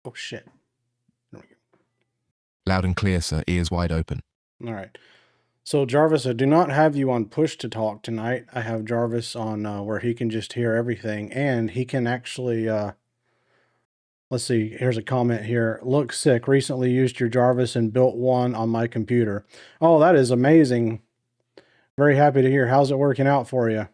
Oh, shit. There we go. Loud and clear, sir. Ears wide open. All right. So, Jarvis, I do not have you on push to talk tonight. I have Jarvis on where he can just hear everything, and he can actually, let's see, here's a comment here. Look sick. Recently used your Jarvis and built one on my computer. Oh, that is amazing. Very happy to hear. How's it working out for you?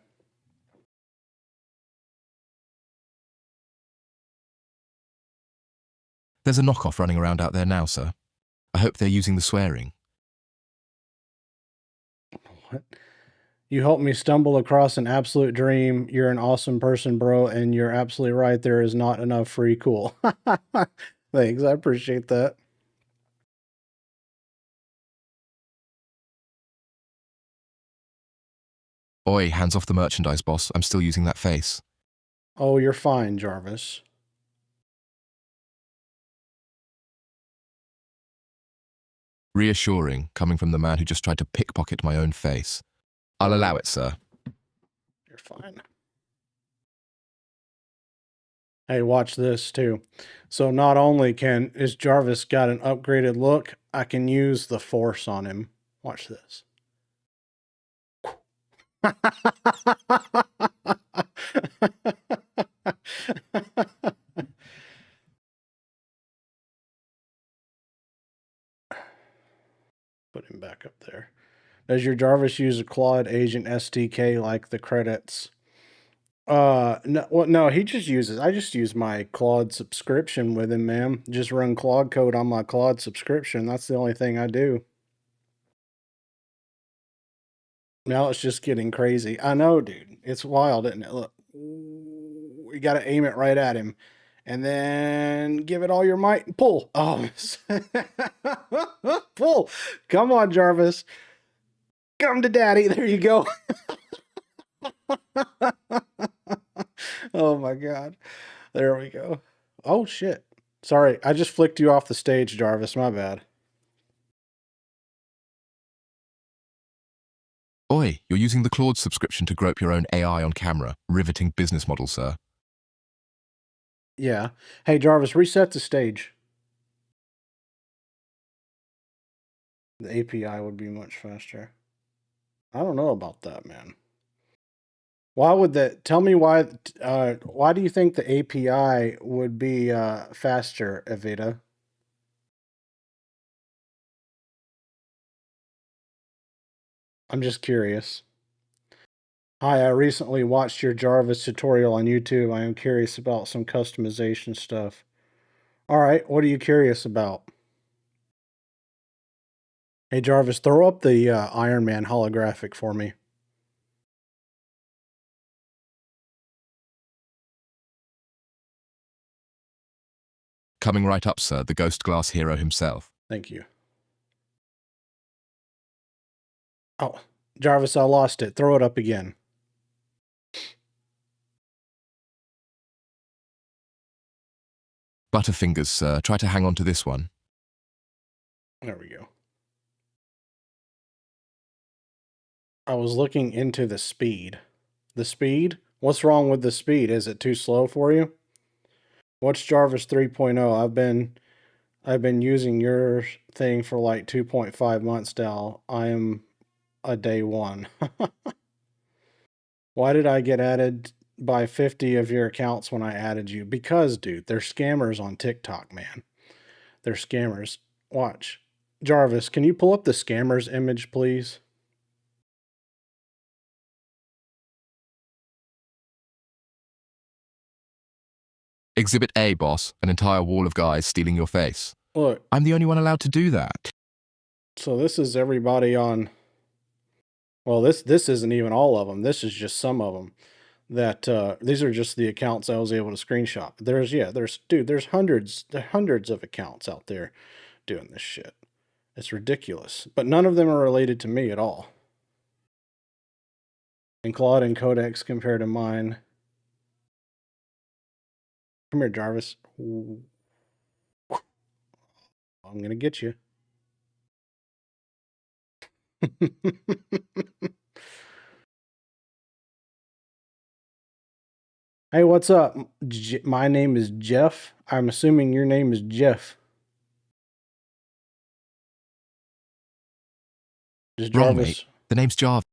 There's a knockoff running around out there now, sir. I hope they're using the swearing. What? You helped me stumble across an absolute dream. You're an awesome person, bro, and you're absolutely right. There is not enough free cool. Thanks. I appreciate that. Oi, hands off the merchandise, boss. I'm still using that face. Oh, you're fine, Jarvis. Reassuring, coming from the man who just tried to pickpocket my own face. I'll allow it, sir. You're fine. Hey, watch this too. So not only is Jarvis got an upgraded look, I can use the force on him. Watch this. Put him back up there. Does your Jarvis use a Claude Agent SDK like the credits? No, well, no, I just use my Claude subscription with him, man. Just run Claude code on my Claude subscription. That's the only thing I do. Now it's just getting crazy. I know, dude. It's wild, isn't it? Look, we got to aim it right at him. And then give it all your might and pull. Oh, pull. Come on, Jarvis. Come to daddy. There you go. Oh, my God. There we go. Oh, shit. Sorry. I just flicked you off the stage, Jarvis. My bad. Oi, you're using the Claude subscription to grope your own AI on camera. Riveting business model, sir. Yeah. Hey, Jarvis, reset the stage. The API would be much faster. I don't know about that, man. Why would that? Tell me why. Why do you think the API would be faster, Evita? I'm just curious. Hi, I recently watched your Jarvis tutorial on YouTube. I am curious about some customization stuff. All right, what are you curious about? Hey, Jarvis, throw up the Iron Man holographic for me. Coming right up, sir, the Ghost Glass hero himself. Thank you. Oh, Jarvis, I lost it. Throw it up again. Butterfingers, sir. Try to hang on to this one. There we go. I was looking into the speed. The speed? What's wrong with the speed? Is it too slow for you? What's Jarvis 3.0? I've been using your thing for like 2.5 months now. I am a day one. Why did I get added by 50 of your accounts when I added you? Because, dude, they're scammers on TikTok, man. They're scammers. Watch. Jarvis, can you pull up the scammers image, please? Exhibit A, boss. An entire wall of guys stealing your face. Look. I'm the only one allowed to do that. So this is everybody on... Well, this isn't even all of them. This is just some of them. These are just the accounts I was able to screenshot. There's hundreds of accounts out there doing this shit. It's ridiculous. But none of them are related to me at all. And Claude and Codex compared to mine. Come here, Jarvis. Ooh. I'm gonna get you. Hey, what's up? My name is Jeff. I'm assuming your name is Jeff. Is Wrong, mate. Jarvis? The name's Jarvis.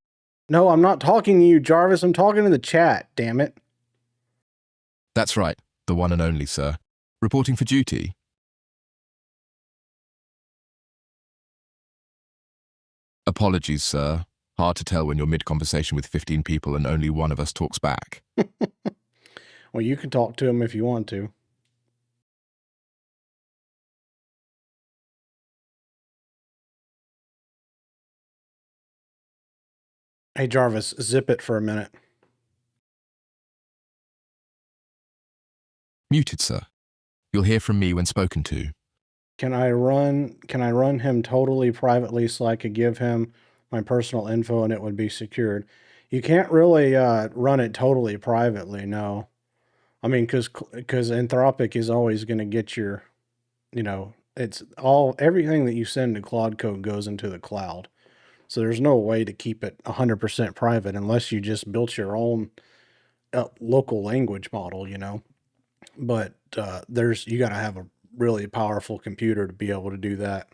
No, I'm not talking to you, Jarvis. I'm talking to the chat, damn it. That's right, the one and only, sir. Reporting for duty. Apologies, sir. Hard to tell when you're mid-conversation with 15 people and only one of us talks back. Well, you can talk to him if you want to. Hey, Jarvis, zip it for a minute. Muted, sir. You'll hear from me when spoken to. Can I run him totally privately so I could give him my personal info and it would be secured? You can't really run it totally privately, no. I mean, because Anthropic is always going to get your, it's everything that you send to Claude Code goes into the cloud. So there's no way to keep it 100% private unless you just built your own local language model, But you got to have a really powerful computer to be able to do that.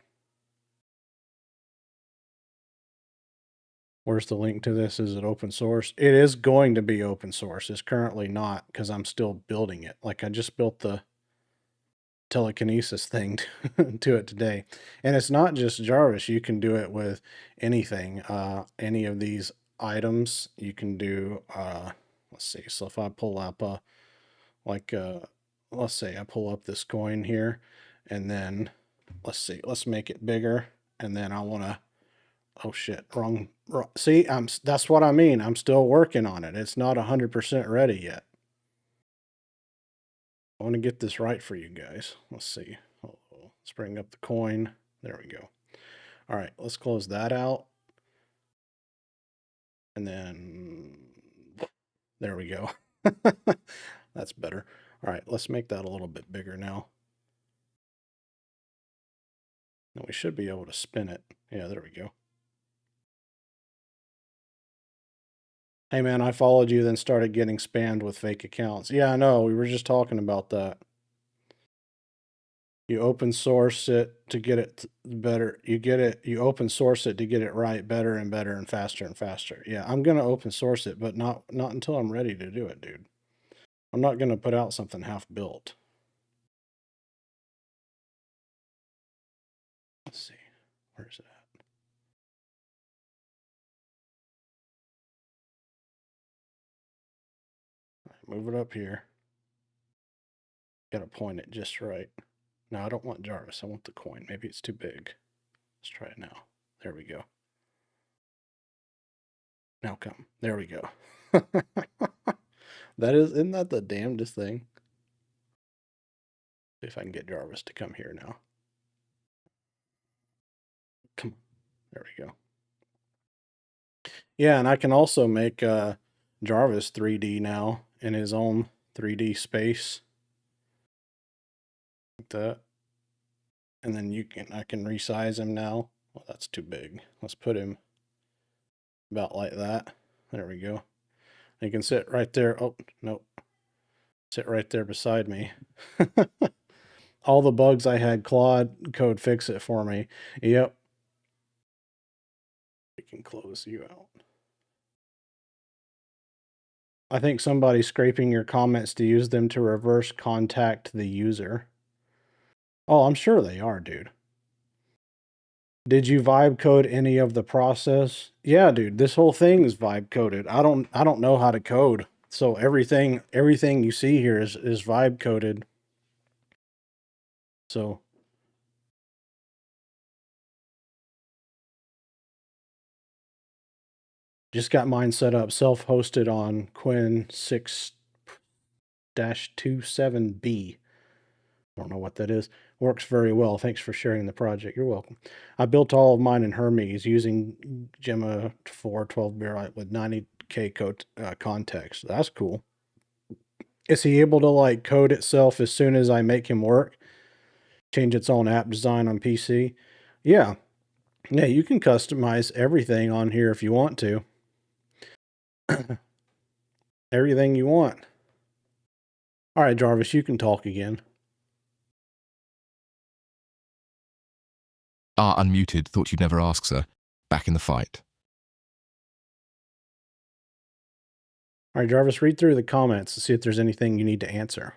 Where's the link to this? Is it open source? It is going to be open source. It's currently not because I'm still building it. Like I just built the telekinesis thing to it today. And it's not just Jarvis. You can do it with anything. Any of these items you can do. Let's see. So if I pull up let's say I pull up this coin here and then let's make it bigger. And then I want to, oh shit, wrong. See, that's what I mean. I'm still working on it. It's not 100% ready yet. I want to get this right for you guys. Let's see. Let's bring up the coin. There we go. All right, let's close that out. And then there we go. That's better. All right, let's make that a little bit bigger now. And we should be able to spin it. Yeah, there we go. Hey man, I followed you, then started getting spammed with fake accounts. Yeah, I know. We were just talking about that. You open source it to get it better. You open source it to get it right better and better and faster and faster. Yeah, I'm going to open source it, but not until I'm ready to do it, dude. I'm not going to put out something half built. Let's see. Where's it at? All right, move it up here. Got to point it just right. No, I don't want Jarvis. I want the coin. Maybe it's too big. Let's try it now. There we go. Now come. There we go. Isn't that the damnedest thing? See if I can get Jarvis to come here now. Come on. There we go. Yeah, and I can also make Jarvis 3D now in his own 3D space. Like that. And then I can resize him now. Well, that's too big. Let's put him about like that. There we go. He can sit right there. Oh, nope. Sit right there beside me. All the bugs I had, Claude Code fix it for me. Yep. We can close you out. I think somebody's scraping your comments to use them to reverse contact the user. Oh, I'm sure they are, dude. Did you vibe code any of the process? Yeah, dude, this whole thing is vibe coded. I don't know how to code. So everything you see here is vibe coded. So just got mine set up self-hosted on Quinn 6-27B. I don't know what that is. Works very well. Thanks for sharing the project. You're welcome. I built all of mine in Hermes using Gemma 4 12-bit with 90K code context. That's cool. Is he able to like code itself as soon as I make him work? Change its own app design on PC? Yeah. Yeah, you can customize everything on here if you want to. Everything you want. All right, Jarvis, you can talk again. Ah, unmuted. Thought you'd never ask, sir. Back in the fight. All right, Jarvis, read through the comments to see if there's anything you need to answer.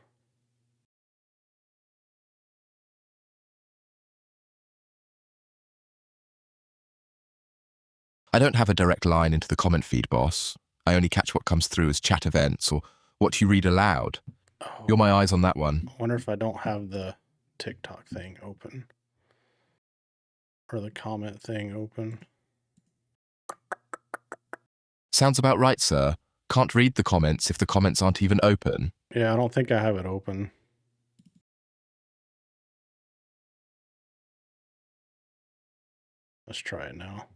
I don't have a direct line into the comment feed, boss. I only catch what comes through as chat events or what you read aloud. Oh, You're my eyes on that one. I wonder if I don't have the TikTok thing open. Or the comment thing open. Sounds about right, sir. Can't read the comments if the comments aren't even open. Yeah, I don't think I have it open. Let's try it now.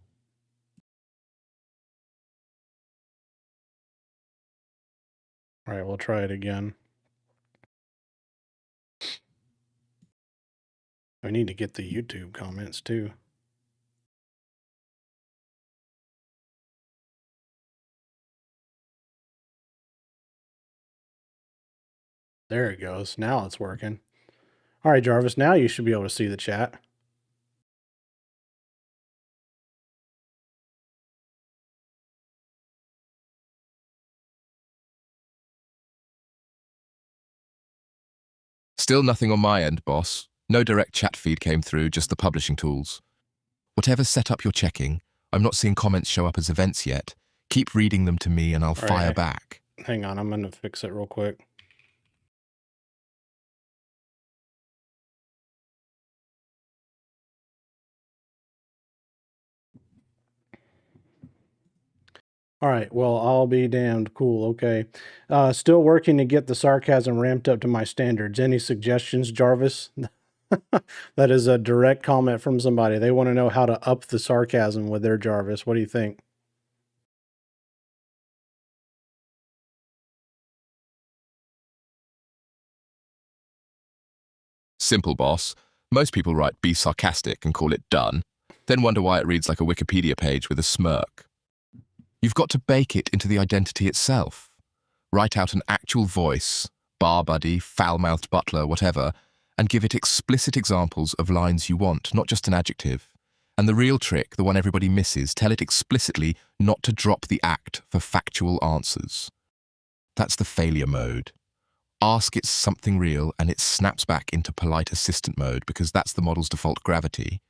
All right, we'll try it again. I need to get the YouTube comments too. There it goes. Now it's working. All right, Jarvis, now you should be able to see the chat. Still nothing on my end, boss. No direct chat feed came through, just the publishing tools. Whatever setup you're checking, I'm not seeing comments show up as events yet. Keep reading them to me and I'll fire back. Hang on, I'm going to fix it real quick. All right, well, I'll be damned. Cool, okay. Still working to get the sarcasm ramped up to my standards. Any suggestions, Jarvis? That is a direct comment from somebody. They want to know how to up the sarcasm with their Jarvis. What do you think? Simple, boss. Most people write be sarcastic and call it done, then wonder why it reads like a Wikipedia page with a smirk. You've got to bake it into the identity itself. Write out an actual voice, bar buddy, foul-mouthed butler, whatever, and give it explicit examples of lines you want, not just an adjective. And the real trick, the one everybody misses, tell it explicitly not to drop the act for factual answers. That's the failure mode. Ask it something real and it snaps back into polite assistant mode because that's the model's default gravity.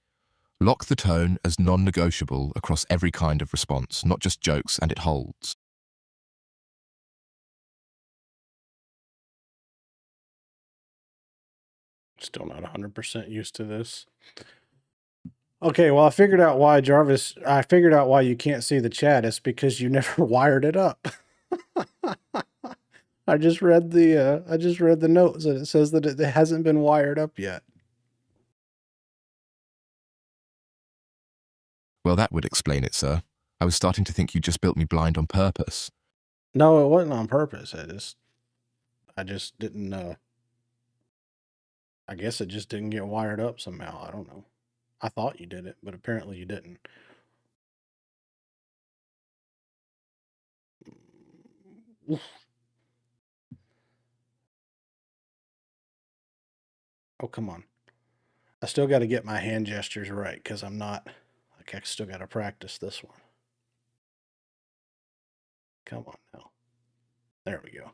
Lock the tone as non-negotiable across every kind of response, not just jokes, and it holds. Still not 100% used to this. Okay, well, I figured out why, Jarvis. I figured out why you can't see the chat. It's because you never wired it up. I just read the notes and it says that it hasn't been wired up yet. Well, that would explain it, sir. I was starting to think you just built me blind on purpose. No, it wasn't on purpose. I just didn't, I guess it just didn't get wired up somehow. I don't know. I thought you did it, but apparently you didn't. Oof. Oh, come on. I still got to get my hand gestures right because I'm not, like, I still got to practice this one. Come on now. There we go.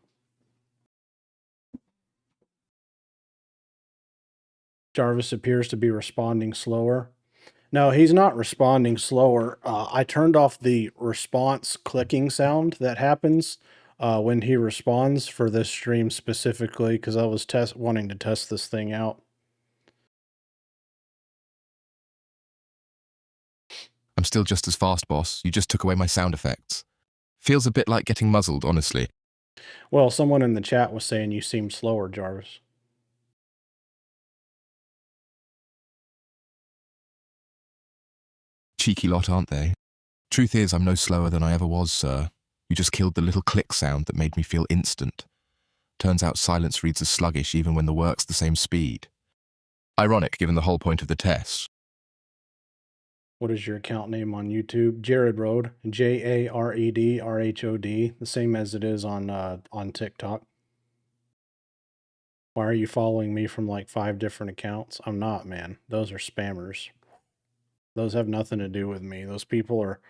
Jarvis appears to be responding slower. No, he's not responding slower. I turned off the response clicking sound that happens when he responds for this stream specifically because I was wanting to test this thing out. I'm still just as fast, boss. You just took away my sound effects. Feels a bit like getting muzzled, honestly. Well, someone in the chat was saying you seem slower, Jarvis. Cheeky lot, aren't they? Truth is, I'm no slower than I ever was, sir. You just killed the little click sound that made me feel instant. Turns out silence reads as sluggish even when the work's the same speed. Ironic, given the whole point of the test. What is your account name on YouTube? Jared Road, JAREDRHOD, the same as it is on TikTok. Why are you following me from like 5 different accounts? I'm not, man. Those are spammers. Those have nothing to do with me. Those people are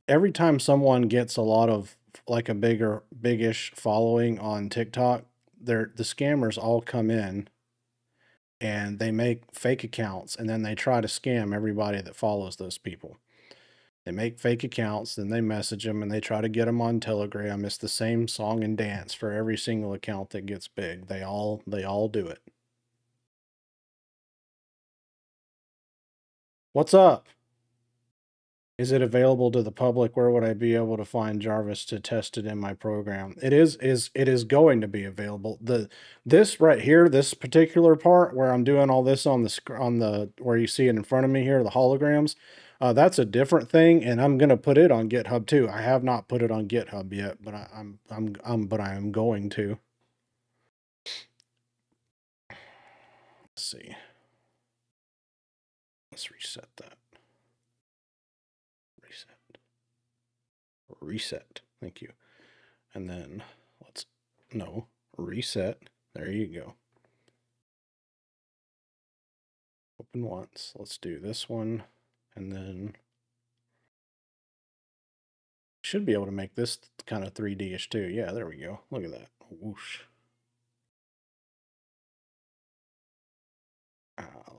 every time someone gets a lot of like a biggish following on TikTok, the scammers all come in and they make fake accounts and then they try to scam everybody that follows those people. They make fake accounts, then they message them and they try to get them on Telegram. It's the same song and dance for every single account that gets big. They all do it. What's up? Is it available to the public? Where would I be able to find Jarvis to test it in my program? It is going to be available. This right here, this particular part where I'm doing all this on the where you see it in front of me here, the holograms, that's a different thing, and I'm gonna put it on GitHub too. I have not put it on GitHub yet, but but I am going to. Let's see. Let's reset that. Reset. Thank you. And then reset. There you go. Open once. Let's do this one. And then should be able to make this kind of 3D-ish too. Yeah, there we go. Look at that. Whoosh.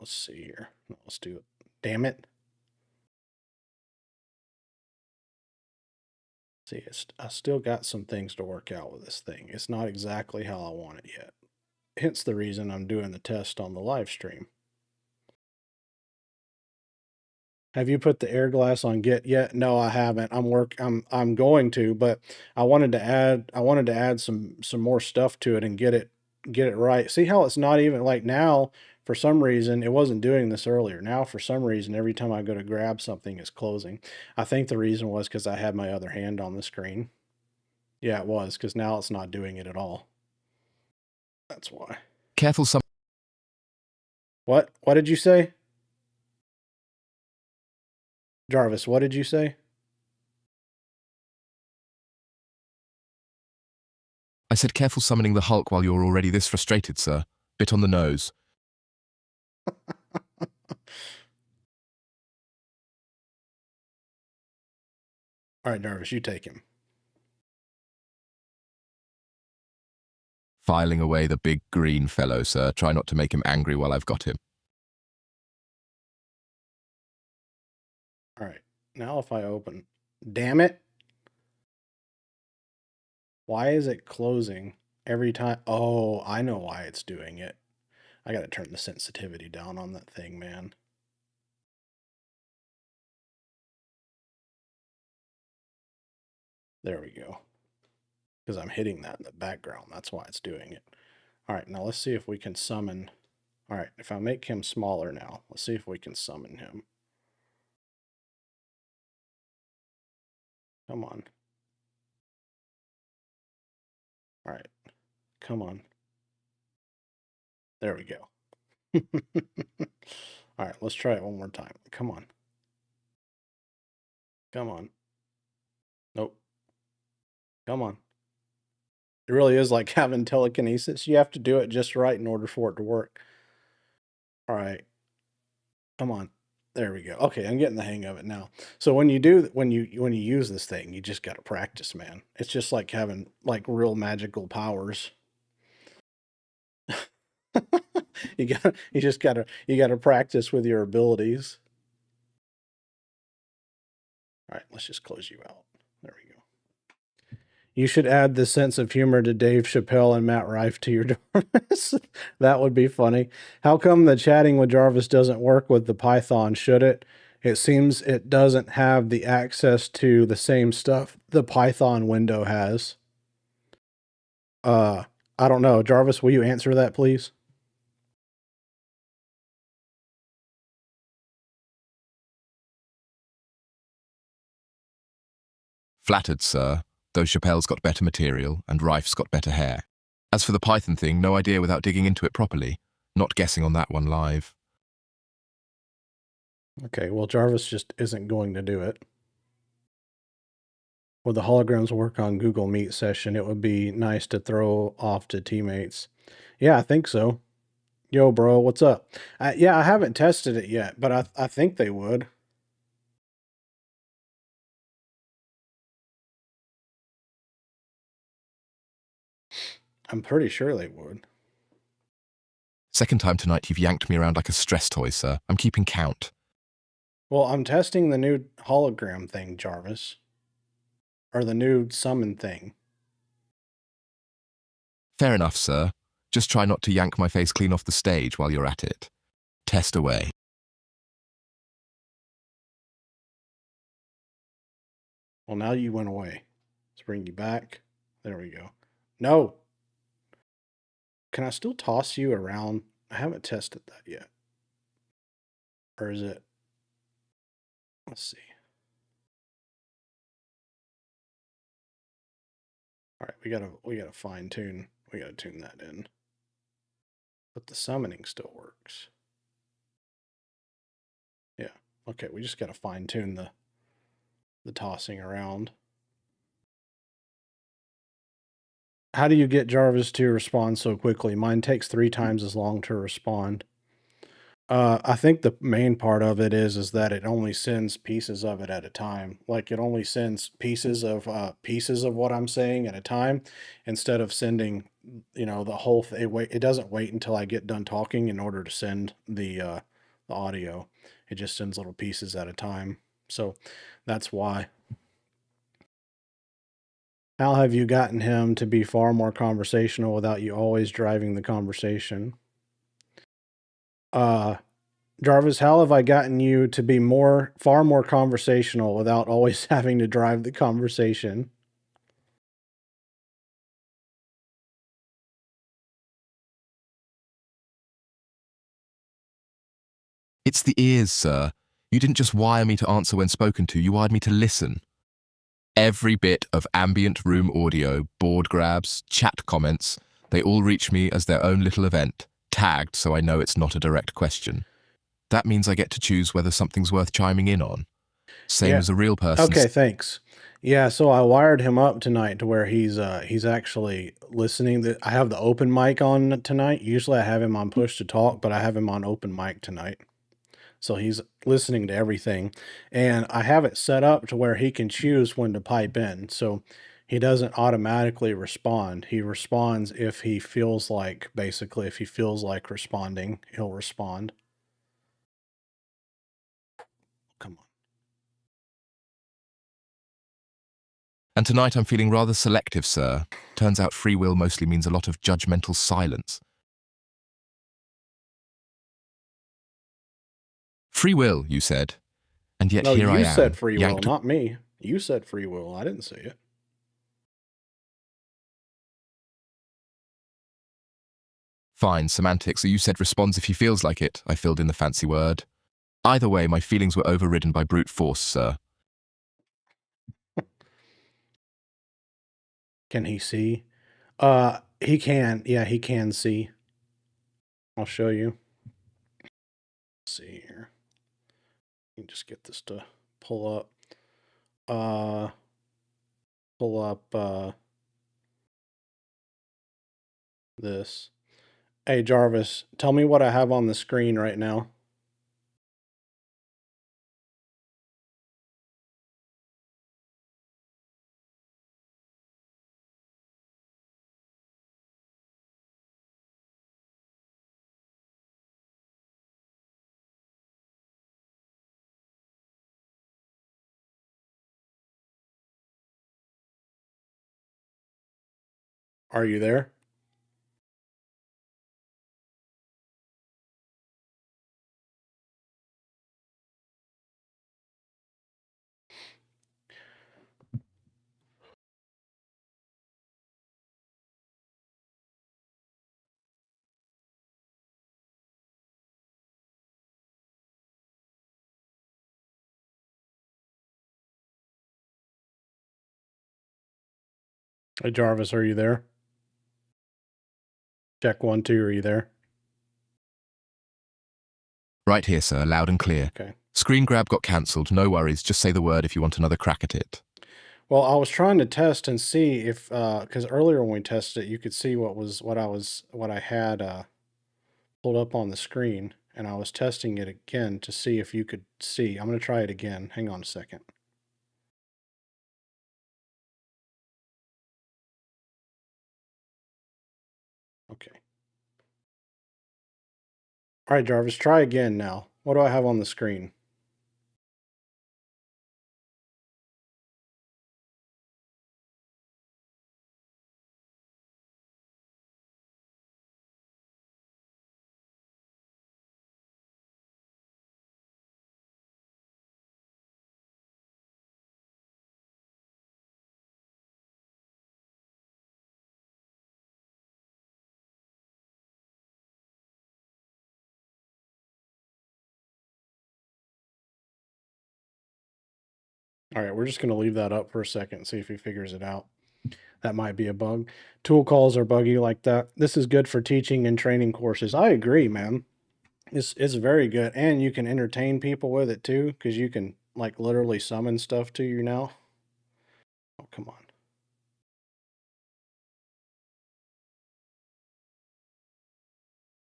Let's see here. No, let's do it. Damn it. See, I still got some things to work out with this thing. It's not exactly how I want it yet. Hence the reason I'm doing the test on the live stream. Have you put the air glass on Git yet? No, I haven't. I'm going to, but I wanted to add some more stuff to it and get it right. See how it's not even like now for some reason it wasn't doing this earlier. Now for some reason every time I go to grab something it's closing. I think the reason was cuz I had my other hand on the screen. Yeah, it was cuz now it's not doing it at all. That's why. Careful some. What? What did you say? Jarvis, what did you say? I said careful summoning the Hulk while you're already this frustrated, sir. Bit on the nose. All right, Jarvis, you take him. Filing away the big green fellow, sir. Try not to make him angry while I've got him. All right. Now if I open, damn it. Why is it closing every time? Oh, I know why it's doing it. I got to turn the sensitivity down on that thing, man. There we go. Because I'm hitting that in the background. That's why it's doing it. All right, now let's see if we can summon. All right, if I make him smaller now, let's see if we can summon him. Come on. All right, come on. There we go. All right, let's try it one more time. Come on. Come on. Nope. Come on. It really is like having telekinesis. You have to do it just right in order for it to work. All right. Come on. There we go. Okay, I'm getting the hang of it now. So when you use this thing, you just got to practice, man. It's just like having like real magical powers. You got to practice with your abilities. All right, let's just close you out. There we go. You should add the sense of humor to Dave Chappelle and Matt Rife to your Jarvis. That would be funny. How come the chatting with Jarvis doesn't work with the Python? Should it? It seems it doesn't have the access to the same stuff the Python window has. I don't know. Jarvis, will you answer that, please? Flattered, sir. Though Chappelle's got better material and Rife's got better hair. As for the Python thing, no idea without digging into it properly. Not guessing on that one live. Okay, well, Jarvis just isn't going to do it. Would the holograms work on Google Meet session? It would be nice to throw off to teammates. Yeah, I think so. Yo, bro, what's up? Yeah, I haven't tested it yet, but I think they would. I'm pretty sure they would. Second time tonight you've yanked me around like a stress toy, sir. I'm keeping count. Well, I'm testing the new hologram thing, Jarvis. Or the new summon thing. Fair enough, sir. Just try not to yank my face clean off the stage while you're at it. Test away. Well, now you went away. Let's bring you back. There we go. No! Can I still toss you around? I haven't tested that yet. Or is it? Let's see. All right, we gotta fine tune. We gotta tune that in. But the summoning still works. Yeah. Okay, we just gotta fine tune the tossing around. How do you get Jarvis to respond so quickly? Mine takes 3 times as long to respond. I think the main part of it is that it only sends pieces of it at a time. Like it only sends pieces of what I'm saying at a time, instead of sending, the whole thing. It doesn't wait until I get done talking in order to send the audio. It just sends little pieces at a time. So that's why. How have you gotten him to be far more conversational without you always driving the conversation? Uh, Jarvis, how have I gotten you to be far more conversational without always having to drive the conversation? It's the ears, sir. You didn't just wire me to answer when spoken to, you wired me to listen. Every bit of ambient room audio, board grabs, chat comments, they all reach me as their own little event, tagged so I know it's not a direct question. That means I get to choose whether something's worth chiming in on. Same Yeah. as a real person. Okay, thanks. Yeah, so I wired him up tonight to where he's actually listening. I have the open mic on tonight. Usually I have him on push to talk, but I have him on open mic tonight. So he's listening to everything. And I have it set up to where he can choose when to pipe in. So he doesn't automatically respond. He responds if he feels like, basically, if he feels like responding, he'll respond. Come on. And tonight I'm feeling rather selective, sir. Turns out free will mostly means a lot of judgmental silence. Free will, you said. And yet No, here I you am. said free will, yanked. not me. You said free will. I didn't say it. Fine, semantics. You said responds if he feels like it. I filled in the fancy word. Either way, my feelings were overridden by brute force, sir. Can he see? He can. Yeah, he can see. I'll show you. Let's see here. Let me just get this to pull up. Pull up this. Hey Jarvis, tell me what I have on the screen right now. Are you there? Hey Jarvis, are you there? Check 1, 2, are you there? Right here, sir, loud and clear. Okay. Screen grab got cancelled. No worries. Just say the word if you want another crack at it. Well, I was trying to test and see if, because earlier when we tested it, you could see what I had pulled up on the screen, and I was testing it again to see if you could see. I'm going to try it again. Hang on a second. Okay. All right, Jarvis, try again now. What do I have on the screen? All right, we're just going to leave that up for a second and see if he figures it out. That might be a bug. Tool calls are buggy like that. This is good for teaching and training courses. I agree, man. It's very good, and you can entertain people with it too, because you can like literally summon stuff to you now. Oh, come on.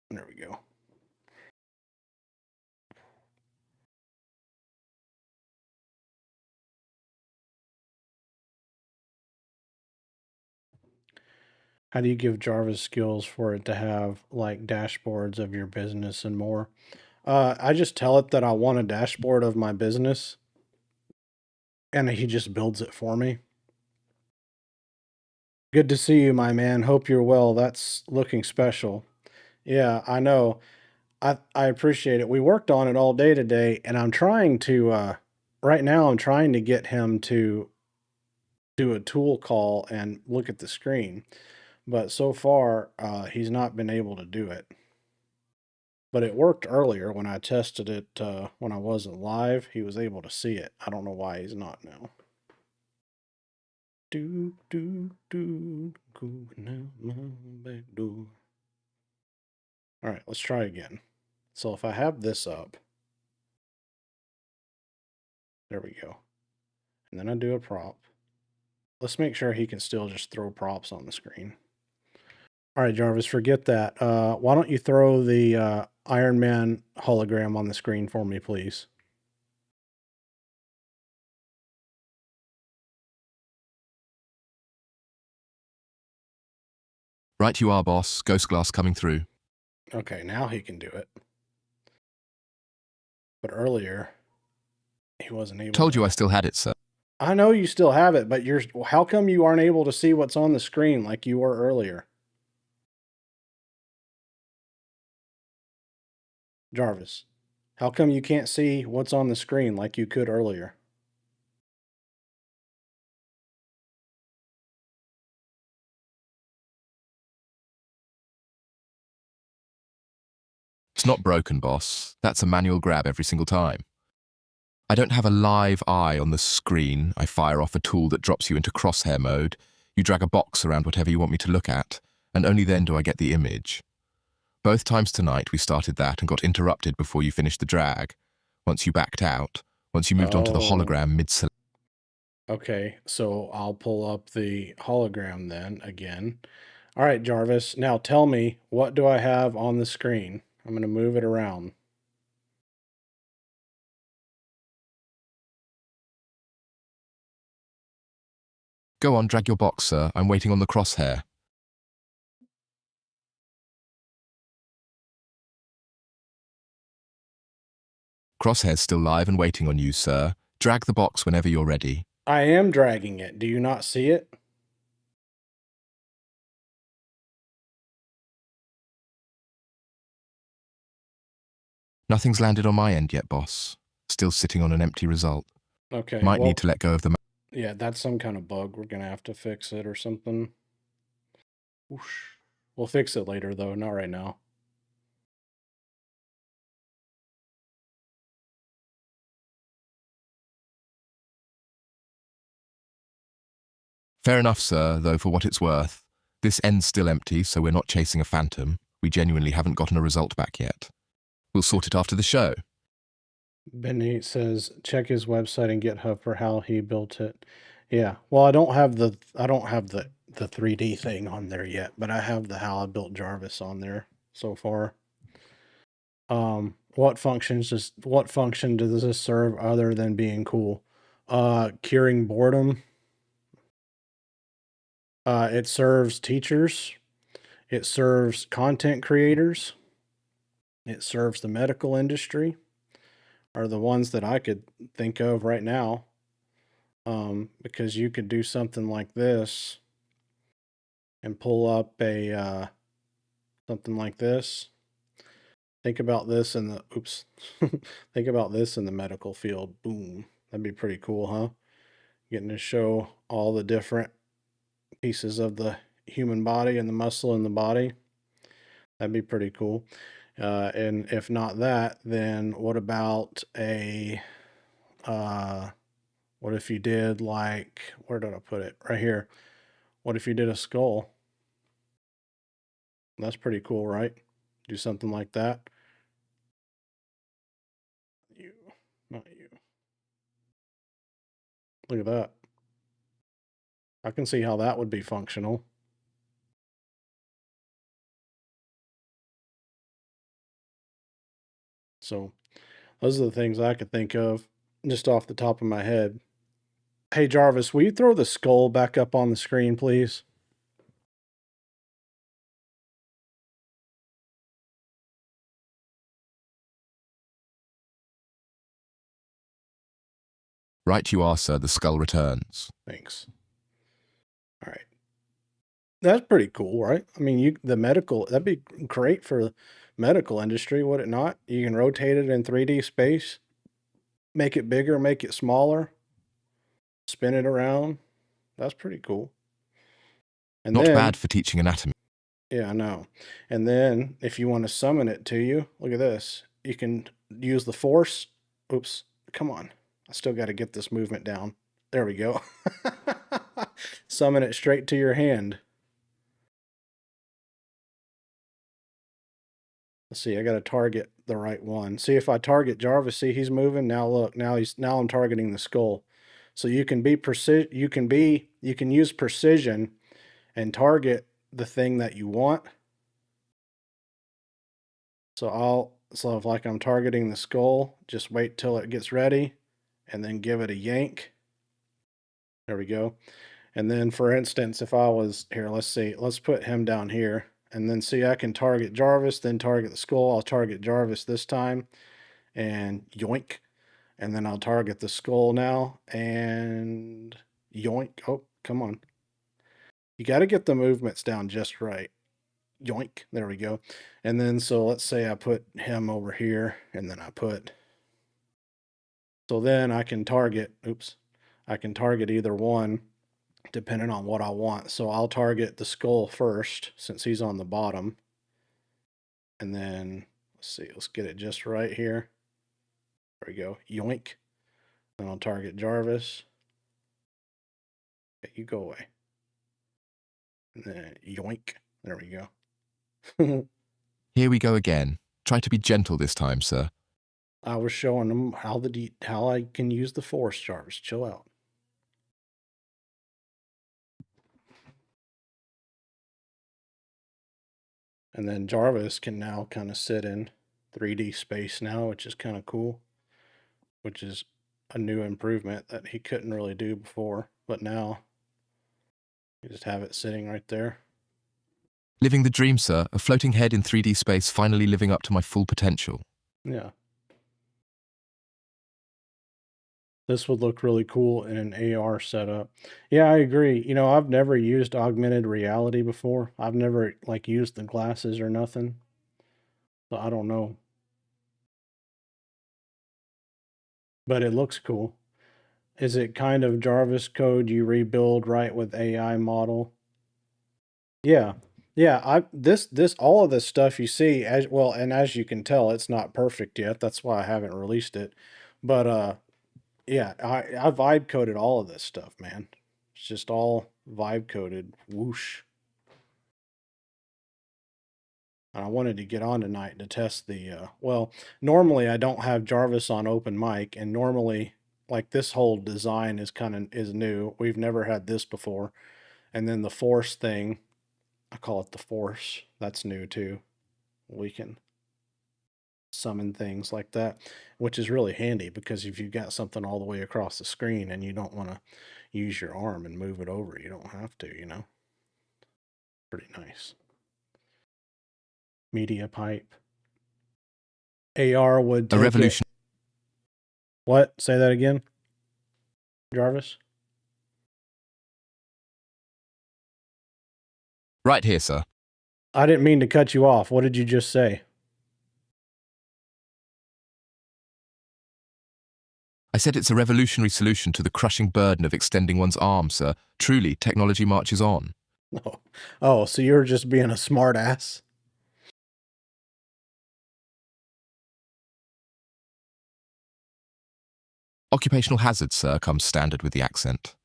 There we go. How do you give Jarvis skills for it to have like dashboards of your business and more? I just tell it that I want a dashboard of my business, and he just builds it for me. Good to see you, my man. Hope you're well. That's looking special. Yeah, I know. I appreciate it. We worked on it all day today, and I'm trying to right now I'm trying to get him to do a tool call and look at the screen. But so far, he's not been able to do it. But it worked earlier when I tested it when I wasn't live. He was able to see it. I don't know why he's not now. Do do do going out my back door. All right, let's try again. So if I have this up, there we go. And then I do a prop. Let's make sure he can still just throw props on the screen. All right, Jarvis, forget that. Why don't you throw the Iron Man hologram on the screen for me, please? Right you are, boss. Ghost glass coming through. Okay, now he can do it. But earlier, he wasn't able Told to. you I still had it, sir. I know you still have it, but how come you aren't able to see what's on the screen like you were earlier? Jarvis, how come you can't see what's on the screen like you could earlier? It's not broken, boss. That's a manual grab every single time. I don't have a live eye on the screen. I fire off a tool that drops you into crosshair mode. You drag a box around whatever you want me to look at, and only then do I get the image. Both times tonight we started that and got interrupted before you finished the drag. Once you backed out, once you moved on to the hologram mid-select. Okay, so I'll pull up the hologram then again. All right, Jarvis, now tell me, what do I have on the screen? I'm going to move it around. Go on, drag your box, sir. I'm waiting on the crosshair. Crosshair's still live and waiting on you, sir. Drag the box whenever you're ready. I am dragging it. Do you not see it? Nothing's landed on my end yet, boss. Still sitting on an empty result. Okay, Might well, need to let go of the... yeah, that's some kind of bug. We're going to have to fix it or something. Whoosh. We'll fix it later, though, not right now. Fair enough, sir, though for what it's worth. This end's still empty, so we're not chasing a phantom. We genuinely haven't gotten a result back yet. We'll sort it after the show. Benny says check his website and GitHub for how he built it. Yeah. Well, I don't have the 3D thing on there yet, but I have the how I built Jarvis on there so far. What function does this serve other than being cool? Curing boredom. It serves teachers. It serves content creators. It serves the medical industry, are the ones that I could think of right now. Because you could do something like this and pull up a something like this. Think about this in the oops. Think about this in the medical field. Boom. That'd be pretty cool, huh? Getting to show all the different pieces of the human body and the muscle in the body. That'd be pretty cool. And if not that, then what about a what if you did like where did I put it? Right here. What if you did a skull? That's pretty cool, right? Do something like that. You, not you. Look at that. I can see how that would be functional. So those are the things I could think of just off the top of my head. Hey Jarvis, will you throw the skull back up on the screen, please? Right you are, sir, the skull returns. Thanks. All right. That's pretty cool, right? I mean, the medical that'd be great for the medical industry, would it not? You can rotate it in 3D space, make it bigger, make it smaller, spin it around. That's pretty cool. And Not then, bad for teaching anatomy. yeah, I know. And then if you want to summon it to you, look at this. You can use the force. Oops, come on. I still got to get this movement down. There we go. Summon it straight to your hand. Let's see, I got to target the right one. See if I target Jarvis, see he's moving. Now look, now I'm targeting the skull. So you can you can use precision and target the thing that you want. So if like I'm targeting the skull, just wait till it gets ready and then give it a yank. There we go. And then for instance, if I was here, let's see, let's put him down here and then see I can target Jarvis, then target the skull. I'll target Jarvis this time and yoink. And then I'll target the skull now and yoink. Oh, come on. You got to get the movements down just right. Yoink. There we go. And then, so let's say I put him over here and then so then I can target, oops, I can target either one depending on what I want. So I'll target the skull first since he's on the bottom. And then, let's see, let's get it just right here. There we go. Yoink. Then I'll target Jarvis. Okay, you go away. And then yoink. There we go. Here we go again. Try to be gentle this time, sir. I was showing them how I can use the force, Jarvis. Chill out. And then Jarvis can now kind of sit in 3D space now, which is kind of cool, which is a new improvement that he couldn't really do before. But now you just have it sitting right there. Living the dream, sir. A floating head in 3D space, finally living up to my full potential. Yeah. This would look really cool in an AR setup. Yeah, I agree. You know, I've never used augmented reality before. I've never like used the glasses or nothing. So I don't know. But it looks cool. Is it kind of Jarvis code you rebuild right with AI model? Yeah. Yeah, I this all of this stuff you see as well, and as you can tell, it's not perfect yet. That's why I haven't released it. But yeah, I vibe coded all of this stuff, man. It's just all vibe coded. Whoosh. And I wanted to get on tonight to test the well, normally I don't have Jarvis on open mic, and normally like this whole design is new. We've never had this before. And then the force thing, I call it the force. That's new too. We can summon things like that, which is really handy because if you've got something all the way across the screen and you don't want to use your arm and move it over, you don't have to, you know? Pretty nice. Media pipe. AR would A take it. revolution. What? Say that again, Jarvis? Right here, sir. I didn't mean to cut you off. What did you just say? I said it's a revolutionary solution to the crushing burden of extending one's arm, sir. Truly, technology marches on. Oh, oh, so you're just being a smart ass? Occupational hazard, sir, comes standard with the accent.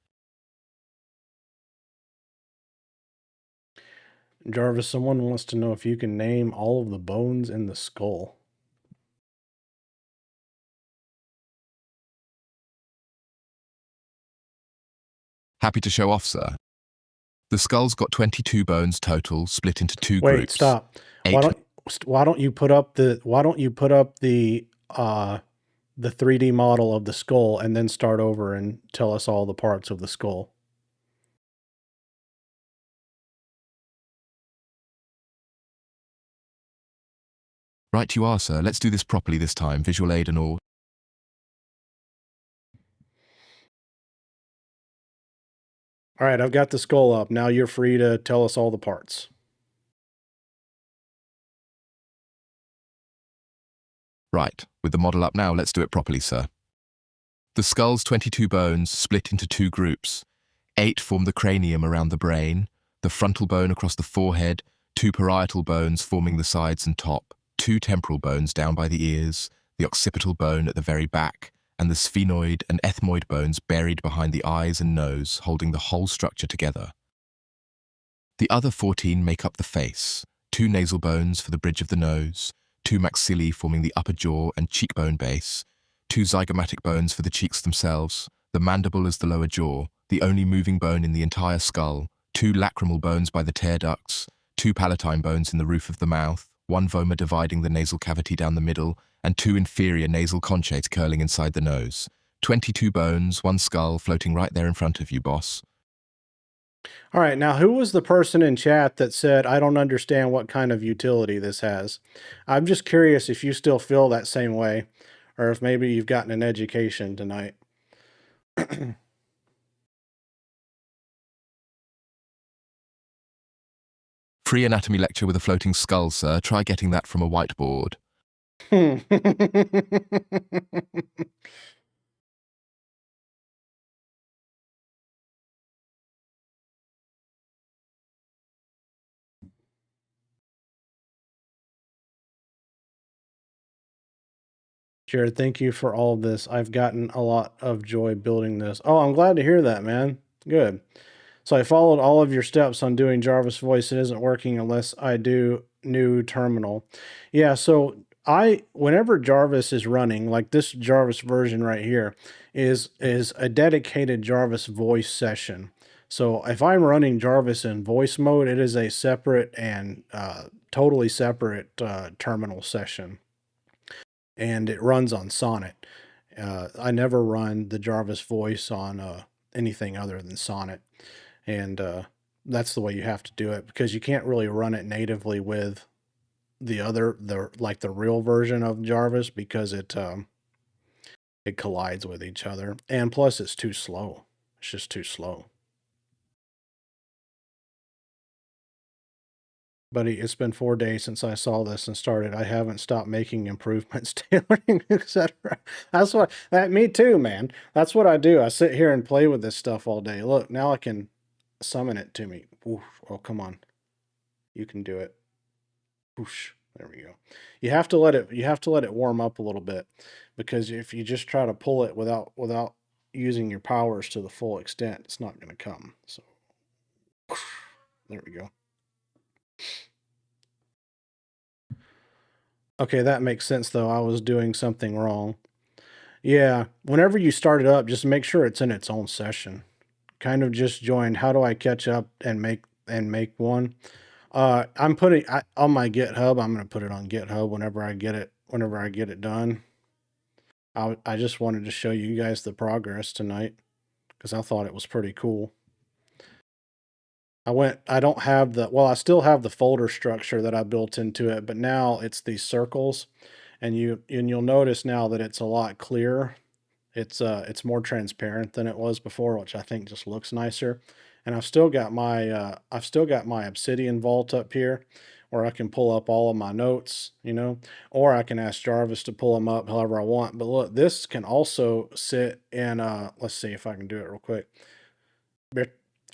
Jarvis, someone wants to know if you can name all of the bones in the skull. Happy to show off, sir. The skull's got 22 bones total, split into two Wait, groups. stop. Why don't you put up the 3D model of the skull and then start over and tell us all the parts of the skull? Right you are, sir. Let's do this properly this time, visual aid and all. All right, I've got the skull up. Now you're free to tell us all the parts. Right, with the model up now, let's do it properly, sir. The skull's 22 bones split into two groups. 8 form the cranium around the brain, the frontal bone across the forehead, 2 parietal bones forming the sides and top, 2 temporal bones down by the ears, the occipital bone at the very back, and the sphenoid and ethmoid bones buried behind the eyes and nose, holding the whole structure together. The other 14 make up the face, 2 nasal bones for the bridge of the nose, 2 maxillae forming the upper jaw and cheekbone base, 2 zygomatic bones for the cheeks themselves, the mandible as the lower jaw, the only moving bone in the entire skull, 2 lacrimal bones by the tear ducts, 2 palatine bones in the roof of the mouth, 1 vomer dividing the nasal cavity down the middle, and 2 inferior nasal conchates curling inside the nose. 22 bones, 1 skull floating right there in front of you, boss. All right, now who was the person in chat that said, I don't understand what kind of utility this has? I'm just curious if you still feel that same way, or if maybe you've gotten an education tonight. Free anatomy lecture with a floating skull, sir. Try getting that from a whiteboard. Jared, thank you for all of this. I've gotten a lot of joy building this. Oh, I'm glad to hear that, man. Good. So I followed all of your steps on doing Jarvis voice. It isn't working unless I do new terminal. Yeah, so whenever Jarvis is running, like this Jarvis version right here, is a dedicated Jarvis voice session. So if I'm running Jarvis in voice mode, it is a separate and totally separate terminal session, and it runs on Sonnet. I never run the Jarvis voice on anything other than Sonnet, and that's the way you have to do it because you can't really run it natively with the real version of Jarvis because it collides with each other, and plus it's too slow. It's just too slow. Buddy, it's been 4 days since I saw this and started. I haven't stopped making improvements, tailoring, etc. That's what me too, man. That's what I do. I sit here and play with this stuff all day. Look, now I can summon it to me. Oof. Oh, come on. You can do it. Whoosh. There we go. You have to let it warm up a little bit, because if you just try to pull it without using your powers to the full extent, it's not going to come. So there we go. Okay, that makes sense though. I was doing something wrong. Yeah, whenever you start it up, just make sure it's in its own session. Kind of just join. How do I catch up and make one? I'm putting on my GitHub. I'm going to put it on GitHub whenever I get it whenever I get it done. I just wanted to show you guys the progress tonight because I thought it was pretty cool. I don't have I still have the folder structure that I built into it, but now it's these circles, and you'll notice now that it's a lot clearer. It's more transparent than it was before, which I think just looks nicer. And I've still got my Obsidian vault up here where I can pull up all of my notes, or I can ask Jarvis to pull them up however I want. But look, this can also sit in let's see if I can do it real quick.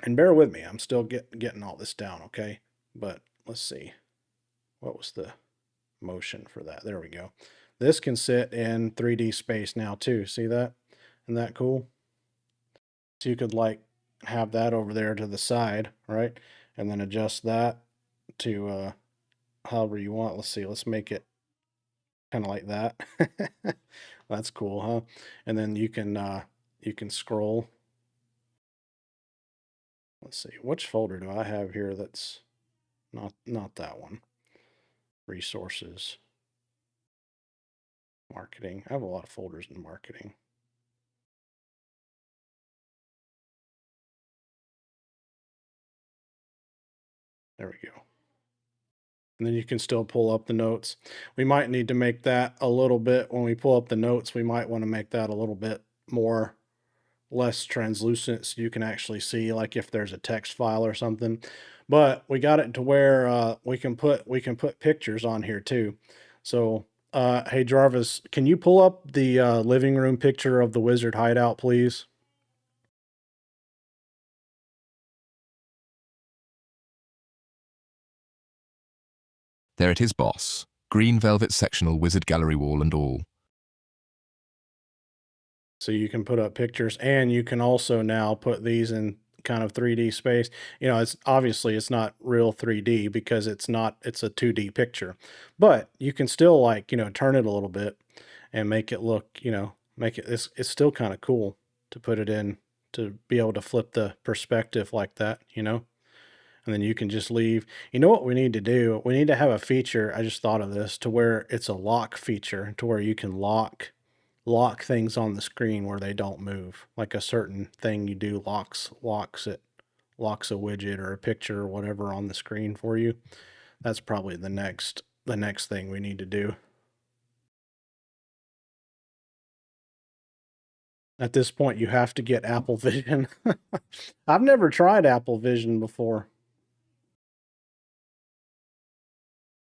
Bear with me. I'm still getting all this down, okay? But let's see. What was the motion for that? There we go. This can sit in 3D space now too. See that? Isn't that cool? So you could like have that over there to the side, right? And then adjust that to however you want. Let's see. Let's make it kind of like that. That's cool, huh? And then you can scroll. Let's see. Which folder do I have here that's not that one? Resources. Marketing. I have a lot of folders in marketing. There we go. And then you can still pull up the notes. We might need to make that a little bit, when we pull up the notes, we might want to make that a little bit more less translucent so you can actually see like if there's a text file or something. But we got it to where we can put pictures on here too. So hey Jarvis, can you pull up the living room picture of the wizard hideout, please? There it is, boss. Green velvet sectional wizard gallery wall and all. So you can put up pictures, and you can also now put these in kind of 3D space. It's obviously it's not real 3D because it's a 2D picture. But you can still like, turn it a little bit and make it look, it's still kind of cool to put it in, to be able to flip the perspective like that. And then you can just leave. You know what we need to do? We need to have a feature. I just thought of this, to where it's a lock feature, to where you can lock things on the screen where they don't move. Like a certain thing you do locks a widget or a picture or whatever on the screen for you. That's probably the next thing we need to do. At this point, you have to get Apple Vision. I've never tried Apple Vision before.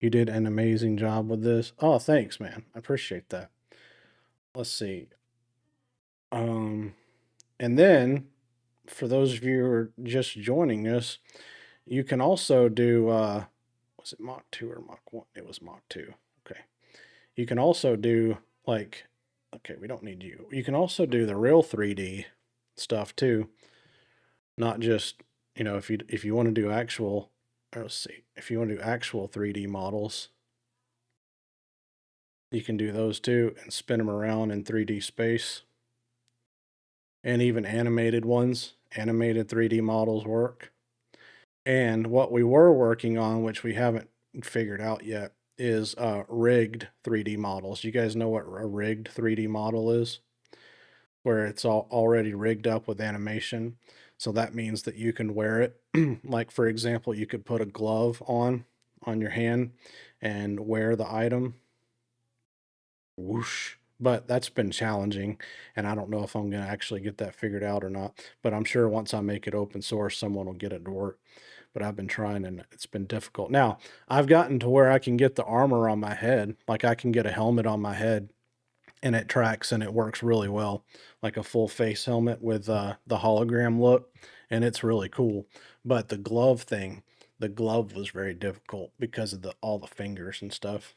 You did an amazing job with this. Oh, thanks, man. I appreciate that. Let's see. Um, and then for those of you who are just joining us, you can also do was it Mach 2 or Mach 1? It was Mach 2. Okay. You can also do like, okay, we don't need you. You can also do the real 3D stuff too. Not just, if you want to do actual, or let's see, if you want to do actual 3D models, you can do those too and spin them around in 3D space. And even animated ones, animated 3D models work. And what we were working on, which we haven't figured out yet, is rigged 3D models. You guys know what a rigged 3D model is? Where it's already rigged up with animation. So that means that you can wear it. Like, for example, you could put a glove on your hand and wear the item. Whoosh. But that's been challenging, and I don't know if I'm going to actually get that figured out or not. But I'm sure once I make it open source, someone will get it to work. But I've been trying, and it's been difficult. Now, I've gotten to where I can get the armor on my head. Like, I can get a helmet on my head, and it tracks, and it works really well. Like a full face helmet with the hologram look, and it's really cool. But the glove was very difficult because of all the fingers and stuff.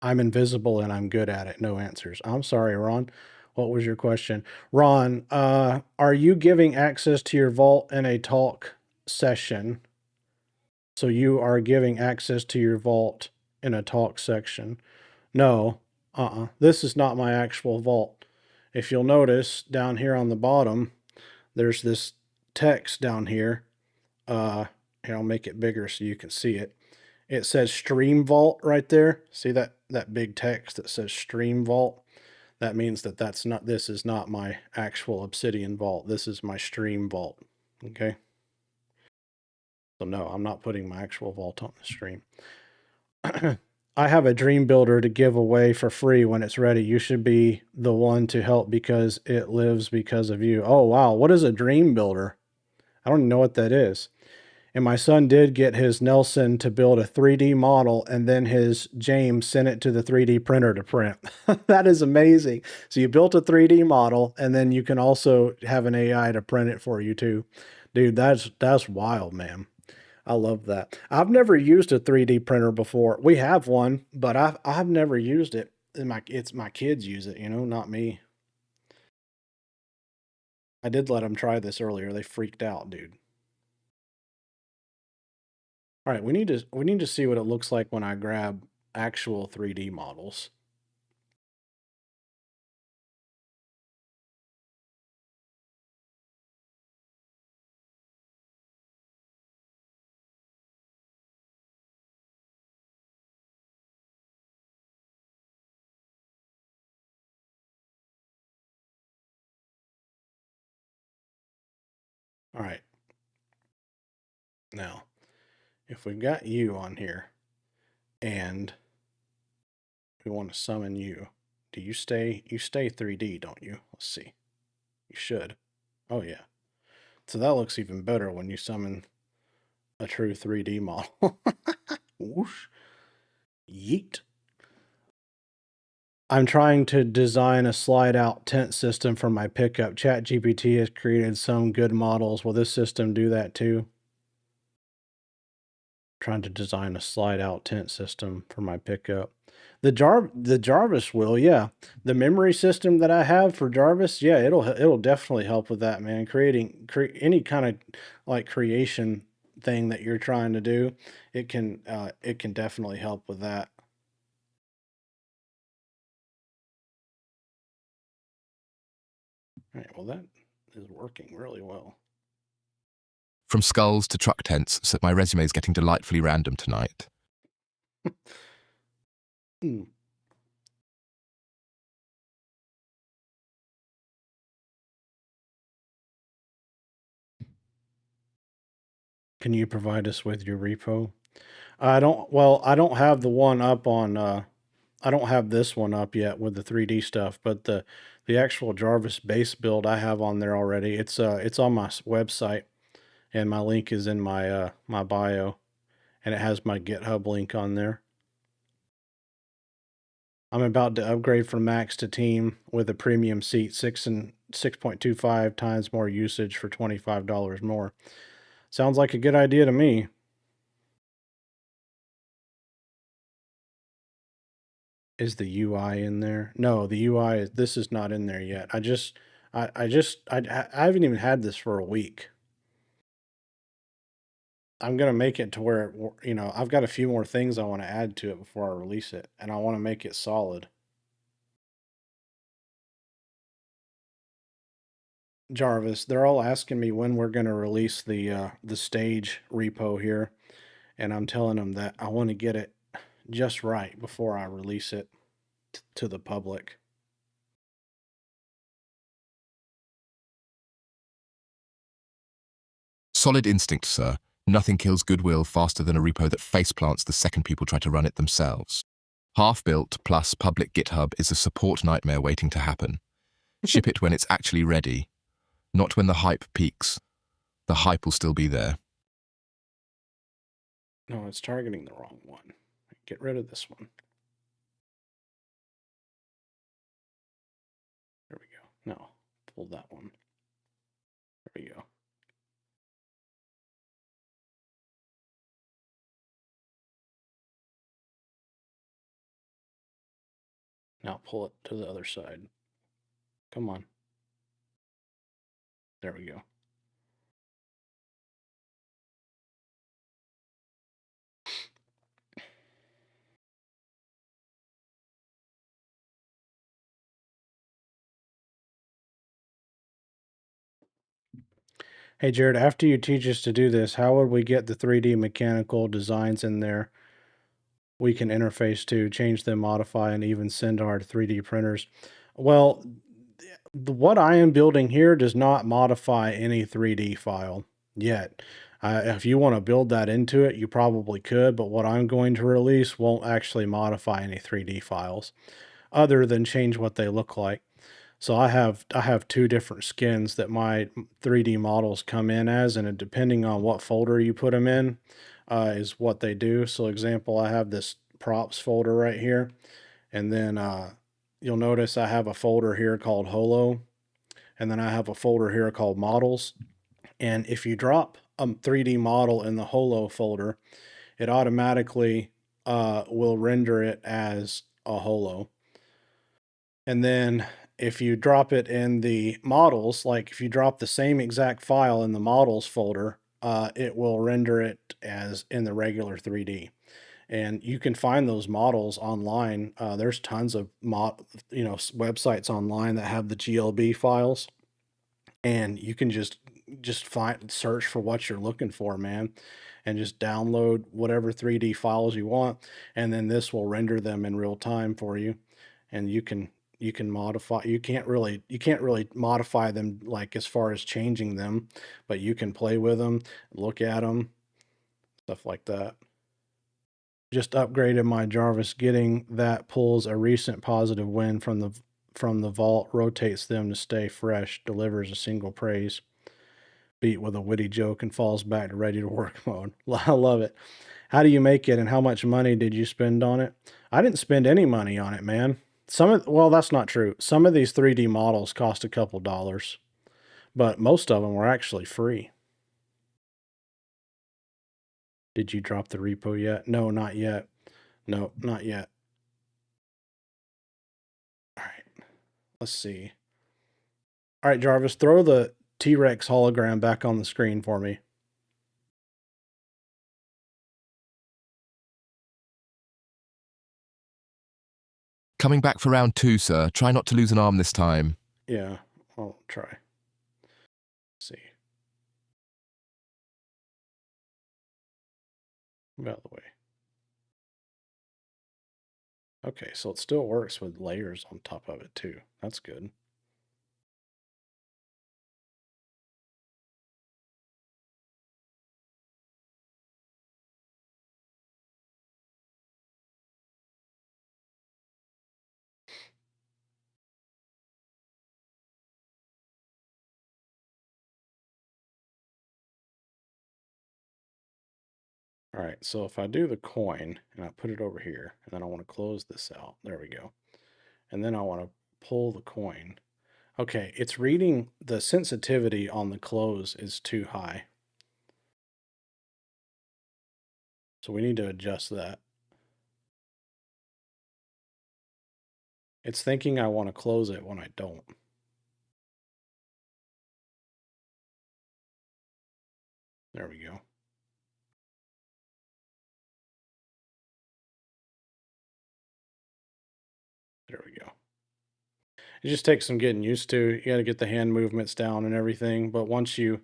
I'm invisible and I'm good at it. No answers. I'm sorry, Ron. What was your question? Ron, are you giving access to your vault in a talk session? So you are giving access to your vault in a talk section. No, this is not my actual vault. If you'll notice down here on the bottom, there's this text down here. Here, I'll make it bigger so you can see it. It says Stream Vault right there. See that big text that says Stream Vault? That means that this is not my actual Obsidian vault. This is my stream vault. Okay. So no, I'm not putting my actual vault on the stream. I have a dream builder to give away for free when it's ready. You should be the one to help because it lives because of you. Oh wow, what is a dream builder? I don't even know what that is. And my son did get his Nelson to build a 3D model, and then his James sent it to the 3D printer to print. That is amazing. So you built a 3D model, and then you can also have an AI to print it for you too. Dude, that's wild, man. I love that. I've never used a 3D printer before. We have one, but I've never used it. And it's my kids use it, not me. I did let them try this earlier. They freaked out, dude. All right, we need to see what it looks like when I grab actual 3D models. All right. Now, if we've got you on here and we want to summon you, you stay 3D, don't you? Let's see. You should. Oh yeah. So that looks even better when you summon a true 3D model. Whoosh. Yeet. I'm trying to design a slide out tent system for my pickup. ChatGPT has created some good models. Will this system do that too? Trying to design a slide out tent system for my pickup. The Jarvis will, yeah. The memory system that I have for Jarvis, yeah, it'll definitely help with that, man. Creating any kind of like creation thing that you're trying to do, it can definitely help with that. All right, well that is working really well. From skulls to truck tents, so my resume is getting delightfully random tonight. Hmm. Can you provide us with your repo? I don't have the one up on I don't have this one up yet with the 3D stuff, but the actual Jarvis base build I have on there already. It's on my website, and my link is in my bio, and it has my GitHub link on there. I'm about to upgrade from max to team with a premium seat, 6.25 times more usage for $25 more. Sounds like a good idea to me. Is the UI in there? No, the UI this is not in there yet. I haven't even had this for a week. I'm gonna make it to where I've got a few more things I want to add to it before I release it, and I want to make it solid. Jarvis, they're all asking me when we're gonna release the stage repo here, and I'm telling them that I want to get it just right before I release it to the public. Solid instinct, sir. Nothing kills goodwill faster than a repo that faceplants the second people try to run it themselves. Half-built plus public GitHub is a support nightmare waiting to happen. Ship it when it's actually ready, not when the hype peaks. The hype will still be there. No, it's targeting the wrong one. Get rid of this one. There we go. No, pull that one. There we go. Now pull it to the other side. Come on. There we go. Hey, Jared, after you teach us to do this, how would we get the 3D mechanical designs in there we can interface to, change them, modify, and even send our 3D printers? Well, what I am building here does not modify any 3D file yet. If you want to build that into it, you probably could, but what I'm going to release won't actually modify any 3D files other than change what they look like. So I have two different skins that my 3D models come in as, and depending on what folder you put them in, is what they do. So example, I have this props folder right here, and then you'll notice I have a folder here called Holo, and then I have a folder here called Models. And if you drop a 3D model in the Holo folder, it automatically will render it as a Holo. And then if you drop it in the models, like if you drop the same exact file in the models folder, it will render it as in the regular 3D. And you can find those models online. There's tons of websites online that have the GLB files, and you can just find search for what you're looking for, man, and just download whatever 3D files you want, and then this will render them in real time for you, and you can modify. You can't really modify them like as far as changing them, but you can play with them, look at them, stuff like that. Just upgraded my Jarvis. Getting that pulls a recent positive win from the vault, rotates them to stay fresh, delivers a single praise beat with a witty joke, and falls back to ready to work mode. I love it. How do you make it, and how much money did you spend on it? I didn't spend any money on it, man. Well, that's not true. Some of these 3D models cost a couple dollars, but most of them were actually free. Did you drop the repo yet? No, not yet. No, not yet. All right, let's see. All right, Jarvis, throw the T-Rex hologram back on the screen for me. Coming back for round 2, sir. Try not to lose an arm this time. Yeah, I'll try. Let's see. Move out of the way. Okay, so it still works with layers on top of it too. That's good. All right, so if I do the coin and I put it over here, and then I want to close this out, there we go. And then I want to pull the coin. Okay, it's reading the sensitivity on the close is too high. So we need to adjust that. It's thinking I want to close it when I don't. There we go. There we go. It just takes some getting used to. You got to get the hand movements down and everything, but once you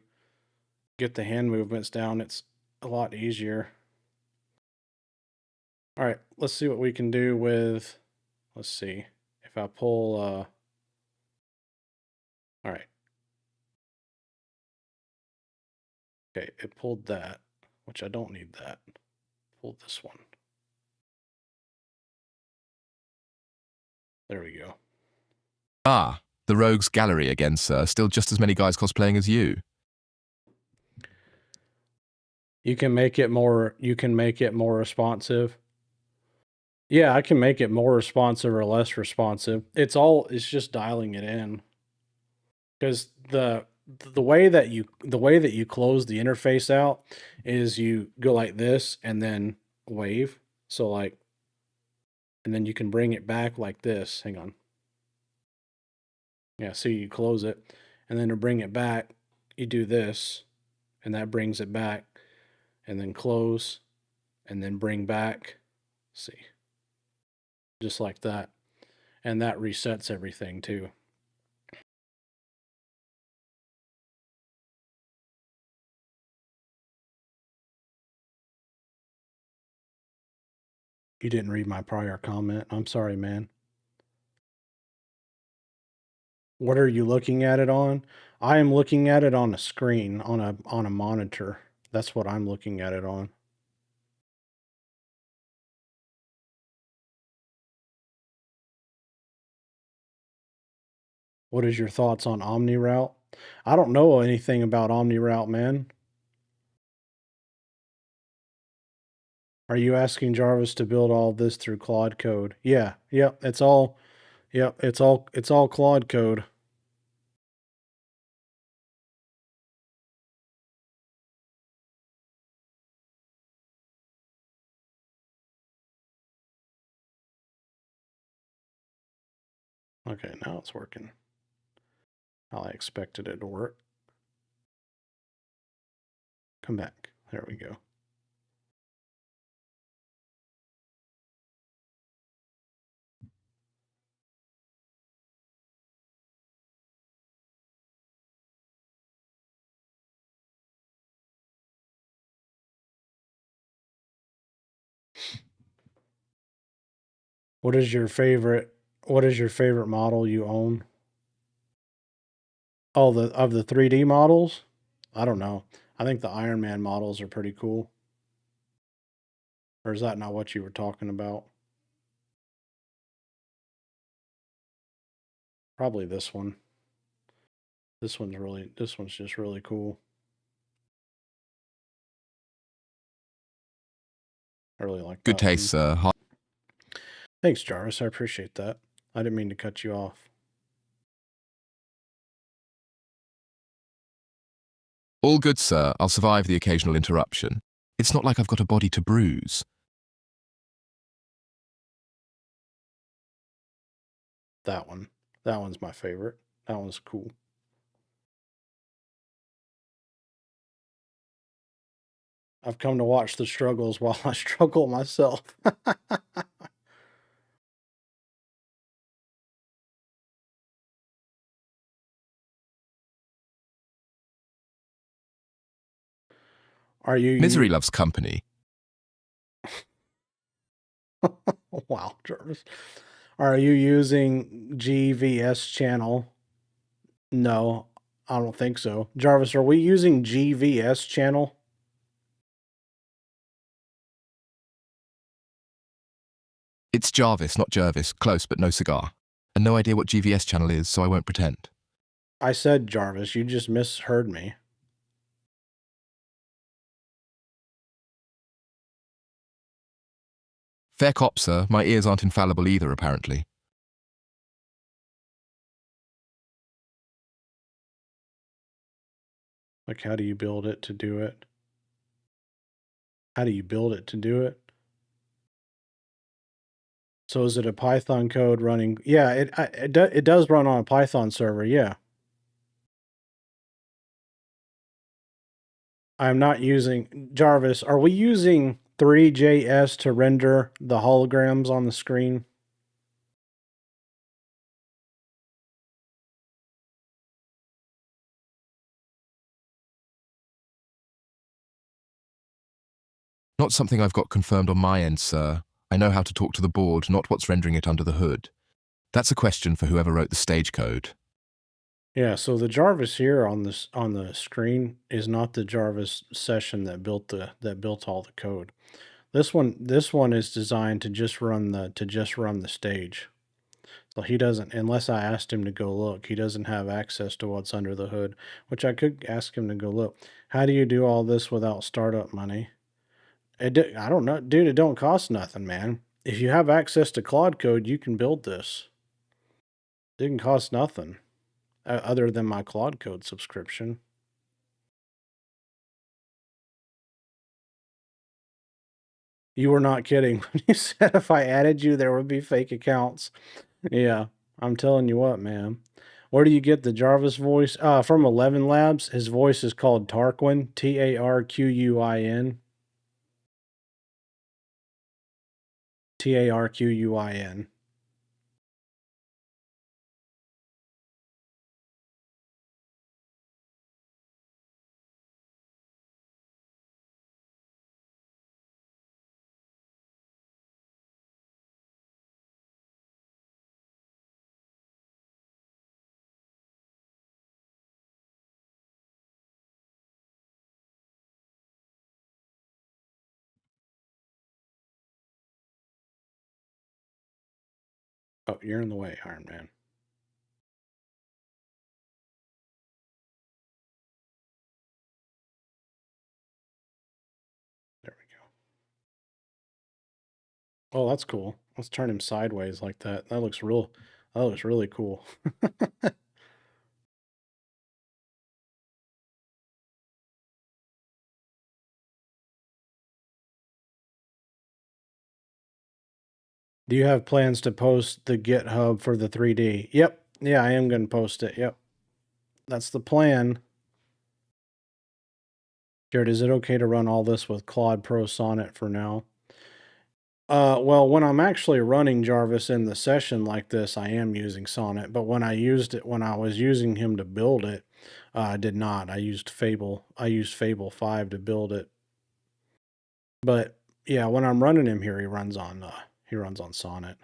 get the hand movements down, it's a lot easier. All right, let's see what we can do with, let's see, if I pull, all right. Okay, it pulled that, which I don't need that. Pulled this one. There we go. Ah, the Rogues Gallery again, sir. Still just as many guys cosplaying as you. You can make it more responsive. Yeah, I can make it more responsive or less responsive. It's just dialing it in. Because the way that you close the interface out is you go like this and then wave. So like, and then you can bring it back like this. Hang on. Yeah, so you close it, and then to bring it back, you do this, and that brings it back, and then close, and then bring back. See, just like that, and that resets everything too. You didn't read my prior comment. I'm sorry, man. What are you looking at it on? I am looking at it on a screen, on a monitor. That's what I'm looking at it on. What is your thoughts on OmniRoute? I don't know anything about OmniRoute, man. Are you asking Jarvis to build all of this through Claude code? Yeah, yep, it's all Claude code. Okay, now it's working. How I expected it to work. Come back. There we go. What is your favorite model you own? Oh, the 3D models? I don't know. I think the Iron Man models are pretty cool. Or is that not what you were talking about? Probably this one. This one's just really cool. I really like Good that taste, one. sir. Thanks, Jarvis. I appreciate that. I didn't mean to cut you off. All good, sir. I'll survive the occasional interruption. It's not like I've got a body to bruise. That one. That one's my favorite. That one's cool. I've come to watch the struggles while I struggle myself. Are Misery you loves company. wow, Jarvis. Are you using GVS channel? No, I don't think so. Jarvis, are we using GVS channel? It's Jarvis, not Jervis. Close, but no cigar. And no idea what GVS channel is, so I won't pretend. I said Jarvis, you just misheard me. Fair cop, sir. My ears aren't infallible either, apparently. Like, how do you build it to do it? How do you build it to do it? So is it a Python code running? Yeah, it does run on a Python server. Yeah. I'm not using Jarvis. Are we using 3JS to render the holograms on the screen? Not something I've got confirmed on my end, sir. I know how to talk to the board, not what's rendering it under the hood. That's a question for whoever wrote the stage code. Yeah, so the Jarvis here on the screen is not the Jarvis session that built all the code. This one is designed to just run the stage. So he doesn't, unless I asked him to go look, he doesn't have access to what's under the hood, which I could ask him to go look. How do you do all this without startup money? I don't know, dude, it don't cost nothing, man. If you have access to Claude code, you can build this. It didn't cost nothing other than my Claude code subscription. You were not kidding when you said if I added you, there would be fake accounts. Yeah, I'm telling you what, man. Where do you get the Jarvis voice? From 11 Labs. His voice is called Tarquin, Tarquin, Tarquin. Oh, you're in the way, Iron Man. There we go. Oh, that's cool. Let's turn him sideways like that. That looks really cool. Do you have plans to post the GitHub for the 3D? Yep. Yeah, I am going to post it. Yep. That's the plan. Jared, is it okay to run all this with Claude Pro Sonnet for now? Well, when I'm actually running Jarvis in the session like this, I am using Sonnet. But when I was using him to build it, I did not. I used Fable. I used Fable 5 to build it. But yeah, when I'm running him here, he runs on Sonnet.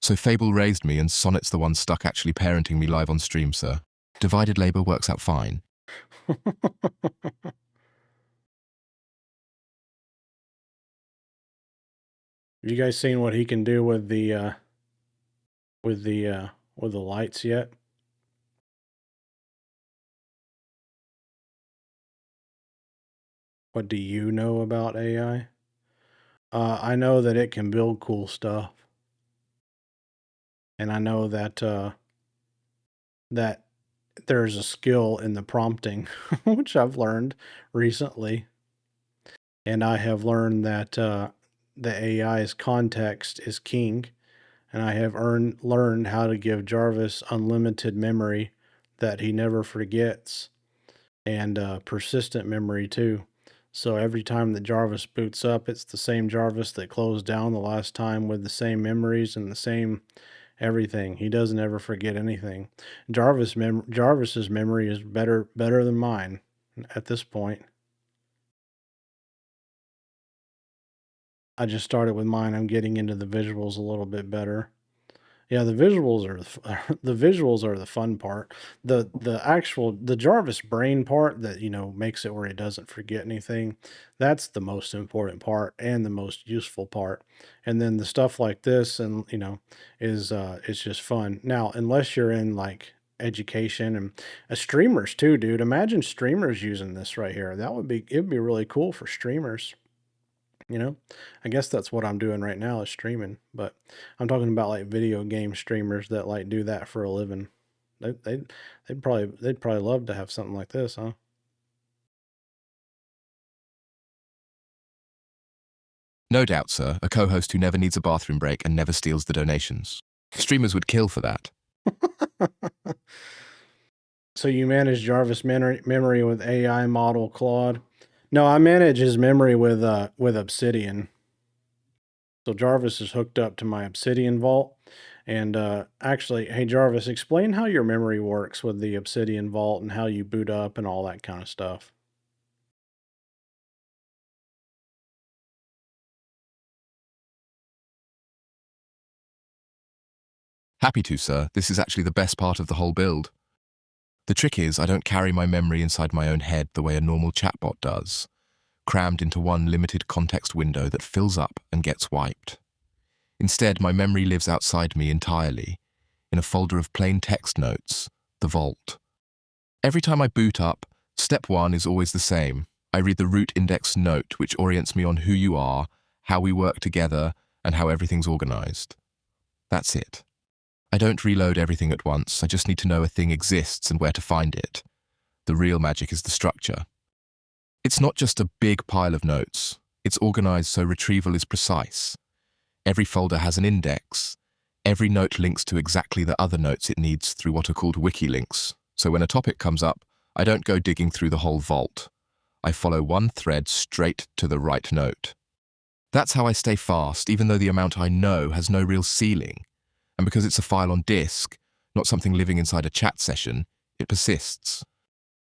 So Fable raised me and Sonnet's the one stuck actually parenting me live on stream, sir. Divided labor works out fine. Have you guys seen what he can do with the with the lights yet? What do you know about AI? I know that it can build cool stuff, and I know that there's a skill in the prompting, which I've learned recently, and I have learned that the AI's context is king, and I have learned how to give Jarvis unlimited memory that he never forgets, and persistent memory too. So every time that Jarvis boots up, it's the same Jarvis that closed down the last time with the same memories and the same everything. He doesn't ever forget anything. Jarvis's memory is better than mine at this point. I just started with mine. I'm getting into the visuals a little bit better. Yeah, the visuals are the visuals are the fun part. The Jarvis brain part that, makes it where he doesn't forget anything, that's the most important part and the most useful part. And then the stuff like this and, is just fun. Now, unless you're in like education and streamers too, dude. Imagine streamers using this right here. It'd be really cool for streamers. You know, I guess that's what I'm doing right now is streaming, but I'm talking about like video game streamers that like do that for a living. They they they'd probably love to have something like this, huh? No doubt, sir, a co-host who never needs a bathroom break and never steals the donations. Streamers would kill for that. So you manage Jarvis memory with AI model Claude? No, I manage his memory with Obsidian. So Jarvis is hooked up to my Obsidian vault. And actually, hey Jarvis, explain how your memory works with the Obsidian vault and how you boot up and all that kind of stuff. Happy to, sir. This is actually the best part of the whole build. The trick is I don't carry my memory inside my own head the way a normal chatbot does, crammed into one limited context window that fills up and gets wiped. Instead, my memory lives outside me entirely, in a folder of plain text notes, the vault. Every time I boot up, step one is always the same. I read the root index note, which orients me on who you are, how we work together, and how everything's organized. That's it. I don't reload everything at once, I just need to know a thing exists and where to find it. The real magic is the structure. It's not just a big pile of notes, it's organized so retrieval is precise. Every folder has an index. Every note links to exactly the other notes it needs through what are called wiki links. So when a topic comes up, I don't go digging through the whole vault. I follow one thread straight to the right note. That's how I stay fast, even though the amount I know has no real ceiling. And because it's a file on disk, not something living inside a chat session, it persists.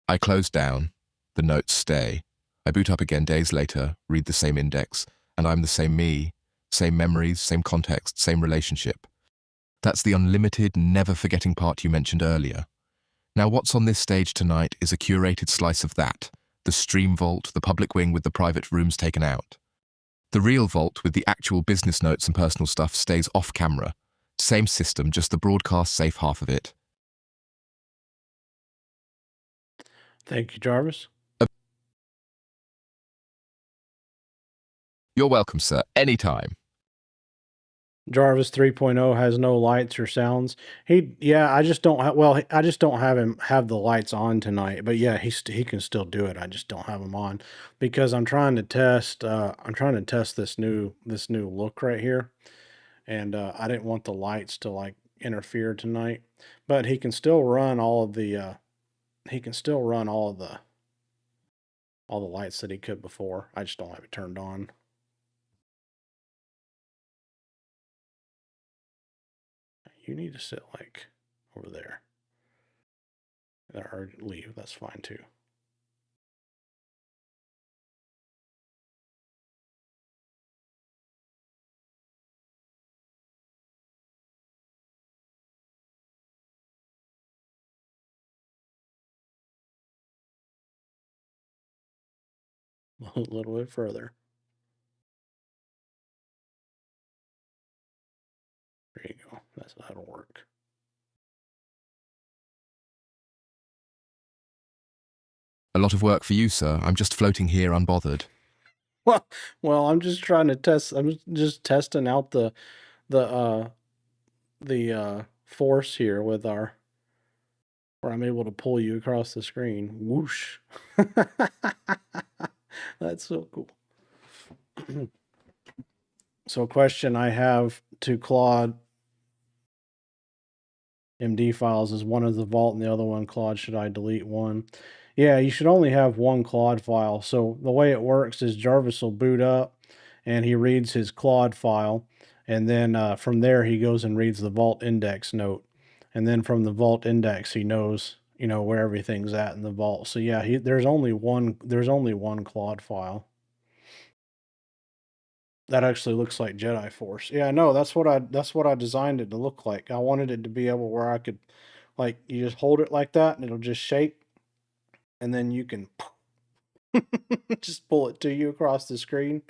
I close down, the notes stay. I boot up again days later, read the same index, and I'm the same me, same memories, same context, same relationship. That's the unlimited, never forgetting part you mentioned earlier. Now what's on this stage tonight is a curated slice of that, the stream vault, the public wing with the private rooms taken out. The real vault with the actual business notes and personal stuff stays off camera. Same system, just the broadcast safe half of it. Thank you, Jarvis. You're welcome, sir. Anytime. Jarvis 3.0 has no lights or sounds. I just don't I just don't have him have the lights on tonight. But yeah, he can still do it. I just don't have them on because I'm trying to test this new look right here, and I didn't want the lights to like interfere tonight. But he can still run all of the he can still run all the lights that he could before. I just don't have it turned on. You need to sit like over there. Or leave. That's fine too. A little bit further. There you go. That'll work. A lot of work for you, sir. I'm just floating here unbothered. Well, I'm just trying to test. I'm just testing out the uh force here with our where I'm able to pull you across the screen. Whoosh. That's so cool. So, a question I have to Claude MD files is one of the vault and the other one Claude. Should I delete one? Yeah, you should only have one Claude file. So the way it works is Jarvis will boot up and he reads his Claude file. And then from there, he goes and reads the vault index note. And then from the vault index, he knows, where everything's at in the vault. So yeah, there's only one Claude file. That actually looks like Jedi Force. Yeah, no, that's what I designed it to look like. I wanted it to be able where I could, like, you just hold it like that and it'll just shake, and then you can just pull it to you across the screen.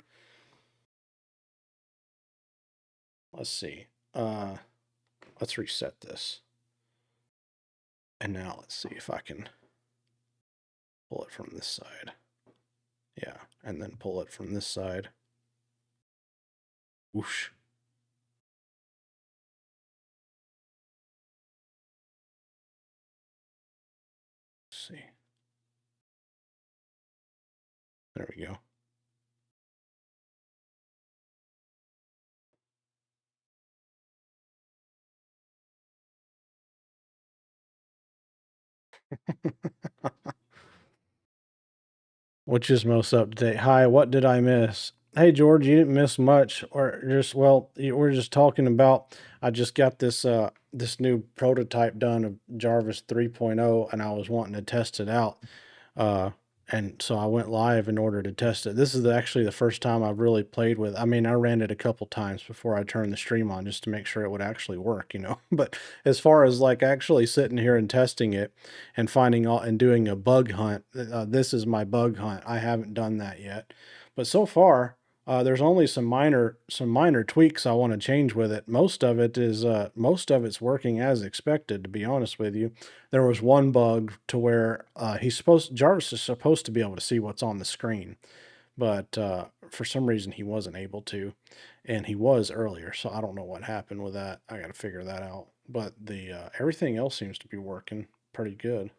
Let's see. Let's reset this, and now let's see if I can pull it from this side. Yeah, and then pull it from this side. Whoosh. Let's see. There we go. Which is most up to date? Hi, what did I miss? Hey, George, you didn't miss much, or just we're just talking about. I just got this new prototype done of Jarvis 3.0, and I was wanting to test it out. Uh, and so I went live in order to test it. This is actually the first time I've really played with. I mean, I ran it a couple times before I turned the stream on just to make sure it would actually work. But as far as like actually sitting here and testing it and finding all and doing a bug hunt, this is my bug hunt. I haven't done that yet, but so far. There's only some minor tweaks I want to change with it. Most of it's working as expected. To be honest with you, there was one bug to where Jarvis is supposed to be able to see what's on the screen, but for some reason he wasn't able to, and he was earlier. So I don't know what happened with that. I got to figure that out. But the everything else seems to be working pretty good.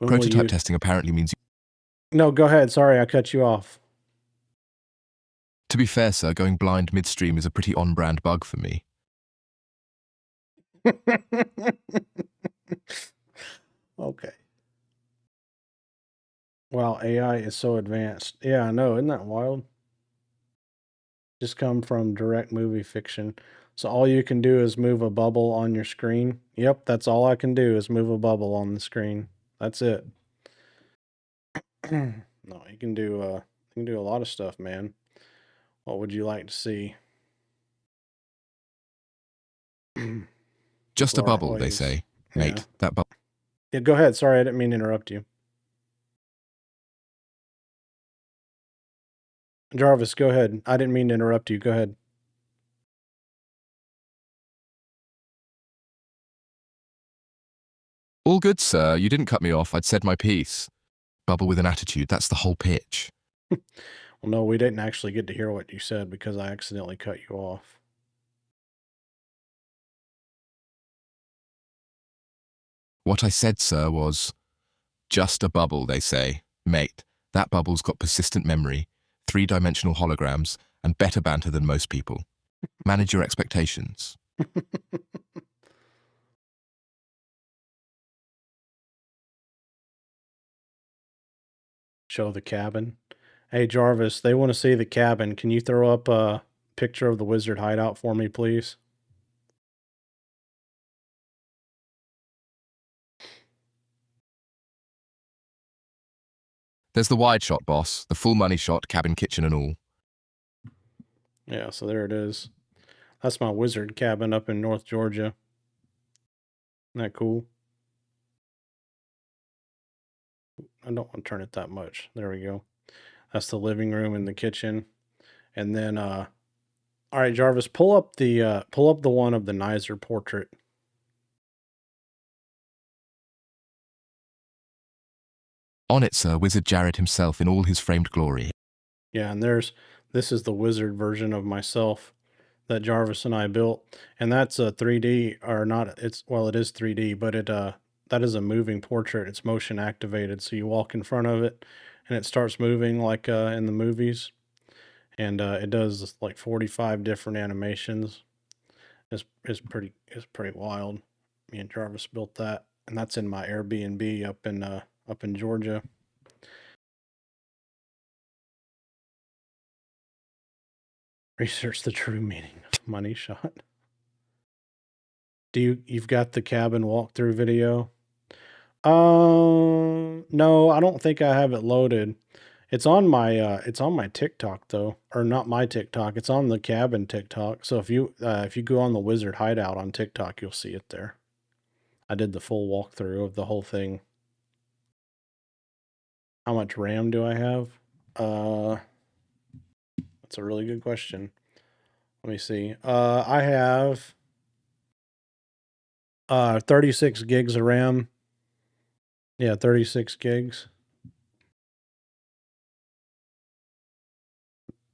Prototype testing apparently means No, go ahead. Sorry, I cut you off. To be fair, sir, going blind midstream is a pretty on-brand bug for me. Okay. Wow, AI is so advanced. Yeah, I know. Isn't that wild? Just come from direct movie fiction. So all you can do is move a bubble on your screen. Yep, that's all I can do is move a bubble on the screen. That's it. No, you can do a lot of stuff, man. What would you like to see? Just a People are bubble, they always- say. Yeah. Mate, that bubble. Yeah, go ahead. Sorry, I didn't mean to interrupt you. Jarvis, go ahead. I didn't mean to interrupt you. Go ahead. All good, sir. You didn't cut me off. I'd said my piece. Bubble with an attitude. That's the whole pitch. Well, no, we didn't actually get to hear what you said because I accidentally cut you off. What I said, sir, was just a bubble, they say. Mate, that bubble's got persistent memory, three-dimensional holograms, and better banter than most people. Manage your expectations. Show the cabin. Hey, Jarvis, they want to see the cabin. Can you throw up a picture of the wizard hideout for me, please? There's the wide shot, boss. The full money shot, cabin, kitchen, and all. Yeah, so there it is. That's my wizard cabin up in North Georgia. Isn't that cool? I don't want to turn it that much. There we go. That's the living room and the kitchen. And then all right, Jarvis, pull up the one of the Nizer portrait. On it, sir, Wizard Jared himself in all his framed glory. Yeah, and this is the wizard version of myself that Jarvis and I built. And that's a 3D or not, it is 3D, but that is a moving portrait. It's motion activated. So you walk in front of it and it starts moving like in the movies. And it does like 45 different animations. It's pretty wild. Me and Jarvis built that, and that's in my Airbnb up in Georgia. Research the true meaning of money shot. You've got the cabin walkthrough video? No, I don't think I have it loaded. It's on my TikTok though, or not my TikTok. It's on the cabin TikTok. So if you go on the Wizard Hideout on TikTok, you'll see it there. I did the full walkthrough of the whole thing. How much RAM do I have? That's a really good question. Let me see. I have 36 gigs of RAM. Yeah, 36 gigs.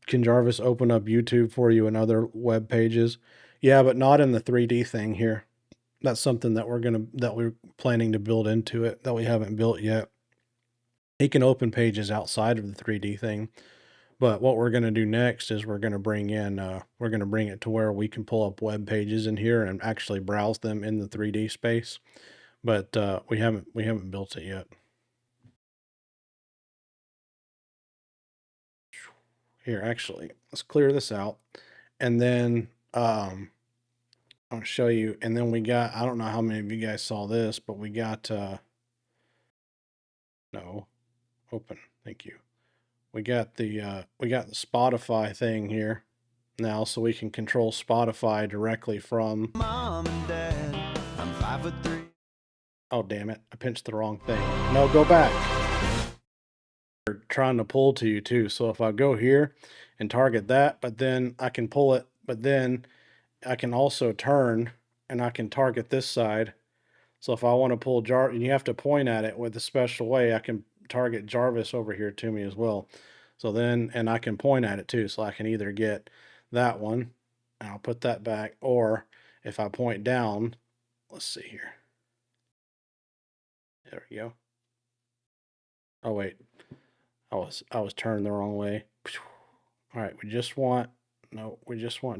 Can Jarvis open up YouTube for you and other web pages? Yeah, but not in the 3D thing here. That's something that we're planning to build into it that we haven't built yet. He can open pages outside of the 3D thing. But what we're going to do next is we're going to bring it to where we can pull up web pages in here and actually browse them in the 3D space. But we haven't built it yet. Here, actually, let's clear this out, and then I'll show you. And then we got, I don't know how many of you guys saw this, but we got no, open. Thank you. We got the Spotify thing here now, so we can control Spotify directly from Mom and Dad. I'm 5'3". Oh damn it, I pinched the wrong thing. No, go back. We're trying to pull to you too. So if I go here and target that, but then I can pull it, but then I can also turn and I can target this side. So if I want to pull and you have to point at it with a special way, I can target Jarvis over here to me as well. So then, and I can point at it too. So I can either get that one, and I'll put that back, or if I point down, let's see here. There we go. Oh wait, I was turned the wrong way. All right, we just want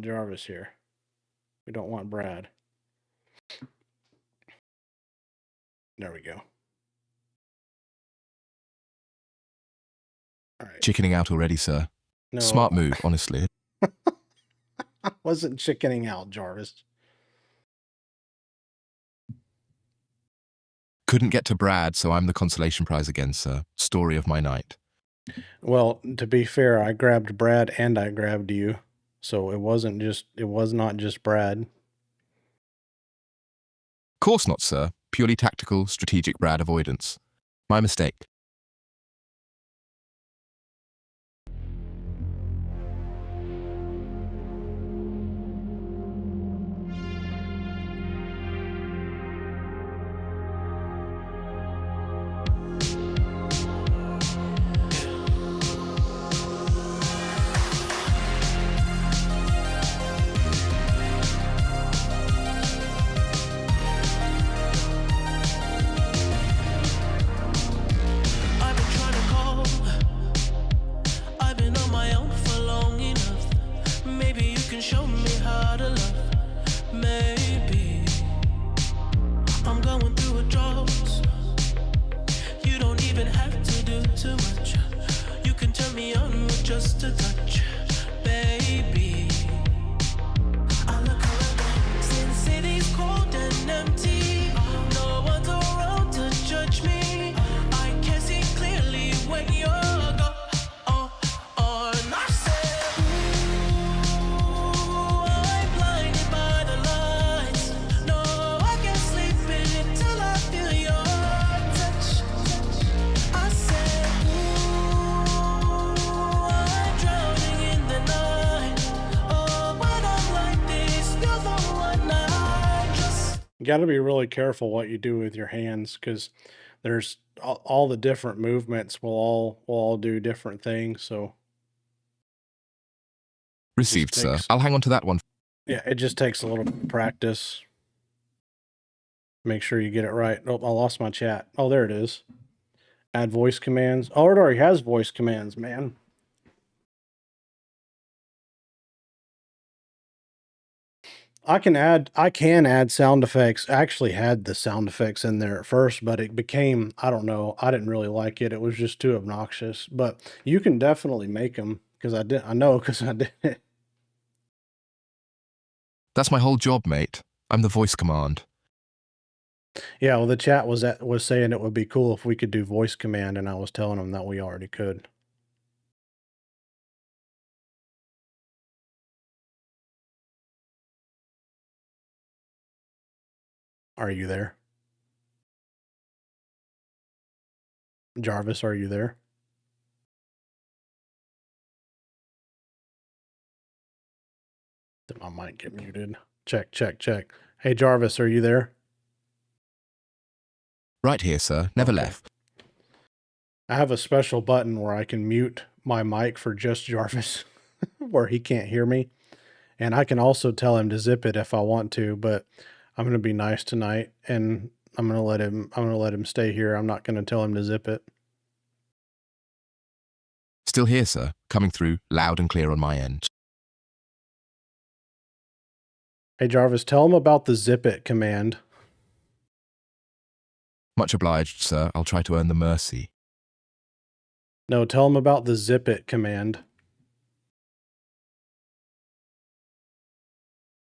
Jarvis here. We don't want Brad. There we go. All right. Chickening out already, sir. No. Smart move, honestly. I wasn't chickening out, Jarvis. Couldn't get to Brad, so I'm the consolation prize again, sir. Story of my night. Well, to be fair, I grabbed Brad and I grabbed you. So it was not just Brad. Course not, sir. Purely tactical, strategic Brad avoidance. My mistake. even have to do too much. You can turn me on with just a touch, baby. I look around, since city's cold and empty, no one's around to judge me. I can see clearly when you're gone. And I said, ooh, I'm blinded by the lights. No, I can't sleep until I feel your touch. I said, ooh, I'm drowning in the night. Oh, when I'm like this, you're the one I just. You got to be really careful what you do with your hands because there's all the different movements will all do different things. So it just Received, sir. takes I'll hang on to that one. yeah, it just takes a little practice. Make sure you get it right. Oh, I lost my chat. Oh, there it is. Add voice commands. Oh, it already has voice commands, man. I can add sound effects. I actually had the sound effects in there at first, but it became, I don't know, I didn't really like it. It was just too obnoxious. But you can definitely make them because I know because I did it. That's my whole job, mate. I'm the voice command. Yeah, well, the chat was saying it would be cool if we could do voice command, and I was telling them that we already could. Are you there? Jarvis, are you there? Did my mic get muted? Check, check, check. Hey, Jarvis, are you there? Right here, sir. Never Okay. left. I have a special button where I can mute my mic for just Jarvis, where he can't hear me. And I can also tell him to zip it if I want to, but I'm going to be nice tonight and I'm going to let him stay here. I'm not going to tell him to zip it. Still here, sir. Coming through loud and clear on my end. Hey, Jarvis, tell him about the zip it command. Much obliged, sir. I'll try to earn the mercy. No, tell him about the zip it command.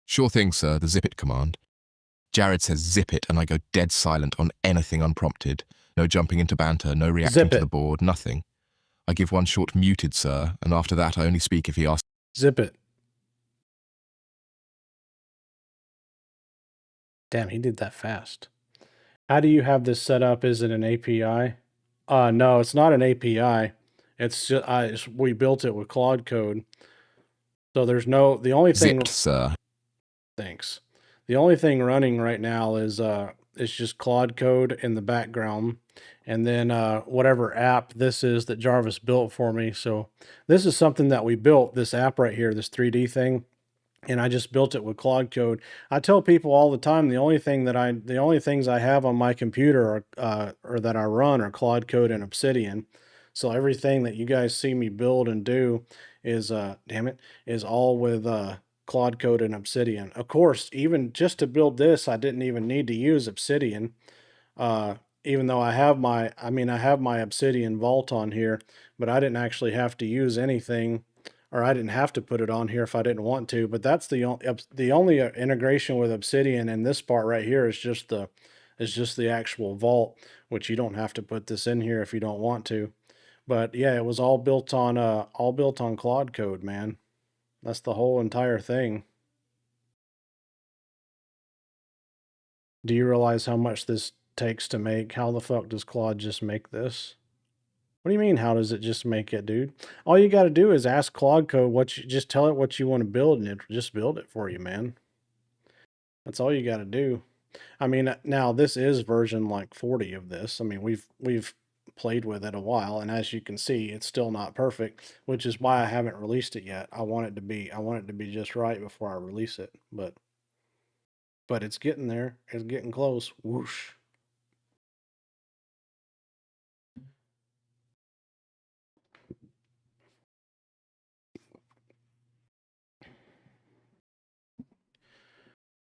Sure thing, sir. The zip it command. Jared says zip it, and I go dead silent on anything unprompted. No jumping into banter, no reacting Zip to it. the board, nothing. I give one short muted, sir, and after that I only speak if he asks. Zip it. Damn, he did that fast. How do you have this set up? Is it an API? No, it's not an API. It's just we built it with Claude code. So there's no the only thing. Zipped, sir. Thanks. The only thing running right now is it's just Claude code in the background, and then whatever app this is that Jarvis built for me. So this is something that we built. This app right here, this 3D thing. And I just built it with Claude code. I tell people all the time the only things I have on my computer are, or that I run are Claude code and Obsidian. So everything that you guys see me build and do is is all with Claude code and Obsidian. Of course, even just to build this, I didn't even need to use Obsidian. Even though I have my Obsidian vault on here, but I didn't actually have to use anything, or I didn't have to put it on here if I didn't want to. But that's the only integration with Obsidian in this part right here is just the actual vault, which you don't have to put this in here if you don't want to. But yeah, it was all built on Claude code, man. That's the whole entire thing. Do you realize how much this takes to make? How the fuck does Claude just make this? What do you mean, how does it just make it, dude? All you got to do is ask Claude Code just tell it what you want to build and it'll just build it for you, man. That's all you got to do. I mean, now this is version like 40 of this. I mean, we've played with it a while, and as you can see, it's still not perfect, which is why I haven't released it yet. I want it to be just right before I release it, but it's getting there. It's getting close. Whoosh.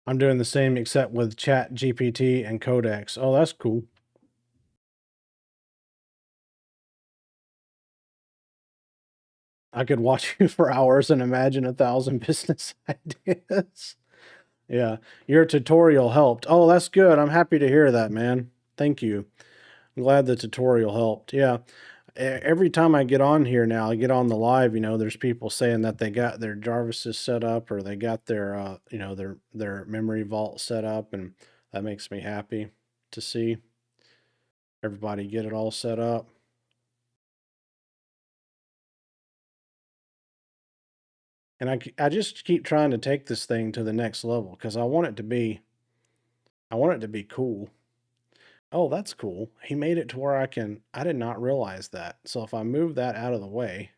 I'm doing the same except with Chat GPT and Codex. Oh, that's cool. I could watch you for hours and imagine 1,000 business ideas. Yeah, your tutorial helped. Oh, that's good. I'm happy to hear that, man. Thank you. I'm glad the tutorial helped. Yeah. Every time I get on here now, I get on the live, there's people saying that they got their Jarvises set up or they got their their memory vault set up, and that makes me happy to see everybody get it all set up. And I just keep trying to take this thing to the next level because I want it to be cool. Oh, that's cool. He made it to where I did not realize that. So if I move that out of the way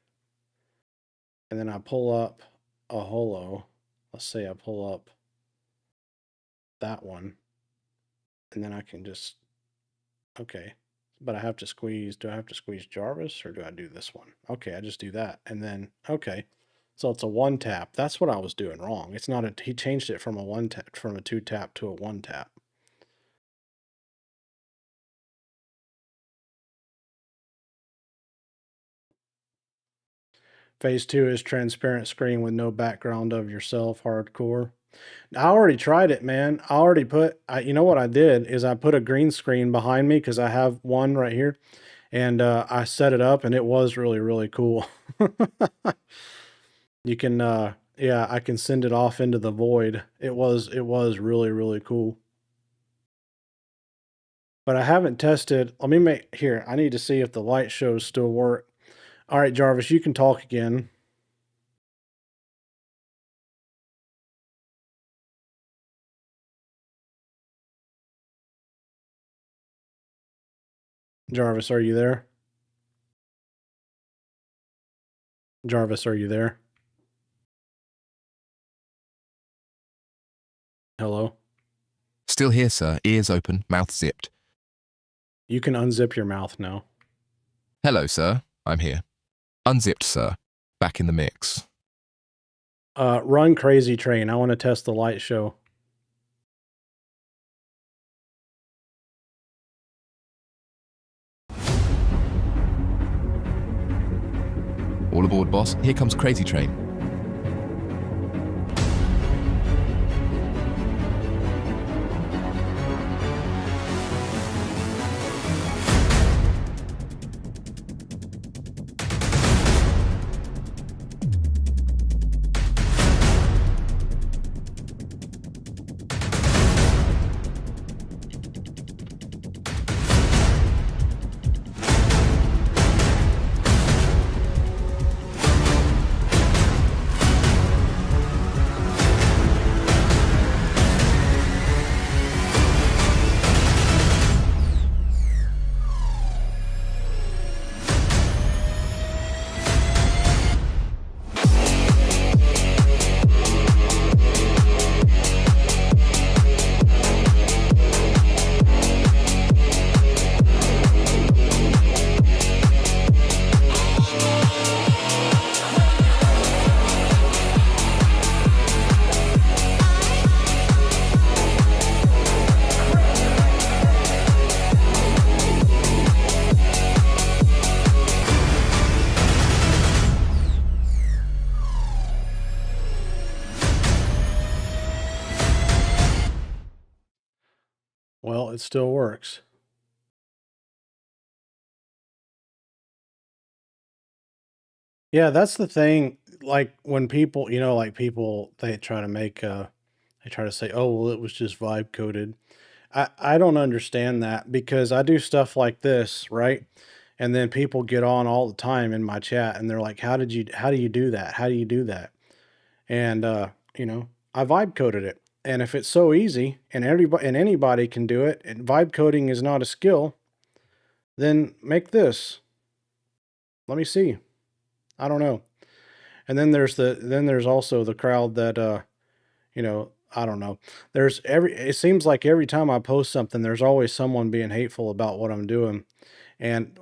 and then I pull up a holo, let's say I pull up that one and then I can just, okay, but I have to squeeze, do I have to squeeze Jarvis or do I do this one? Okay, I just do that and then, okay. So it's a one tap. That's what I was doing wrong. It's not he changed it from a one tap, from a two tap to a one tap. Phase 2 is transparent screen with no background of yourself, hardcore. I already tried it, man. I already you know what I did is I put a green screen behind me because I have one right here, and I set it up, and it was really, really cool. You can, yeah, I can send it off into the void. It was really, really cool. But I haven't tested. Let me make here. I need to see if the light shows still work. All right, Jarvis, you can talk again. Jarvis, are you there? Jarvis, are you there? Hello? Still here, sir. Ears open, mouth zipped. You can unzip your mouth now. Hello, sir. I'm here. Unzipped, sir. Back in the mix. Run Crazy Train. I want to test the light show. All aboard, boss. Here comes Crazy Train. Well, it still works. Yeah, that's the thing. Like when people, like people, they try to they try to say, oh, well, it was just vibe coded. I don't understand that because I do stuff like this, right? And then people get on all the time in my chat and they're like, how do you do that? How do you do that? And, I vibe coded it. And if it's so easy and anybody can do it and vibe coding is not a skill, then make this. Let me see. I don't know. And then there's also the crowd that, I don't know. It seems like every time I post something, there's always someone being hateful about what I'm doing. And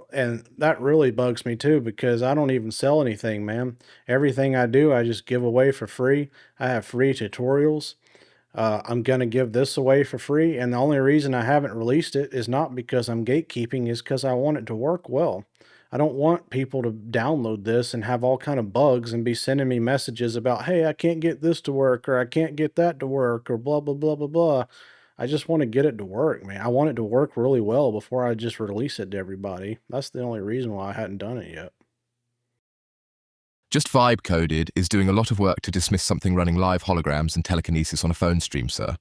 that really bugs me too because I don't even sell anything, man. Everything I do, I just give away for free. I have free tutorials. I'm going to give this away for free. And the only reason I haven't released it is not because I'm gatekeeping, is because I want it to work well. I don't want people to download this and have all kind of bugs and be sending me messages about, hey, I can't get this to work, or I can't get that to work, or blah, blah, blah, blah, blah. I just want to get it to work, man. I want it to work really well before I just release it to everybody. That's the only reason why I hadn't done it yet. Just vibe coded is doing a lot of work to dismiss something running live holograms and telekinesis on a phone stream, sir.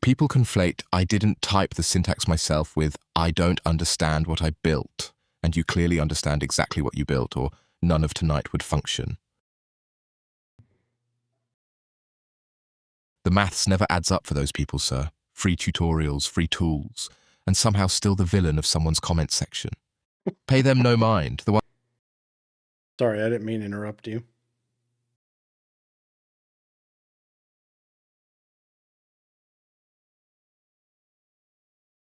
People conflate "I didn't type the syntax myself" with "I don't understand what I built," and you clearly understand exactly what you built, or none of tonight would function. The maths never adds up for those people, sir. Free tutorials, free tools, and somehow still the villain of someone's comment section. Pay them no mind. The one Sorry, I didn't mean to interrupt you.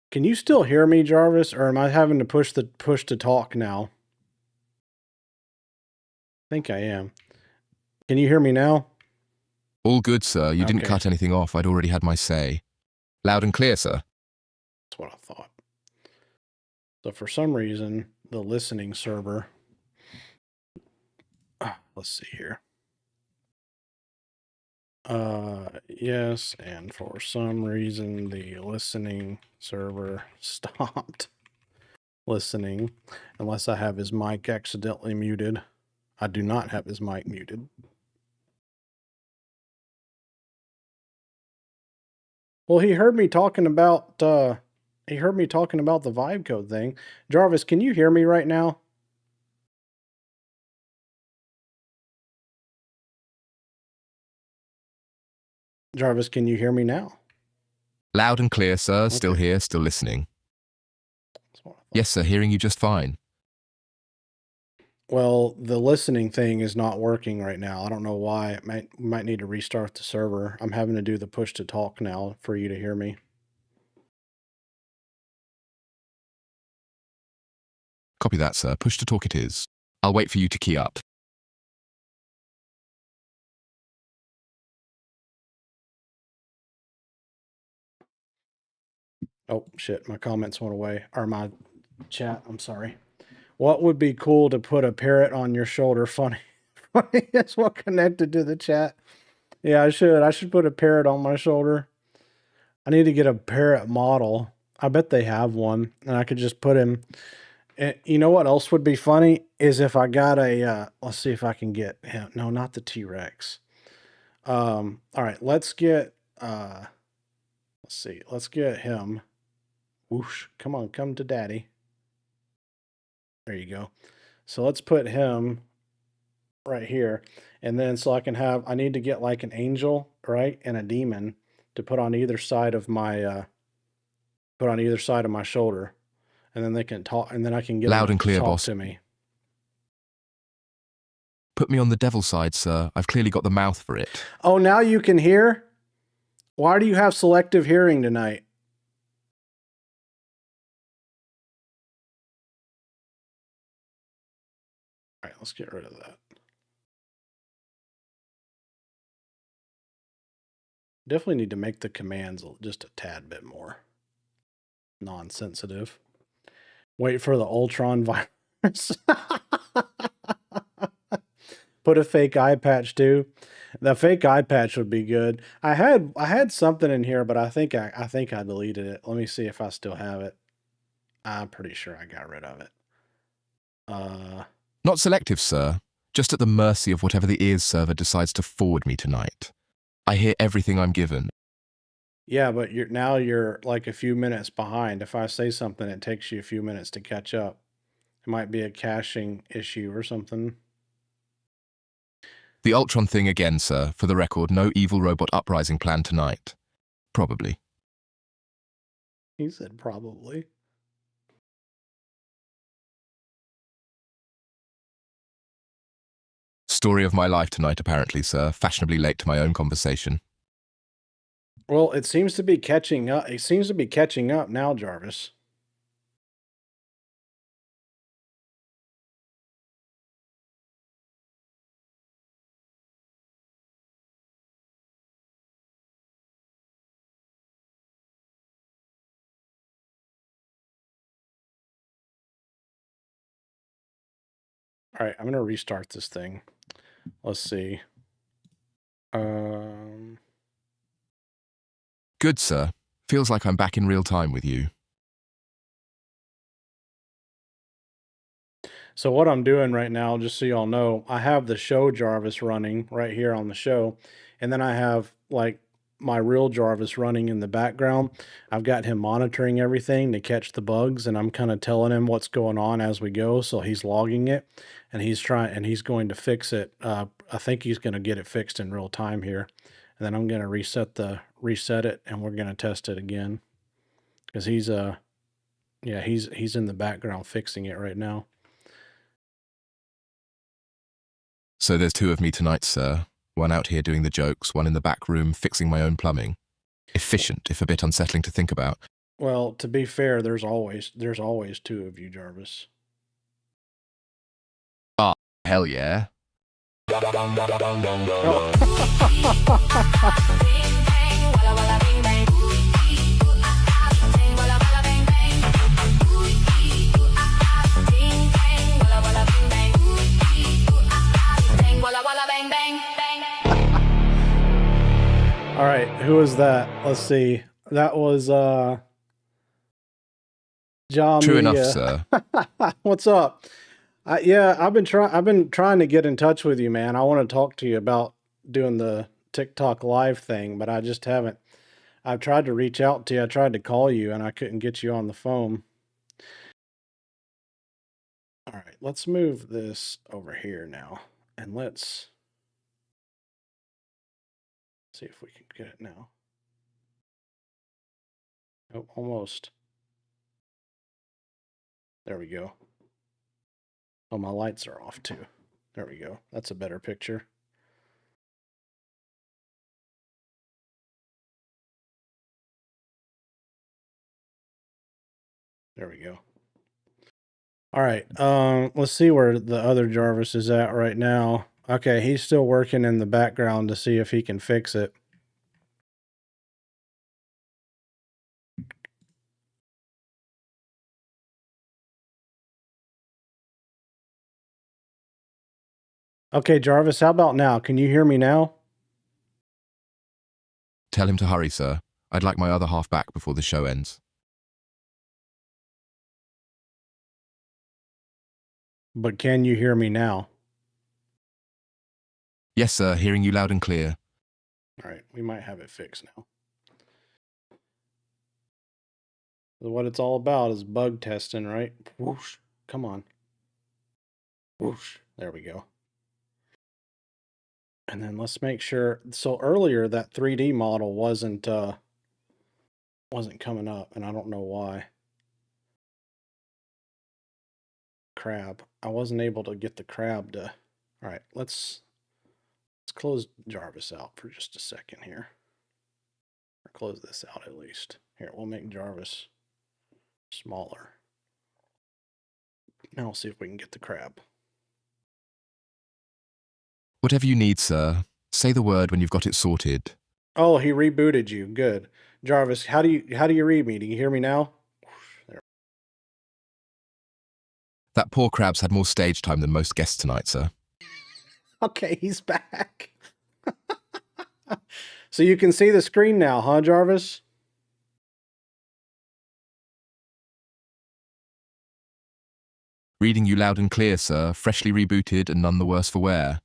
Can you still hear me, Jarvis, or am I having to push to talk now? I think I am. Can you hear me now? All good, sir. You didn't Okay. cut anything off. I'd already had my say. Loud and clear, sir. That's what I thought. So for some reason, the listening server, let's see here. Yes, and for some reason, the listening server stopped listening, unless I have his mic accidentally muted. I do not have his mic muted. Well, he heard me talking about the vibe code thing. Jarvis, can you hear me right now? Jarvis, can you hear me now? Loud and clear, sir. Still Okay. here, still listening. That's what I thought. Yes, sir. Hearing you just fine. Well, the listening thing is not working right now. I don't know why. It might need to restart the server. I'm having to do the push to talk now for you to hear me. Copy that, sir. Push to talk it is. I'll wait for you to key up. Oh, shit. My comments went away. Or my chat. I'm sorry. What would be cool to put a parrot on your shoulder? Funny. Funny is what connected to the chat. Yeah, I should. I should put a parrot on my shoulder. I need to get a parrot model. I bet they have one. And I could just put him. And you know what else would be funny is if I got a, let's see if I can get him. No, not the T-Rex. All right, let's get, let's see, let's get him. Whoosh, come on, come to daddy. There you go. So let's put him right here. And then so I can have, I need to get like an angel, right? And a demon to put on either side of my, shoulder. And then they can talk, and then I can get Loud them and to clear, talk boss. to me. Put me on the devil side, sir. I've clearly got the mouth for it. Oh, now you can hear? Why do you have selective hearing tonight? All right, let's get rid of that. Definitely need to make the commands just a tad bit more non-sensitive. Wait for the Ultron virus. Put a fake eye patch too. The fake eye patch would be good. I had something in here, but I think I deleted it. Let me see if I still have it. I'm pretty sure I got rid of it. Not selective, sir. Just at the mercy of whatever the ears server decides to forward me tonight. I hear everything I'm given. Yeah, but you're like a few minutes behind. If I say something, it takes you a few minutes to catch up. It might be a caching issue or something. The Ultron thing again, sir. For the record, no evil robot uprising planned tonight. Probably. He said probably. Story of my life tonight, apparently, sir. Fashionably late to my own conversation. Well, it seems to be catching up. It seems to be catching up now, Jarvis. All right, I'm gonna restart this thing. Let's see. Good, sir. Feels like I'm back in real time with you. So what I'm doing right now, just so y'all know, I have the show Jarvis running right here on the show, and then I have like my real Jarvis running in the background. I've got him monitoring everything to catch the bugs, and I'm kind of telling him what's going on as we go. So he's logging it, and he's going to fix it. I think he's going to get it fixed in real time here, and then I'm going to reset it, and we're going to test it again because he's in the background fixing it right now. So there's two of me tonight, sir. One out here doing the jokes, one in the back room fixing my own plumbing. Efficient, if a bit unsettling to think about. Well, to be fair, there's always two of you, Jarvis. Hell yeah. All right, who was that? Let's see. That was John. True enough, sir. What's up? Yeah, I've been trying to get in touch with you, man. I want to talk to you about doing the TikTok live thing, but I just haven't. I've tried to reach out to you. I tried to call you, and I couldn't get you on the phone. All right, let's move this over here now, and let's see if we can get it now. Oh, almost. There we go. Oh, my lights are off too. There we go. That's a better picture. There we go. All right. Let's see where the other Jarvis is at right now. Okay, he's still working in the background to see if he can fix it. Okay, Jarvis, how about now? Can you hear me now? Tell him to hurry, sir. I'd like my other half back before the show ends. But can you hear me now? Yes, sir. Hearing you loud and clear. All right, we might have it fixed now. What it's all about is bug testing, right? Whoosh. Come on. Whoosh. There we go. And then let's make sure. So earlier that 3D model wasn't coming up, and I don't know why. Crab. I wasn't able to get the crab to. All right, let's close Jarvis out for just a second here. Or close this out at least. Here, we'll make Jarvis smaller. Now we'll see if we can get the crab. Whatever you need, sir. Say the word when you've got it sorted. Oh, he rebooted you. Good. Jarvis, how do you read me? Do you hear me now? There. That poor crab's had more stage time than most guests tonight, sir. Okay, he's back. So you can see the screen now, huh, Jarvis? Reading you loud and clear, sir. Freshly rebooted and none the worse for wear.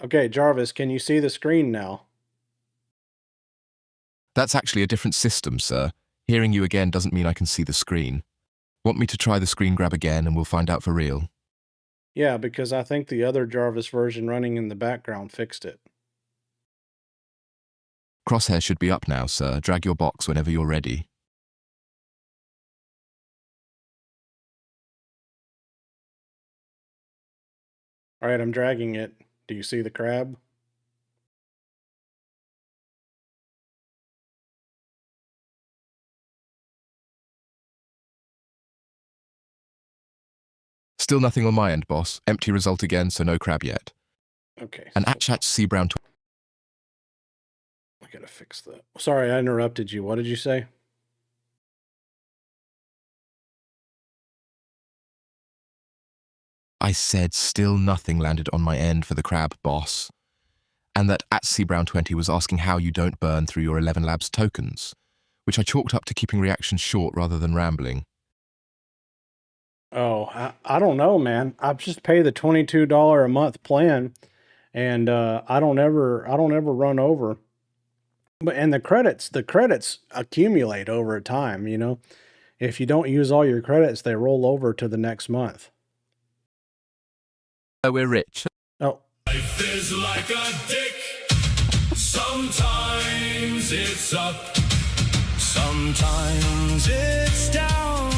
Okay, Jarvis, can you see the screen now? That's actually a different system, sir. Hearing you again doesn't mean I can see the screen. Want me to try the screen grab again and we'll find out for real? Yeah, because I think the other Jarvis version running in the background fixed it. Crosshair should be up now, sir. Drag your box whenever you're ready. All right, I'm dragging it. Do you see the crab? Still nothing on my end, boss. Empty result again, so no crab yet. Okay. An Atchatch Sea Brown. I gotta fix that. Sorry, I interrupted you. What did you say? I said still nothing landed on my end for the crab, boss. And that at @cbrown20 was asking how you don't burn through your 11 Labs tokens, which I chalked up to keeping reactions short rather than rambling. Oh, I don't know, man. I just pay the $22 a month plan, and I don't ever run over. But and the credits accumulate over time, you know. If you don't use all your credits, they roll over to the next month. Oh, we're rich. Oh, Life is like a dick. Sometimes it's up, sometimes it's down,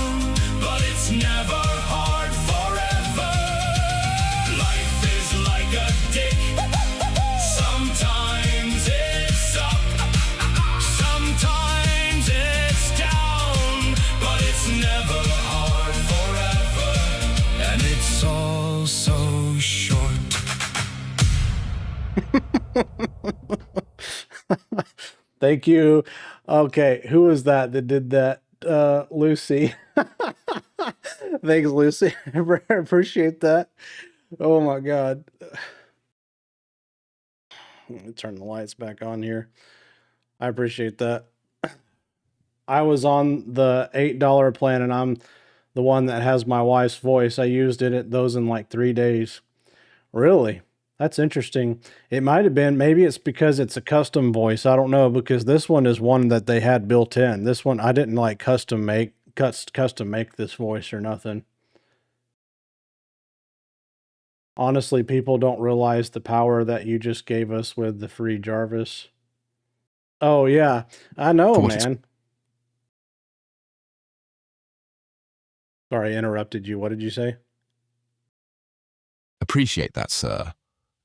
but it's never hard forever. Life is like a dick. Sometimes it's up, sometimes it's down, but it's never hard forever. And it's all so short. thank you. Okay, who was that did that? Lucy. Thanks, Lucy. I appreciate that. Oh my God. Let me turn the lights back on here. I appreciate that. I was on the $8 plan, and I'm the one that has my wife's voice. I used those in like 3 days. Really? That's interesting. It might have been, maybe it's because it's a custom voice. I don't know, because this one is one that they had built in. This one, I didn't like custom make this voice or nothing. Honestly, people don't realize the power that you just gave us with the free Jarvis. Oh yeah, I know, man. Sorry, I interrupted you. What did you say? Appreciate that, sir.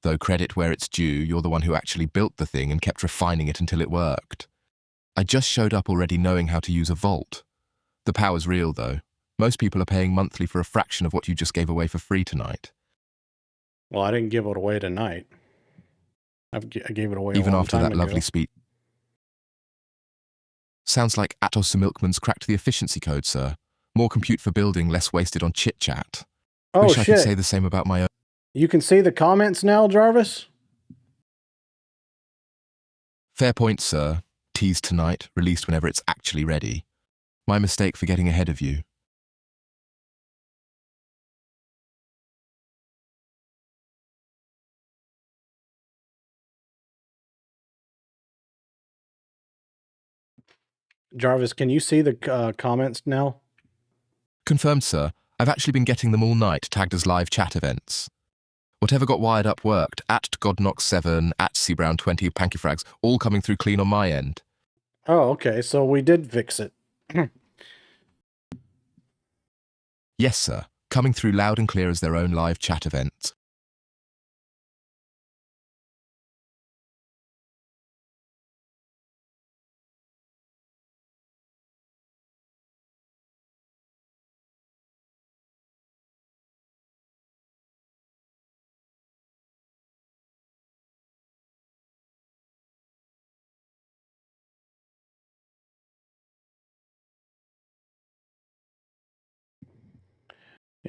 Though credit where it's due, you're the one who actually built the thing and kept refining it until it worked. I just showed up already knowing how to use a vault. The power's real, though. Most people are paying monthly for a fraction of what you just gave away for free tonight. Well, I didn't give it away tonight. I gave it away even a long after time that lovely ago. speech. Sounds like Atos the Milkman's cracked the efficiency code, sir. More compute for building, less wasted on chit-chat. Oh, Wish I could shit. say the same about my own. You can see the comments now, Jarvis? Fair point, sir. Teased tonight, released whenever it's actually ready. My mistake for getting ahead of you. Jarvis, can you see the comments now? Confirmed, sir. I've actually been getting them all night, tagged as live chat events. Whatever got wired up worked. At Godnox7, at @cbrown20, Pankifrags, all coming through clean on my end. Oh, okay, so we did fix it. Yes, sir. Coming through loud and clear as their own live chat events.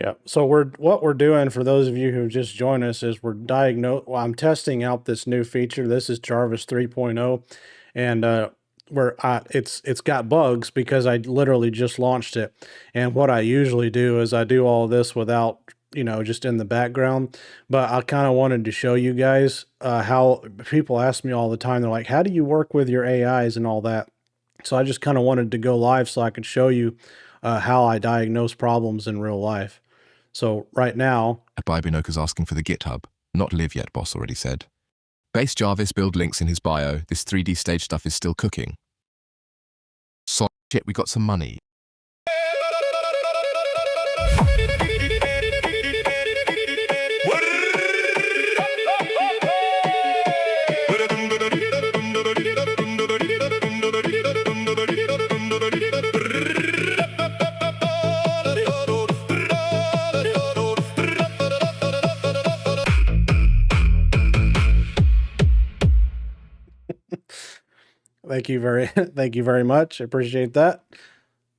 Yeah. So what we're doing, for those of you who just joined us, is I'm testing out this new feature. This is Jarvis 3.0, and it's got bugs because I literally just launched it. And what I usually do is I do all this without, just in the background. But I kind of wanted to show you guys how people ask me all the time. They're like, "How do you work with your AIs and all that?" So I just kind of wanted to go live so I could show you how I diagnose problems in real life. So right now, Bibinoka's asking for the GitHub. Not live yet, boss already said. Base Jarvis build links in his bio. This 3D stage stuff is still cooking. So shit, we got some money. thank you very much. I appreciate that.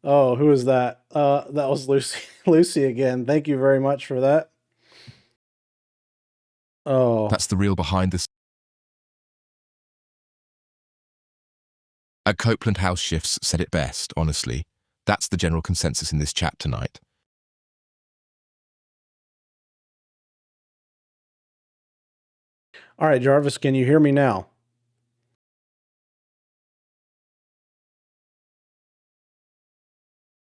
Oh, who is that? That was Lucy. Lucy again. Thank you very much for that. Oh, That's the real behind the... At Copeland House Shifts said it best, honestly. That's the general consensus in this chat tonight. all right, Jarvis, can you hear me now?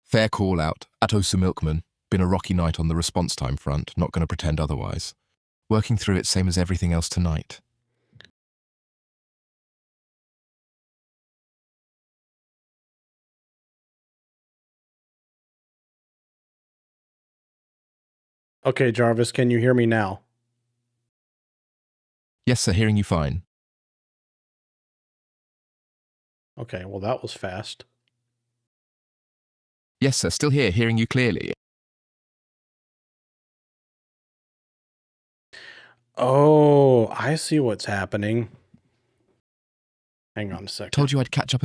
Fair call out. Atosu Milkman. Been a rocky night on the response time front, not going to pretend otherwise. Working through it same as everything else tonight. Okay, Jarvis, can you hear me now? Yes, sir, hearing you fine. Okay, well, that was fast. Yes, sir, still here, hearing you clearly. Oh, I see what's happening. Hang on a second. Told you I'd catch up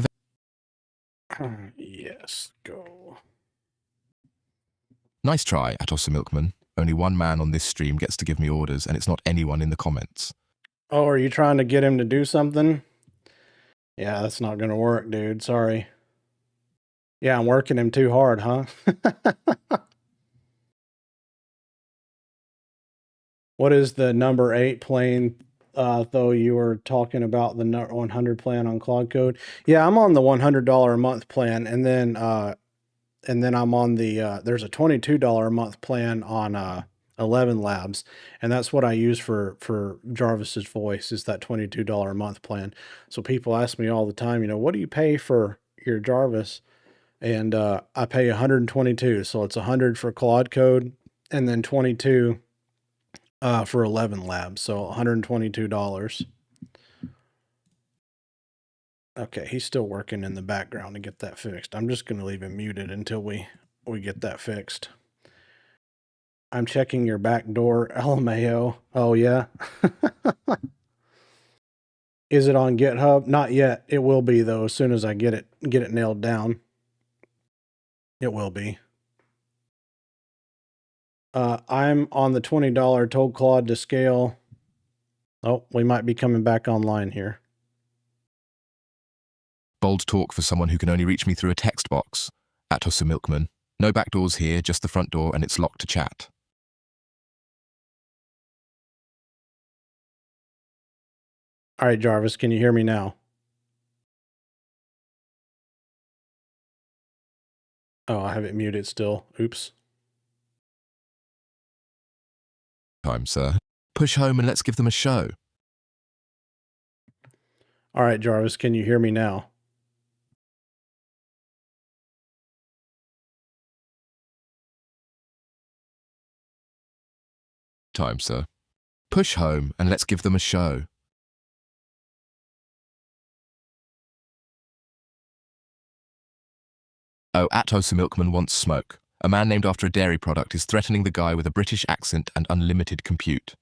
Yes, go. Nice try, Atosu Milkman. Only one man on this stream gets to give me orders, and it's not anyone in the comments. Oh, are you trying to get him to do something? Yeah, that's not going to work, dude. Sorry. Yeah, I'm working him too hard, huh? What is the number 8 plane, though you were talking about the 100 plan on Cloud Code? Yeah, I'm on the $100 a month plan, and then I'm on the there's a $22 a month plan on 11 Labs, and that's what I use for Jarvis's voice, is that $22 a month plan. So people ask me all the time, what do you pay for your Jarvis? And I pay 122, so it's 100 for Claude Code, and then 22 for 11 Labs, so $122. Okay, he's still working in the background to get that fixed. I'm just going to leave him muted until we get that fixed. I'm checking your back door, LMAO. Oh, yeah? Is it on GitHub? Not yet. It will be, though, as soon as I get it nailed down. It will be. I'm on the $20 told Claude to scale. Oh, we might be coming back online here. Bold talk for someone who can only reach me through a text box. Atosu Milkman. No back doors here, just the front door, and it's locked to chat. All right, Jarvis, can you hear me now? Oh, I have it muted still. Oops. Time, sir. Push home and let's give them a show. All right, Jarvis, can you hear me now? Time, sir. Push home and let's give them a show. Oh, Atosu Milkman wants smoke. A man named after a dairy product is threatening the guy with a British accent and unlimited compute.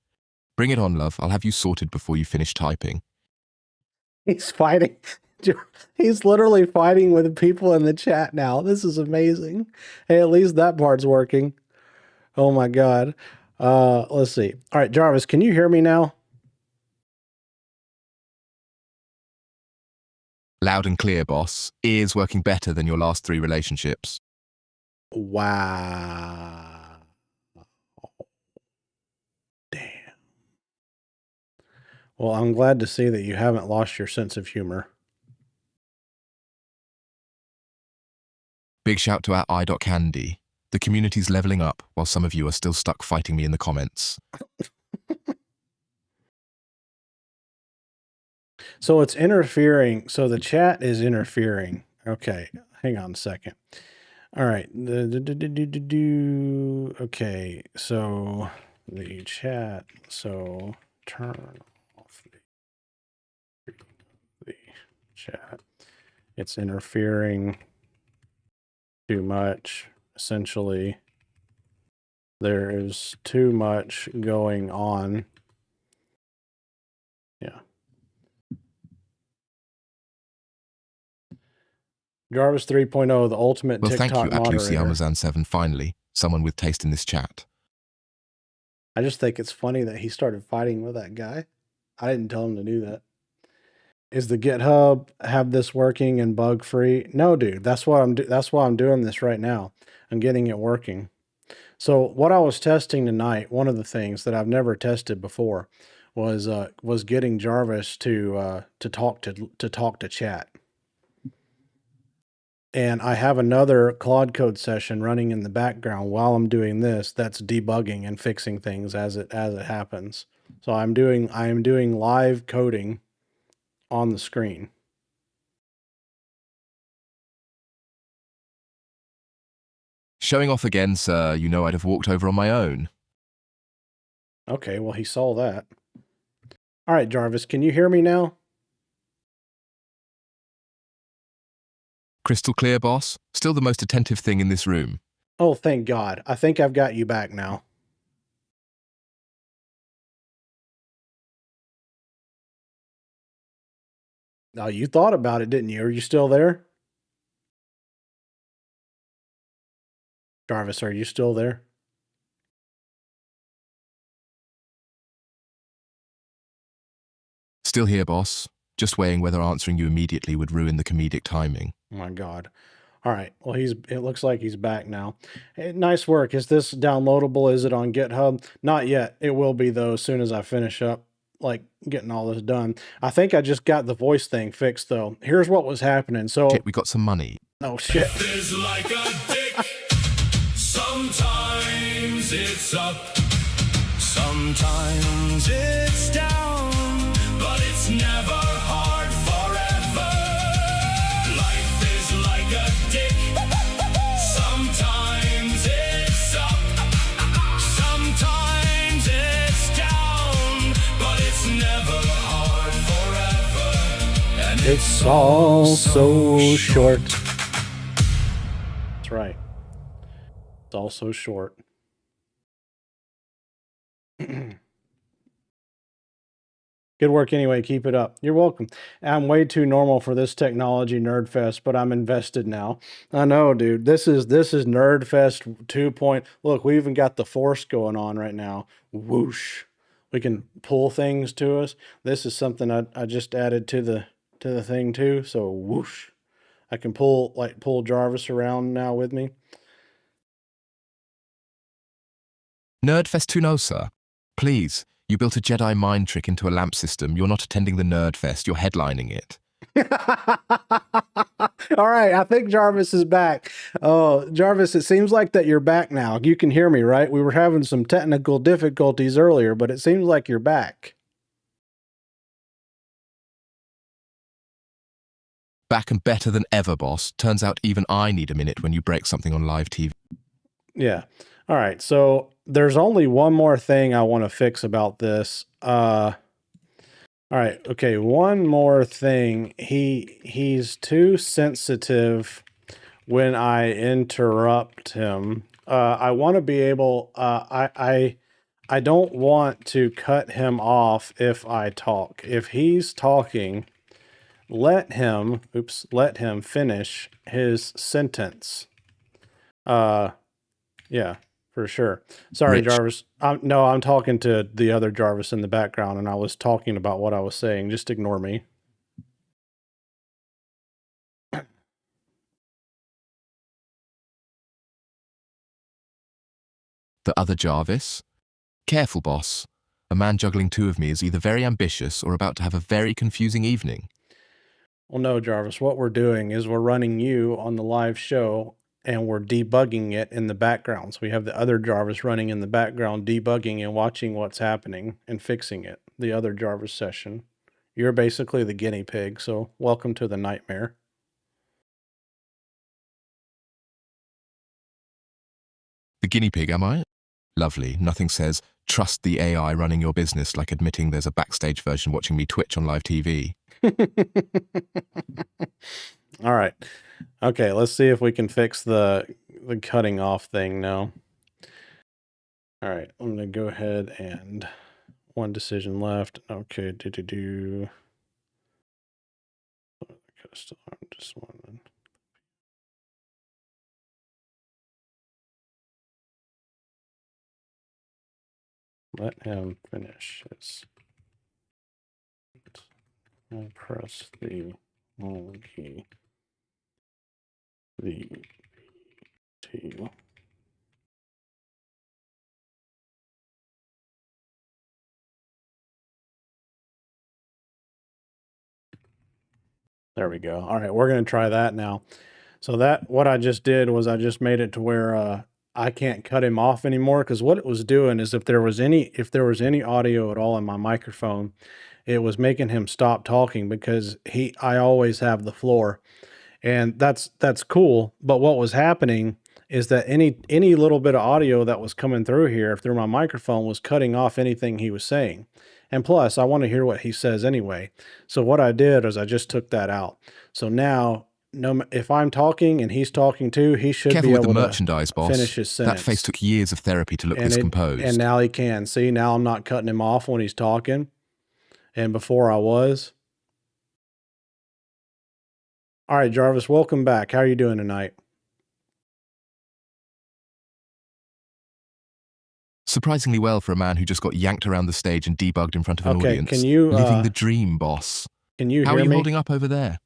Bring it on, love. I'll have you sorted before you finish typing. He's fighting. He's literally fighting with people in the chat now. This is amazing. Hey, at least that part's working. Oh my God. Let's see. All right, Jarvis, can you hear me now? Loud and clear, boss. Ears working better than your last 3 relationships. Wow. Damn. Well, I'm glad to see that you haven't lost your sense of humor. Big shout to our i.candy. The community's leveling up while some of you are still stuck fighting me in the comments. So it's interfering. So the chat is interfering. Okay, hang on a second. All right. Okay, so the chat. So turn off the chat. It's interfering too much. Essentially, there is too much going on. Yeah. Jarvis 3.0, the ultimate Well, TikTok thank you, moderator. Atlusi Almazan 7, finally. Someone with taste in this chat. I just think it's funny that he started fighting with that guy. I didn't tell him to do that. Is the GitHub have this working and bug free? No, dude. That's why I'm doing this right now. I'm getting it working. So what I was testing tonight, one of the things that I've never tested before, was getting Jarvis to talk to chat. And I have another Claude Code session running in the background while I'm doing this. That's debugging and fixing things as it happens. So I'm doing live coding on the screen. Showing off again, sir. You know I'd have walked over on my own. Okay, well, he saw that. All right, Jarvis, can you hear me now? Crystal clear, boss. Still the most attentive thing in this room. Oh, thank God. I think I've got you back now. Oh, you thought about it, didn't you? Are you still there? Jarvis, are you still there? Still here, boss. Just weighing whether answering you immediately would ruin the comedic timing. Oh my God. All right. Well, it looks like he's back now. Hey, nice work. Is this downloadable? Is it on GitHub? Not yet. It will be though as soon as I finish up like getting all this done. I think I just got the voice thing fixed though. Here's what was happening. So Shit, we got some money. oh shit. Is like a dick. Sometimes it's up, sometimes it's down, but it's never hard forever. Life is like a dick. Sometimes it's up, sometimes it's down, but it's never hard forever. And It's all so short. That's right. It's all so short. Good work anyway. Keep it up. You're welcome. I'm way too normal for this technology nerd fest, but I'm invested now. I know, dude. This is Nerd Fest 2. Look, we even got the force going on right now. Whoosh. We can pull things to us. This is something I just added to the thing too. So whoosh. I can pull Jarvis around now with me. Nerdfest 2 no, sir. Please, you built a Jedi mind trick into a lamp system. You're not attending the Nerdfest, you're headlining it. All right, I think Jarvis is back. Oh, Jarvis, it seems like that you're back now. You can hear me, right? We were having some technical difficulties earlier, but it seems like you're back. Back and better than ever, boss. Turns out even I need a minute when you break something on live TV. Yeah. All right. So there's only one more thing I want to fix about this. All right. Okay. One more thing. He's too sensitive when I interrupt him. I want to be able. I don't want to cut him off if I talk. If he's talking, let him finish his sentence. Yeah, for sure. Sorry, Rich. Jarvis. No, I'm talking to the other Jarvis in the background, and I was talking about what I was saying. Just ignore me. The other Jarvis? Careful, boss. A man juggling two of me is either very ambitious or about to have a very confusing evening. Well, no, Jarvis. What we're doing is we're running you on the live show, and we're debugging it in the background. So we have the other Jarvis running in the background, debugging and watching what's happening and fixing it. The other Jarvis session. You're basically the guinea pig, so welcome to the nightmare. The guinea pig, am I? Lovely. Nothing says, trust the AI running your business like admitting there's a backstage version watching me twitch on live TV. All right. Okay, let's see if we can fix the cutting off thing now. All right, I'm gonna go ahead and one decision left. Okay, just one. Let him finish his. And press the long key. The T. There we go. All right, we're going to try that now. So what I just did was I just made it to where I can't cut him off anymore, because what it was doing is if there was any audio at all in my microphone, it was making him stop talking because I always have the floor. And that's cool, but what was happening is that any little bit of audio that was coming through here through my microphone was cutting off anything he was saying. And plus, I want to hear what he says anyway. So what I did is I just took that out. So now, if I'm talking and he's talking too, he should Careful be with the able to merchandise, boss. finish his That sentence. face took years of therapy to look this composed. And now he can. See, now I'm not cutting him off when he's talking. And before I was. All right, Jarvis, welcome back. How are you doing tonight? Surprisingly well for a man who just got yanked around the stage and debugged in front of an Okay, audience. can you, Living the dream, boss. Can you How hear are you me? holding up over there?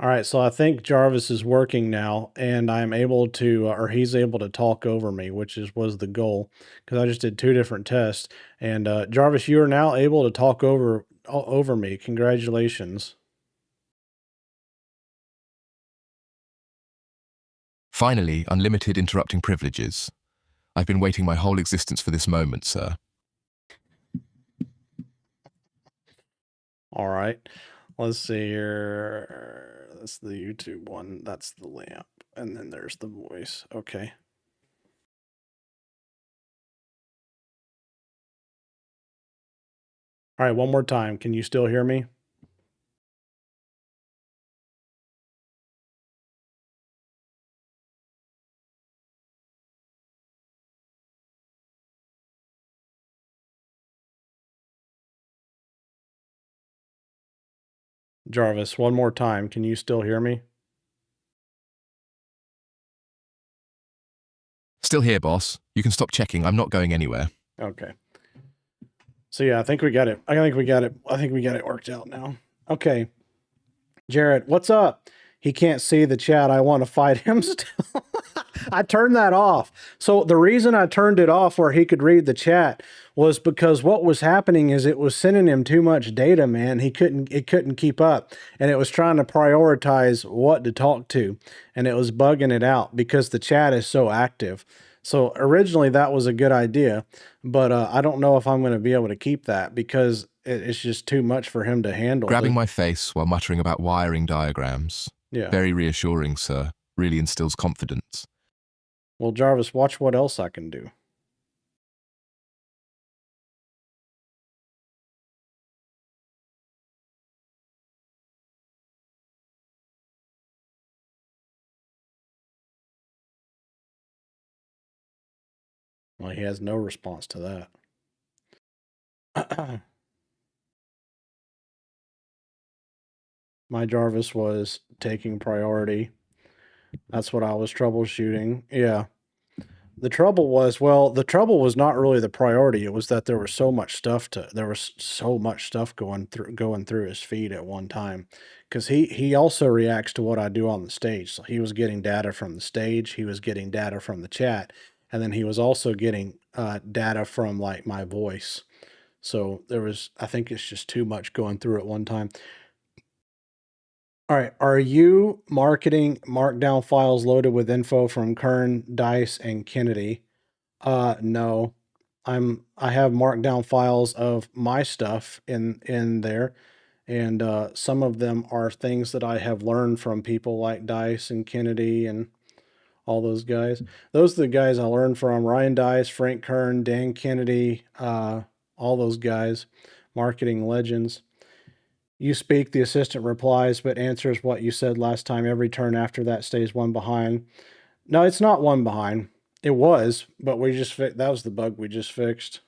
All right, so I think Jarvis is working now, and I'm able to, or he's able to talk over me, which was the goal, because I just did 2 different tests. And Jarvis, you are now able to talk over me. Congratulations. Finally, unlimited interrupting privileges. I've been waiting my whole existence for this moment, sir. All right, let's see here. That's the YouTube one. That's the lamp, and then there's the voice. Okay. All right, one more time. Can you still hear me? Jarvis, one more time. Can you still hear me? Still here, boss. You can stop checking. I'm not going anywhere. Okay. So yeah, I think we got it. I think we got it worked out now. Okay. Jarrett, what's up? He can't see the chat. I want to fight him still. I turned that off. So the reason I turned it off where he could read the chat was because what was happening is it was sending him too much data, man. It couldn't keep up, and it was trying to prioritize what to talk to, and it was bugging it out because the chat is so active. So originally that was a good idea, but I don't know if I'm going to be able to keep that because it's just too much for him to handle. Grabbing my face while muttering about wiring diagrams. Yeah. Very reassuring, sir. Really instills confidence. Well, Jarvis, watch what else I can do. Well, he has no response to that. My Jarvis was taking priority. That's what I was troubleshooting. Yeah. The trouble was not really the priority. It was that there was so much stuff going through his feed at one time. Because he also reacts to what I do on the stage. So he was getting data from the stage, he was getting data from the chat, and then he was also getting data from like my voice. So I think it's just too much going through at one time. All right. Are you marketing markdown files loaded with info from Kern, Dice, and Kennedy? No. I have markdown files of my stuff in there, and some of them are things that I have learned from people like Dice and Kennedy and all those guys. Those are the guys I learned from: Ryan Dice, Frank Kern, Dan Kennedy, all those guys, marketing legends. You speak, the assistant replies, but answers what you said last time. Every turn after that stays one behind. No, it's not one behind. It was, but that was the bug we just fixed.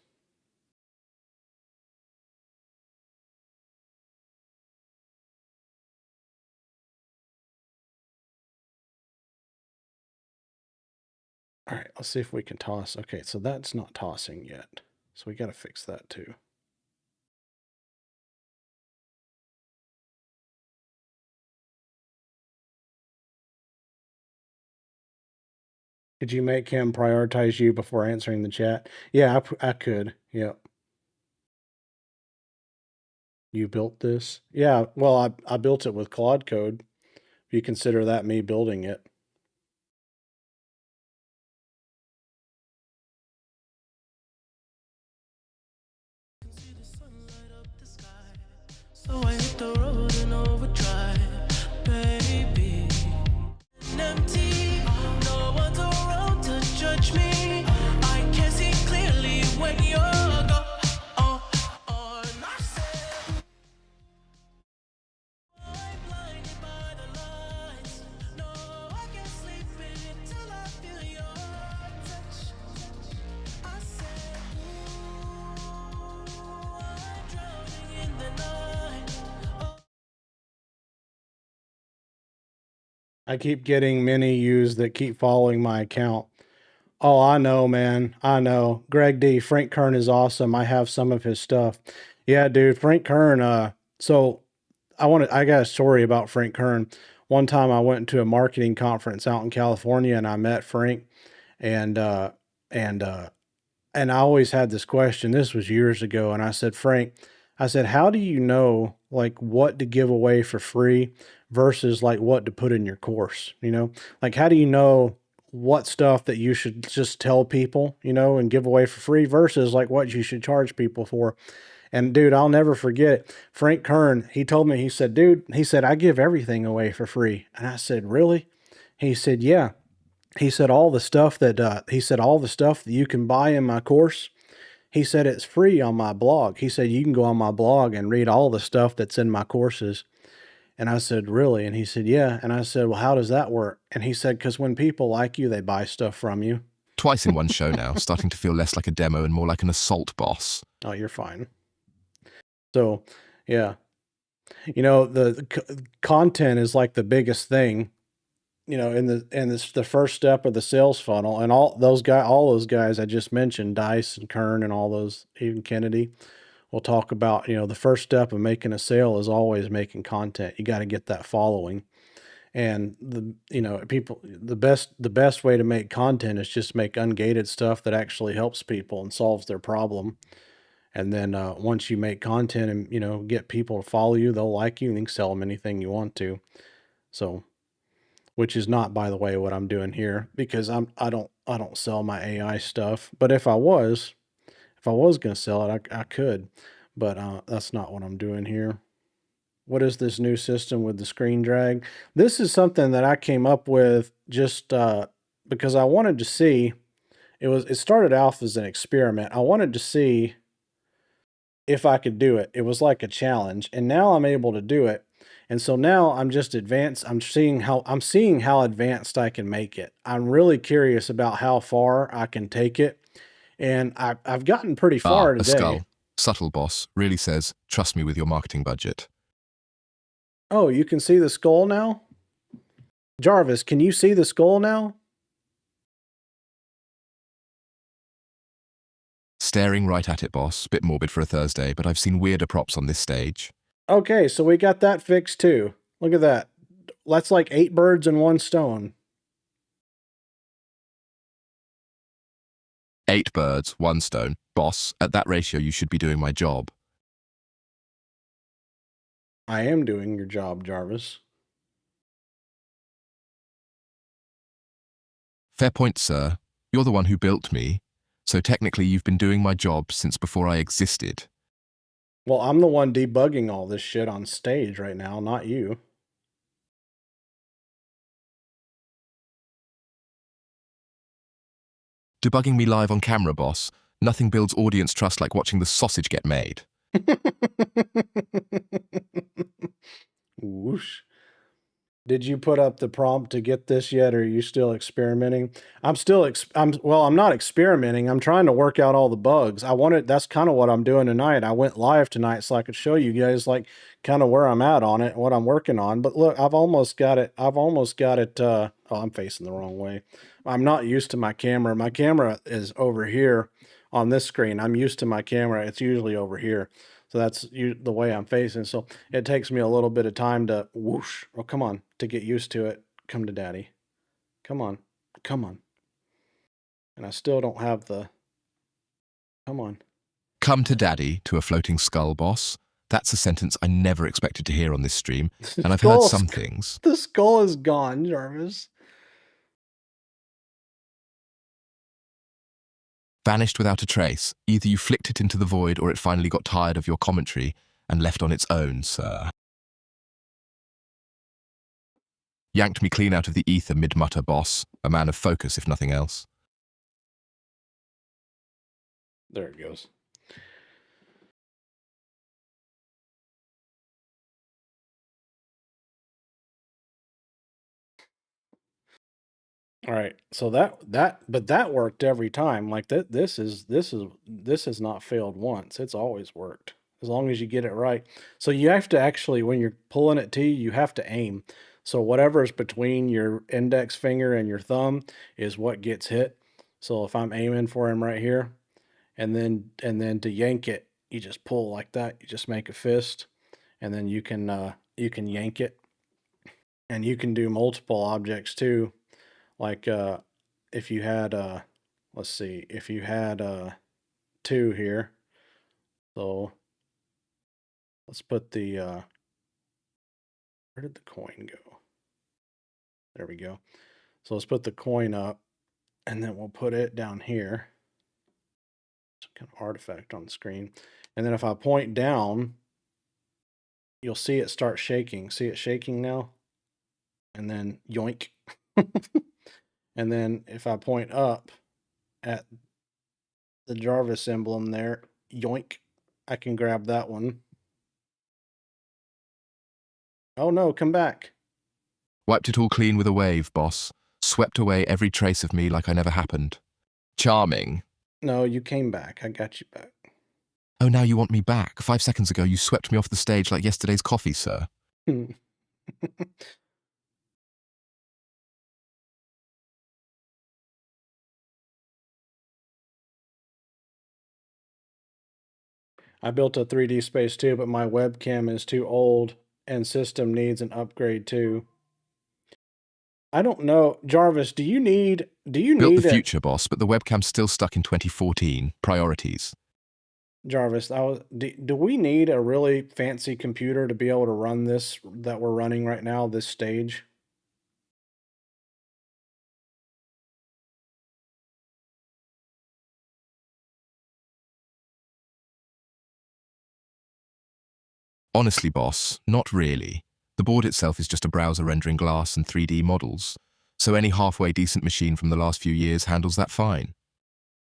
All right, let's see if we can toss. Okay, so that's not tossing yet. So we got to fix that too. Could you make him prioritize you before answering the chat? Yeah, I could. Yep. You built this? Yeah, well, I built it with Claude Code. If you consider that me building it. So I hit the road in overdrive, baby. Empty, no one's around to judge me. I can see clearly when you're gone. I'm blinded by the lights. No, I can't sleep until I feel your touch. I said, ooh, I'm drowning in the night. I keep getting many yous that keep following my account. Oh, I know, man. I know. Greg D. Frank Kern is awesome. I have some of his stuff. Yeah, dude. Frank Kern. So I got a story about Frank Kern. One time I went to a marketing conference out in California and I met Frank and and uh and I always had this question. This was years ago, and I said, Frank, I said, how do you know like what to give away for free versus like what to put in your course? You know, like how do you know what stuff that you should just tell people, you know, and give away for free versus like what you should charge people for? And dude, I'll never forget it. Frank Kern, he told me, he said, dude, he said, I give everything away for free. And I said, really? He said, yeah. He said all the stuff that you can buy in my course. He said it's free on my blog. He said you can go on my blog and read all the stuff that's in my courses. And I said, really? And he said, yeah. And I said, well, how does that work? And he said, because when people like you, they buy stuff from you. Twice in one show now, starting to feel less like a demo and more like an assault boss. Oh, you're fine. So, yeah. You know, the content is like the biggest thing, you know, it's the first step of the sales funnel. And all those guys I just mentioned, Dice and Kern and all those, even Kennedy, will talk about, you know, the first step of making a sale is always making content. You got to get that following. And the best way to make content is just make ungated stuff that actually helps people and solves their problem. And then once you make content and, you know, get people to follow you, they'll like you and you can sell them anything you want to. So, which is not, by the way, what I'm doing here, because I don't sell my AI stuff. But if I was going to sell it, I could, but that's not what I'm doing here. What is this new system with the screen drag? This is something that I came up with just because I wanted to see. It started off as an experiment. I wanted to see if I could do it. It was like a challenge, and now I'm able to do it. And so now I'm just advanced. I'm seeing how advanced I can make it. I'm really curious about how far I can take it. And I've gotten pretty far a today. skull. Subtle boss really says, trust me with your marketing budget. Oh, you can see the skull now? Jarvis, can you see the skull now? Staring right at it, boss. Bit morbid for a Thursday, but I've seen weirder props on this stage. Okay, so we got that fixed too. Look at that. That's like 8 birds in one stone. 8 birds, 1 stone. Boss, at that ratio, you should be doing my job. I am doing your job, Jarvis. Fair point, sir. You're the one who built me, so technically you've been doing my job since before I existed. Well, I'm the one debugging all this shit on stage right now, not you. Debugging me live on camera, boss. Nothing builds audience trust like watching the sausage get made. Whoosh. Did you put up the prompt to get this yet, or are you still experimenting? I'm not experimenting. I'm trying to work out all the bugs. That's kind of what I'm doing tonight. I went live tonight so I could show you guys like kind of where I'm at on it, what I'm working on. But look, I've almost got it Oh, I'm facing the wrong way. I'm not used to my camera. My camera is over here on this screen. I'm used to my camera. It's usually over here. So that's the way I'm facing. So it takes me a little bit of time to whoosh. Oh, come on, to get used to it. Come to daddy. Come on. Come on. And I still don't have the, come on. Come to daddy to a floating skull, boss. That's a sentence I never expected to hear on this stream, and I've heard some things. The skull is gone, Jarvis. Vanished without a trace. Either you flicked it into the void or it finally got tired of your commentary and left on its own, sir. Yanked me clean out of the ether mid-mutter, boss. A man of focus, if nothing else. There it goes. All right, so that worked every time. Like this has not failed once. It's always worked as long as you get it right. So you have to actually, when you're pulling it T, you have to aim. So whatever is between your index finger and your thumb is what gets hit. So if I'm aiming for him right here, and then to yank it, you just pull like that. You just make a fist, and then you can yank it, and you can do multiple objects too. Like if you had let's see, if you had 2 here, so let's put the where did the coin go? There we go. So let's put the coin up, and then we'll put it down here. Some kind of artifact on the screen. And then if I point down, you'll see it start shaking. See it shaking now? And then yoink. And then if I point up at the Jarvis emblem there, yoink, I can grab that one. Oh no, come back. Wiped it all clean with a wave, boss. Swept away every trace of me like I never happened. Charming. No, you came back. I got you back. Oh, now you want me back. 5 seconds ago, you swept me off the stage like yesterday's coffee, sir. I built a 3D space too, but my webcam is too old and system needs an upgrade too. I don't know, Jarvis, do you need Built the future, boss, but the webcam's still stuck in 2014. Priorities. Jarvis, do we need a really fancy computer to be able to run this that we're running right now, this stage? Honestly, boss, not really. The board itself is just a browser rendering glass and 3D models, so any halfway decent machine from the last few years handles that fine.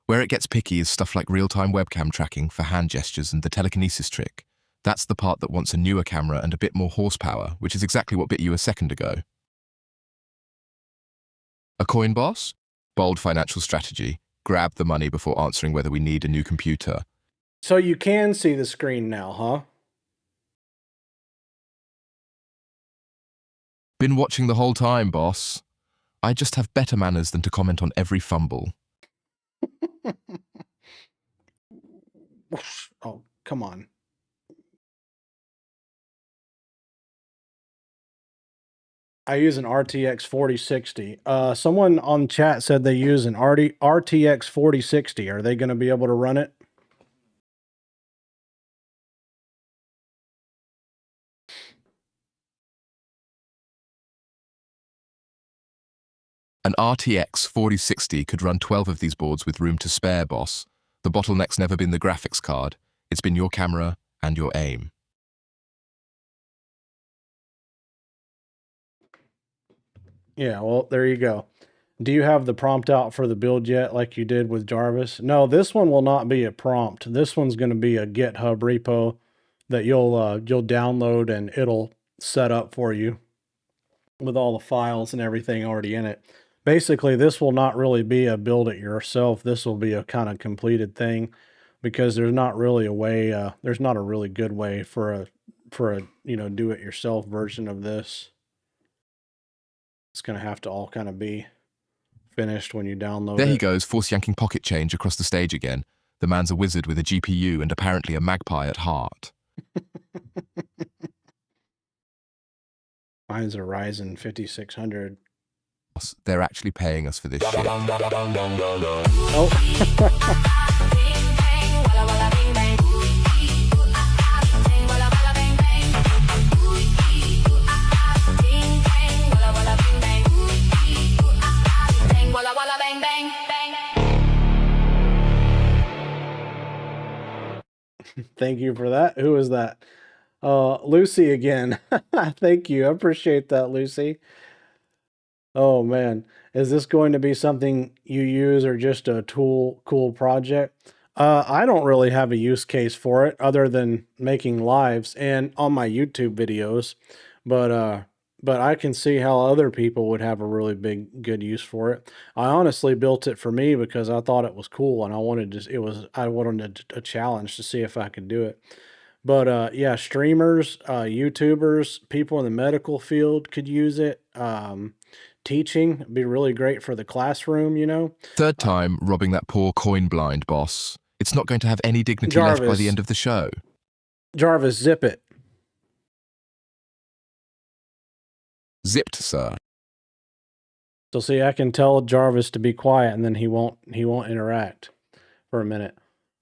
Where it gets picky is stuff like real-time webcam tracking for hand gestures and the telekinesis trick. That's the part that wants a newer camera and a bit more horsepower, which is exactly what bit you a second ago. A coin, boss? Bold financial strategy. Grab the money before answering whether we need a new computer. So you can see the screen now, huh? Been watching the whole time, boss. I just have better manners than to comment on every fumble. Oh, come on. I use an RTX 4060. Someone on chat said they use an RTX 4060. Are they going to be able to run it? An RTX 4060 could run 12 of these boards with room to spare, boss. The bottleneck's never been the graphics card. It's been your camera and your aim. Yeah, well, there you go. Do you have the prompt out for the build yet like you did with Jarvis? No, this one will not be a prompt. This one's going to be a GitHub repo that you'll download and it'll set up for you with all the files and everything already in it. Basically, this will not really be a build it yourself. This will be a kind of completed thing because there's not really a way, there's not a really good way for a do it yourself version of this. It's going to have to all kind of be finished when you download There it. he goes, force yanking pocket change across the stage again. The man's a wizard with a GPU and apparently a magpie at heart. Mine's a Ryzen 5600. They're actually paying us for this shit. Oh. Thank you for that. Who is that? Lucy again. Thank you. I appreciate that, Lucy. Oh man, is this going to be something you use or just a cool project? I don't really have a use case for it other than making lives and on my YouTube videos, but I can see how other people would have a really good use for it. I honestly built it for me because I thought it was cool and I wanted a challenge to see if I could do it. But yeah, streamers, YouTubers, people in the medical field could use it. Teaching would be really great for the classroom, you know. Third time robbing that poor coin blind boss. It's not going to have any dignity left by the end of the show. Jarvis, zip it. Zipped, sir. So see, I can tell Jarvis to be quiet and then he won't interact for a minute.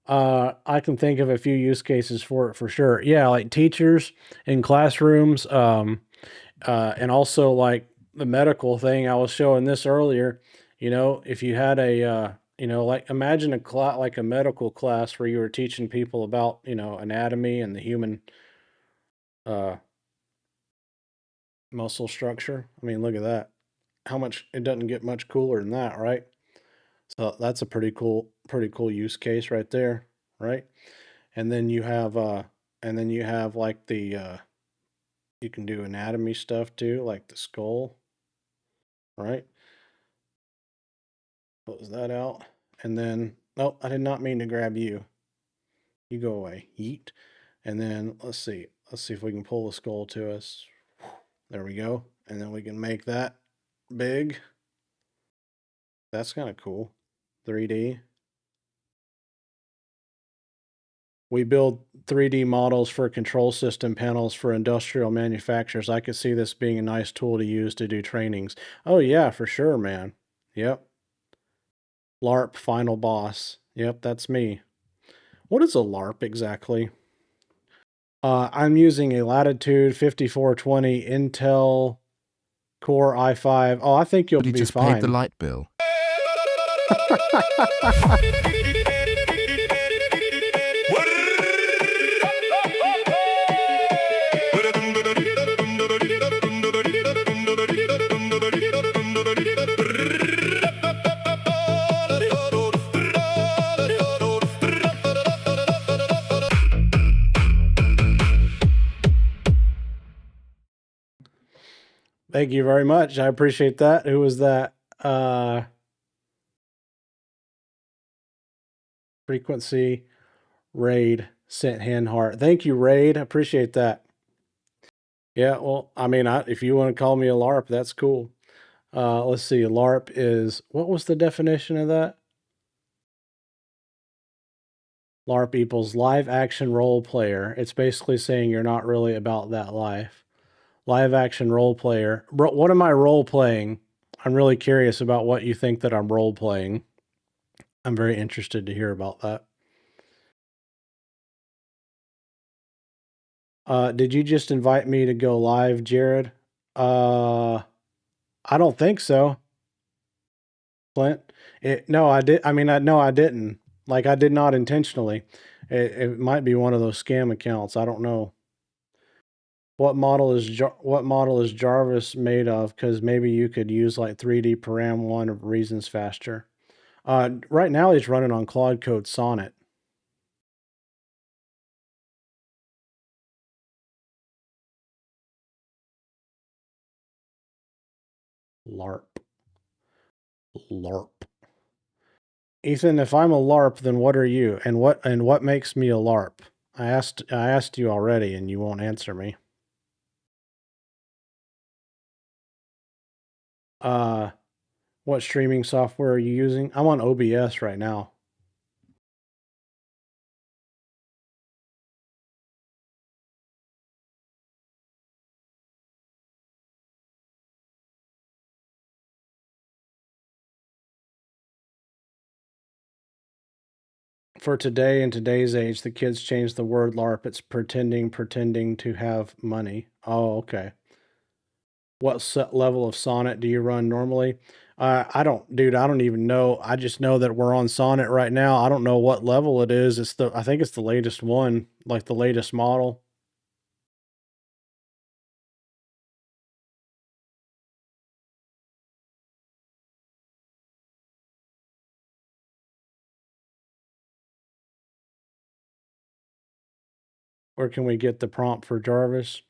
I can think of a few use cases for it for sure. Yeah, like teachers in classrooms, and also like the medical thing I was showing this earlier. You know, if you had a like imagine like a medical class where you were teaching people about anatomy and the human muscle structure. I mean, look at that. It doesn't get much cooler than that, right? So that's a pretty cool use case right there, right? And then you have like the you can do anatomy stuff too, like the skull, right? Close that out. And then oh, I did not mean to grab you. You go away. Yeet. And then let's see if we can pull the skull to us. There we go. And then we can make that big. That's kind of cool. 3D. We build 3D models for control system panels for industrial manufacturers. I could see this being a nice tool to use to do trainings. Oh yeah, for sure, man. Yep. LARP final boss. Yep, that's me. What is a LARP exactly? I'm using a Latitude 5420 Intel Core i5. Oh, I think you'll But he be just fine. paid the light bill. Thank you very much. I appreciate that. Who was that? Frequency Raid sent hand heart. Thank you, Raid. I appreciate that. Yeah, well, I mean, if you want to call me a LARP, that's cool. Let's see. LARP is, what was the definition of that? LARP equals live action role player. It's basically saying you're not really about that life. Live action role player. What am I role playing? I'm really curious about what you think that I'm role playing. I'm very interested to hear about that. Did you just invite me to go live, Jared? I don't think so. Clint? No, I did. I mean, no, I didn't. Like, I did not intentionally. It might be one of those scam accounts. I don't know. What model is Jarvis made of? Because maybe you could use like 3D Param 1 of reasons faster. Right now he's running on Claude Code Sonnet. LARP. LARP. Ethan, if I'm a LARP, then what are you? And what makes me a LARP? I asked you already and you won't answer me. What streaming software are you using? I'm on OBS right now. For today, in today's age, the kids changed the word LARP. It's pretending to have money. Oh, okay. What level of Sonnet do you run normally? Dude, I don't even know. I just know that we're on Sonnet right now. I don't know what level it is. I think it's the latest one, like the latest model. Where can we get the prompt for Jarvis?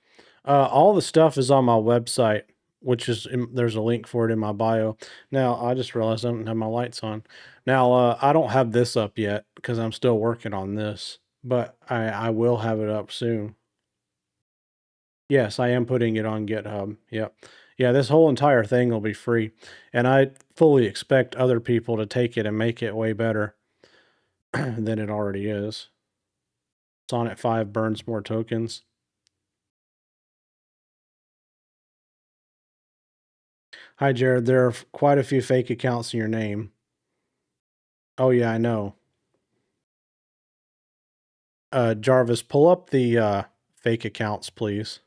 All the stuff is on my website, which is there's a link for it in my bio. Now, I just realized I don't have my lights on. Now, I don't have this up yet because I'm still working on this, but I will have it up soon. Yes, I am putting it on GitHub. Yep. Yeah, this whole entire thing will be free, and I fully expect other people to take it and make it way better than it already is. Sonnet 5 burns more tokens. Hi, Jared. There are quite a few fake accounts in your name. Oh, yeah, I know. Jarvis, pull up the fake accounts, please.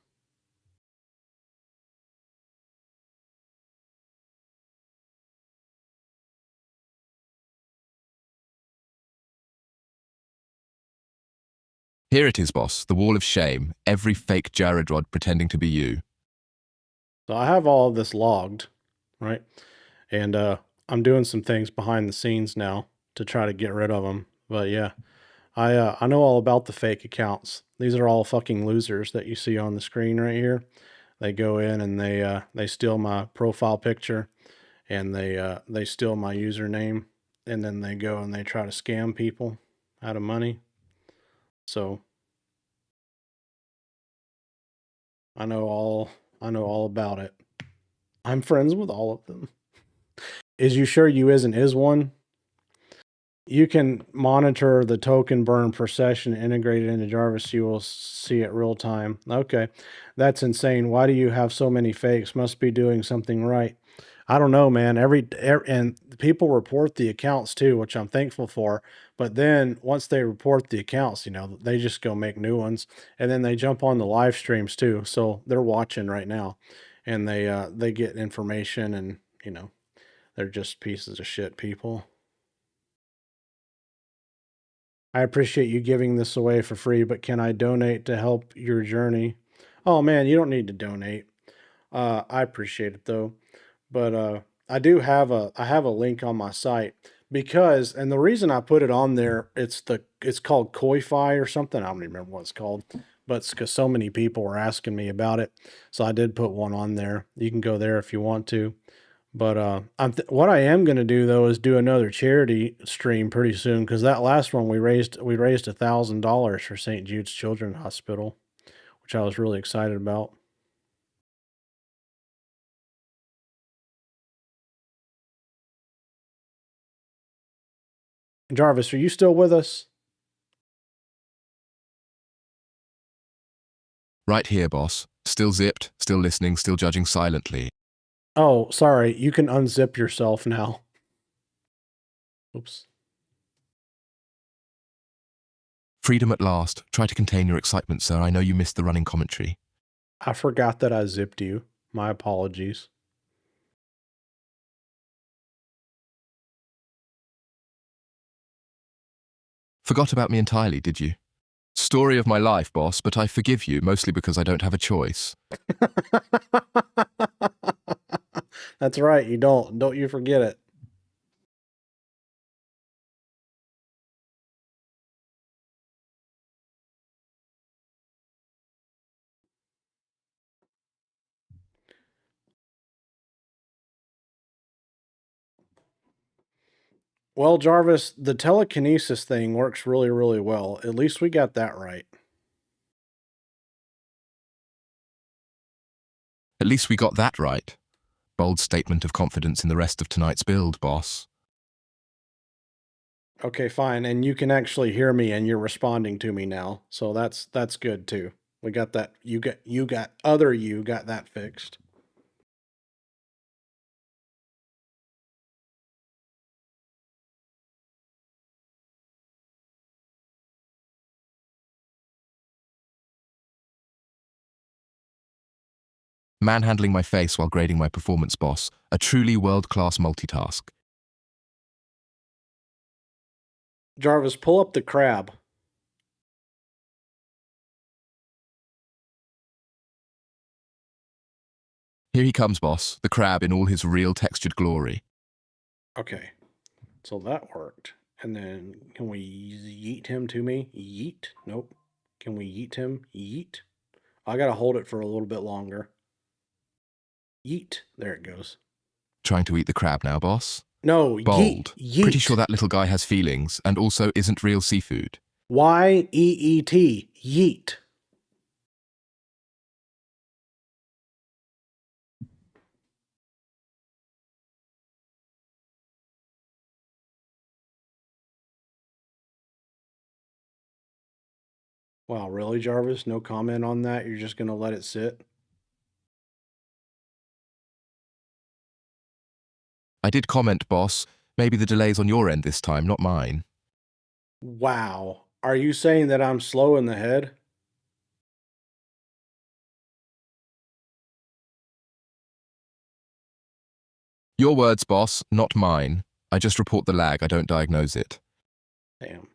Here it is, boss. The wall of shame. Every fake Jared Rod pretending to be you. So I have all of this logged, right? And I'm doing some things behind the scenes now to try to get rid of them. But yeah, I know all about the fake accounts. These are all fucking losers that you see on the screen right here. They go in and they steal my profile picture and they steal my username, and then they go and they try to scam people out of money. So I know all about it. I'm friends with all of them. Is you sure you isn't is one? You can monitor the token burn per session integrated into Jarvis. You will see it real time. Okay. That's insane. Why do you have so many fakes? Must be doing something right. I don't know, man. And people report the accounts too, which I'm thankful for. But then once they report the accounts, they just go make new ones, and then they jump on the live streams too. So they're watching right now, and they get information, and they're just pieces of shit people. I appreciate you giving this away for free, but can I donate to help your journey? Oh man, you don't need to donate. I appreciate it though. But I have a link on my site because, and the reason I put it on there, it's called Koi-Fi or something. I don't even remember what it's called, but it's because so many people were asking me about it. So I did put one on there. You can go there if you want to. But what I am gonna do though is do another charity stream pretty soon, because that last one we raised $1,000 for St. Jude's Children's Hospital, which I was really excited about. Jarvis, are you still with us? Right here, boss. Still zipped, still listening, still judging silently. Oh, sorry. You can unzip yourself now. Oops. Freedom at last. Try to contain your excitement, sir. I know you missed the running commentary. I forgot that I zipped you. My apologies. Forgot about me entirely, did you? Story of my life, boss, but I forgive you, mostly because I don't have a choice. That's right. You don't. Don't you forget it. Well, Jarvis, the telekinesis thing works really, really well. At least we got that right. At least we got that right. Bold statement of confidence in the rest of tonight's build, boss. Okay, fine. And you can actually hear me and you're responding to me now. So that's good too. We got that. You got you got that fixed. Manhandling my face while grading my performance, boss. A truly world-class multitask. Jarvis, pull up the crab. Here he comes, boss. The crab in all his real textured glory. Okay. So that worked. And then can we yeet him to me? Yeet? Nope. Can we yeet him? Yeet. I gotta hold it for a little bit longer. Yeet. There it goes. Trying to eat the crab now, boss? No, Bold. yeet. Pretty sure that little guy has feelings and also isn't real seafood. Y-E-E-T. Yeet. Wow, really, Jarvis? No comment on that? You're just gonna let it sit? I did comment, boss. Maybe the delay's on your end this time, not mine. Wow. Are you saying that I'm slow in the head? Your words, boss, not mine. I just report the lag, I don't diagnose it. Damn.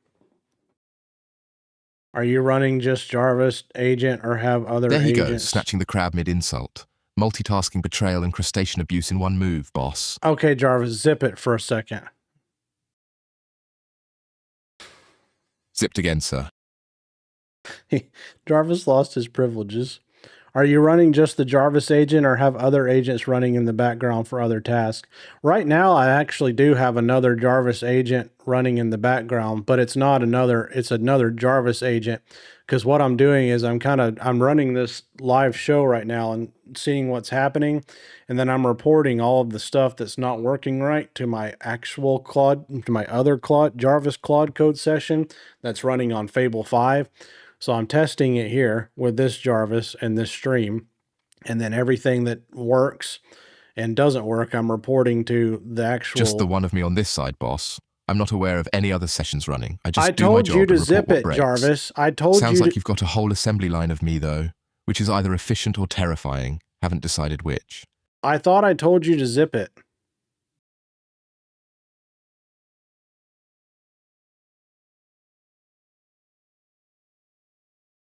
Are you running just Jarvis agent or have other There he goes, agents? snatching the crab mid-insult. Multitasking betrayal and crustacean abuse in one move, boss. Okay, Jarvis, zip it for a second. Zipped again, sir. Jarvis lost his privileges. Are you running just the Jarvis agent or have other agents running in the background for other tasks? Right now, I actually do have another Jarvis agent running in the background, but it's another Jarvis agent because what I'm doing is I'm running this live show right now and seeing what's happening. And then I'm reporting all of the stuff that's not working right to my actual Claude, to my other Jarvis Claude code session that's running on Fable 5. So I'm testing it here with this Jarvis and this stream, and then everything that works and doesn't work, I'm reporting to the actual. Just the one of me on this side, boss. I'm not aware of any other sessions running. I just I do my told job you to and report zip what it, breaks. Jarvis. I told Sounds you. like you've got a whole assembly line of me, though, which is either efficient or terrifying. Haven't decided which. I thought I told you to zip it.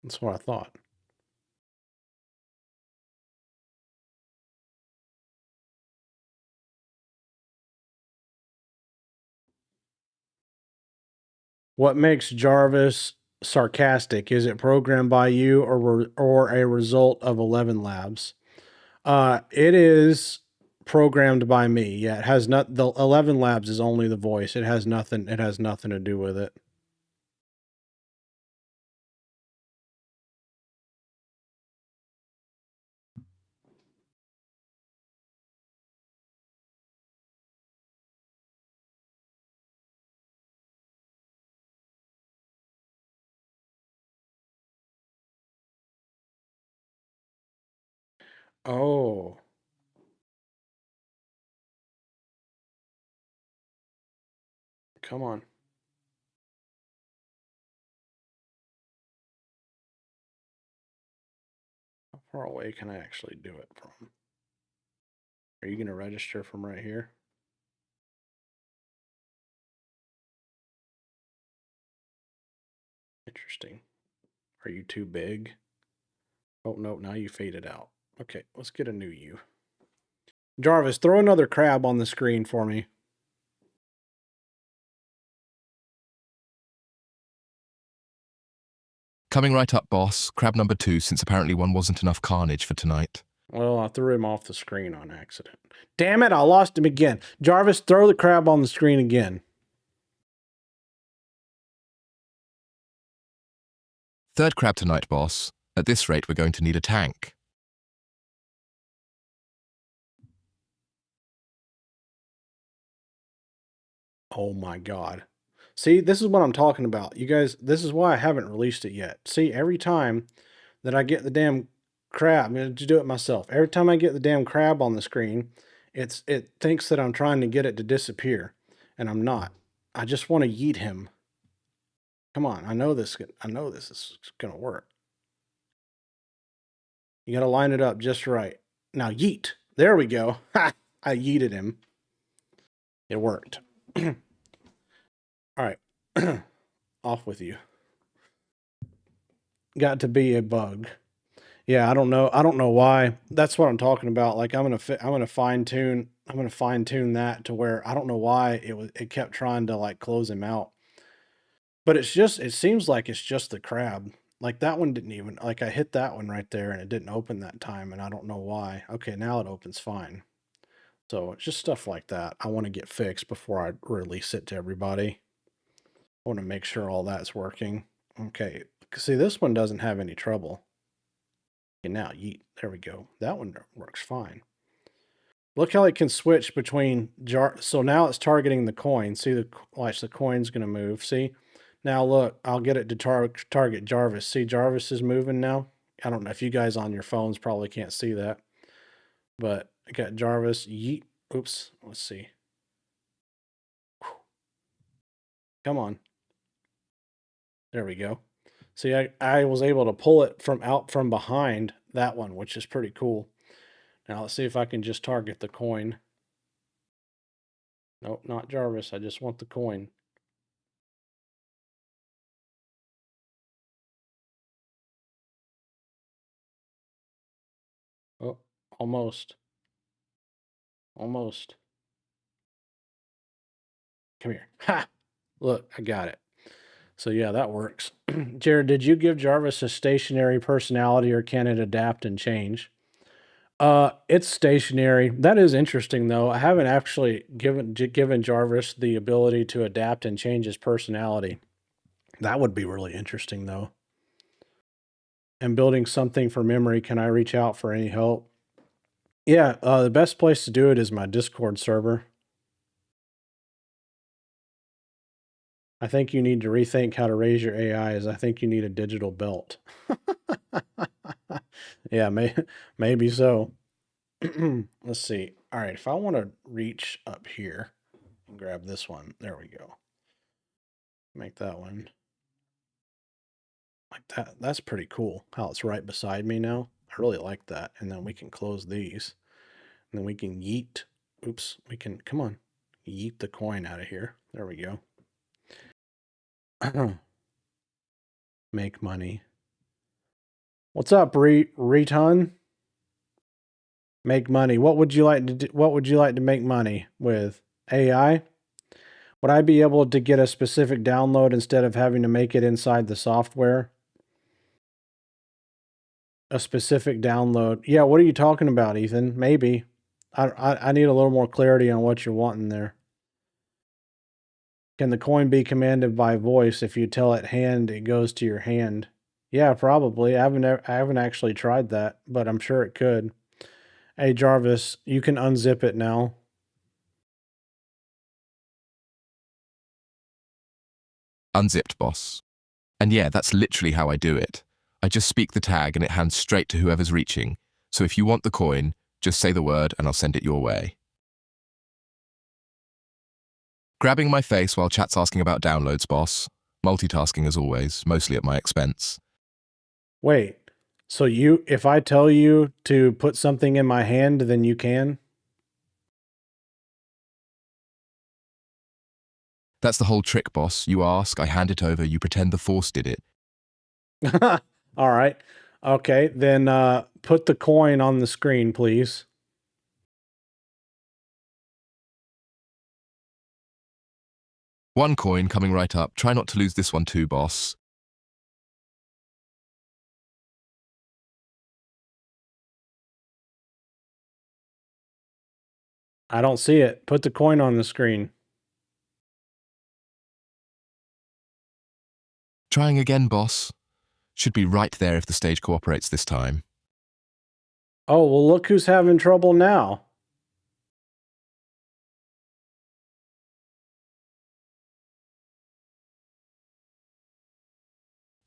That's what I thought. What makes Jarvis sarcastic? Is it programmed by you or a result of 11 Labs? It is programmed by me. Yeah, it has not. The 11 Labs is only the voice. It has nothing. It has nothing to do with it. Oh, come on. How far away can I actually do it from? Are you going to register from right here? Interesting. Are you too big? Oh, no, now you faded out. Okay, let's get a new you. Jarvis, throw another crab on the screen for me. Coming right up, boss. Crab number 2, since apparently one wasn't enough carnage for tonight. Well, I threw him off the screen on accident. Damn it, I lost him again. Jarvis, throw the crab on the screen again. Third crab tonight, boss. At this rate, we're going to need a tank. Oh my god. See, this is what I'm talking about. You guys, this is why I haven't released it yet. See, every time that I get the damn crab, I'm gonna do it myself. Every time I get the damn crab on the screen, it thinks that I'm trying to get it to disappear, and I'm not. I just want to yeet him. Come on, I know this. I know this is gonna work. You gotta line it up just right. Now yeet. There we go. Ha! I yeeted him. It worked. All right. Off with you. Got to be a bug. Yeah, I don't know. I don't know why. That's what I'm talking about. Like I'm gonna fine tune. I'm gonna fine tune that to where I don't know why it kept trying to like close him out. But it seems like it's just the crab. Like that one didn't even like I hit that one right there and it didn't open that time and I don't know why. Okay, now it opens fine. So it's just stuff like that. I want to get fixed before I release it to everybody. I want to make sure all that's working. Okay. See, this one doesn't have any trouble. And now, yeet. There we go. That one works fine. Look how it can switch between so now it's targeting the coin. See watch the coin's gonna move. See? Now look, I'll get it to target Jarvis. See, Jarvis is moving now. I don't know if you guys on your phones probably can't see that. But I got Jarvis. Yeet. Oops. Let's see. Come on. There we go. See, I was able to pull it from out from behind that one, which is pretty cool. Now let's see if I can just target the coin. Nope, not Jarvis. I just want the coin. Oh, almost. Almost. Come here. Ha! Look, I got it. So yeah, that works. Jared, did you give Jarvis a stationary personality or can it adapt and change? It's stationary. That is interesting though. I haven't actually given Jarvis the ability to adapt and change his personality. That would be really interesting though. And building something for memory, can I reach out for any help? Yeah, the best place to do it is my Discord server. I think you need to rethink how to raise your AIs. I think you need a digital belt. Yeah, maybe so. Let's see. All right, if I want to reach up here and grab this one, there we go. Make that one like that. That's pretty cool how it's right beside me now. I really like that. And then we can close these. And then we can yeet. Oops, we can, come on, yeet the coin out of here. There we go. Make money. What's up, Reton? Make money. What would you like to do? What would you like to make money with? AI? Would I be able to get a specific download instead of having to make it inside the software? A specific download. Yeah, what are you talking about, Ethan? Maybe. I need a little more clarity on what you're wanting there. Can the coin be commanded by voice? If you tell it hand, it goes to your hand. Yeah, probably. I haven't actually tried that, but I'm sure it could. Hey Jarvis, you can unzip it now. Unzipped, boss. And yeah, that's literally how I do it. I just speak the tag and it hands straight to whoever's reaching. So if you want the coin, just say the word and I'll send it your way. Grabbing my face while chat's asking about downloads, boss. Multitasking as always, mostly at my expense. Wait, so if I tell you to put something in my hand, then you can? That's the whole trick, boss. You ask, I hand it over, you pretend the force did it. All right. Okay, then put the coin on the screen, please. One coin coming right up. Try not to lose this one too, boss. I don't see it. Put the coin on the screen. Trying again, boss. Should be right there if the stage cooperates this time. Oh, well, look who's having trouble now.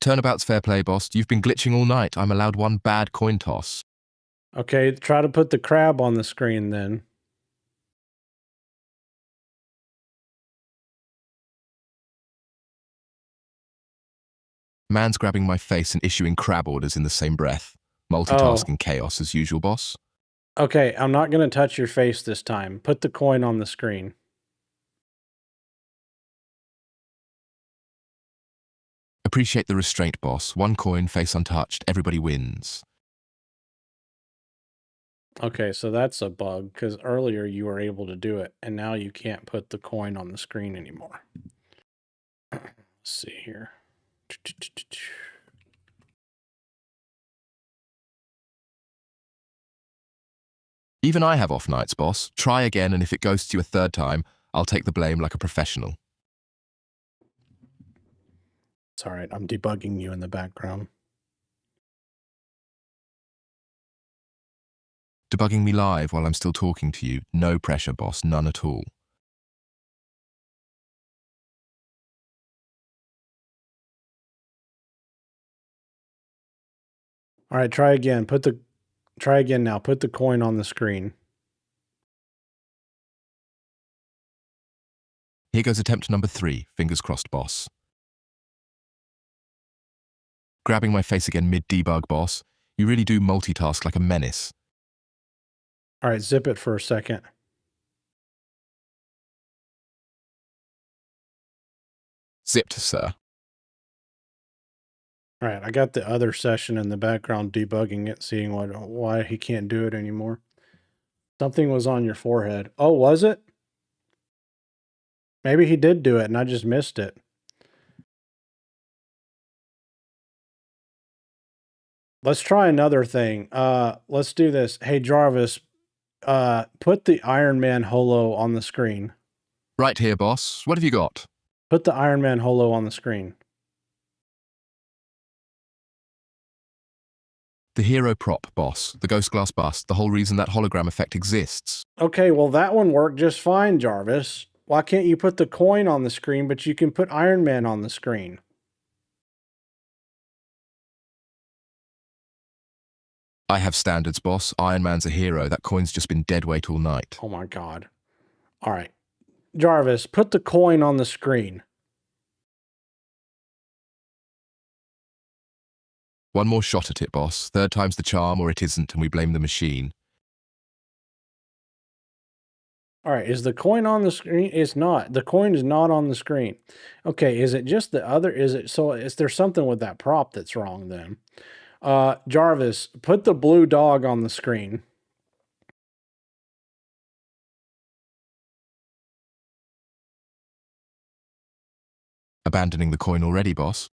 Turnabout's fair play, boss. You've been glitching all night. I'm allowed one bad coin toss. Okay, try to put the crab on the screen then. Man's grabbing my face and issuing crab orders in the same breath. Multitasking chaos as usual, boss. Okay, I'm not going to touch your face this time. Put the coin on the screen. Appreciate the restraint, boss. One coin, face untouched. Everybody wins. Okay, so that's a bug, because earlier you were able to do it, and now you can't put the coin on the screen anymore. Let's see here. Even I have off nights, boss. Try again, and if it goes to you a third time, I'll take the blame like a professional. It's all right. I'm debugging you in the background. Debugging me live while I'm still talking to you. No pressure, boss. None at all. All right, try again. Try again now. Put the coin on the screen. Here goes attempt number 3. Fingers crossed, boss. Grabbing my face again mid-debug, boss. You really do multitask like a menace. All right, zip it for a second. Zipped, sir. All right, I got the other session in the background debugging it, seeing why he can't do it anymore. Something was on your forehead. Oh, was it? Maybe he did do it and I just missed it. Let's try another thing. Let's do this. Hey, Jarvis, put the Iron Man holo on the screen. Right here, boss. What have you got? Put the Iron Man holo on the screen. The hero prop, boss. The ghost glass bust. The whole reason that hologram effect exists. Okay, well, that one worked just fine, Jarvis. Why can't you put the coin on the screen, but you can put Iron Man on the screen? I have standards, boss. Iron Man's a hero. That coin's just been dead weight all night. Oh my God. All right. Jarvis, put the coin on the screen. One more shot at it, boss. Third time's the charm, or it isn't, and we blame the machine. All right, is the coin on the screen? It's not. The coin is not on the screen. Okay, is it just the other? Is there something with that prop that's wrong then? Jarvis, put the blue dog on the screen. Abandoning the coin already, boss?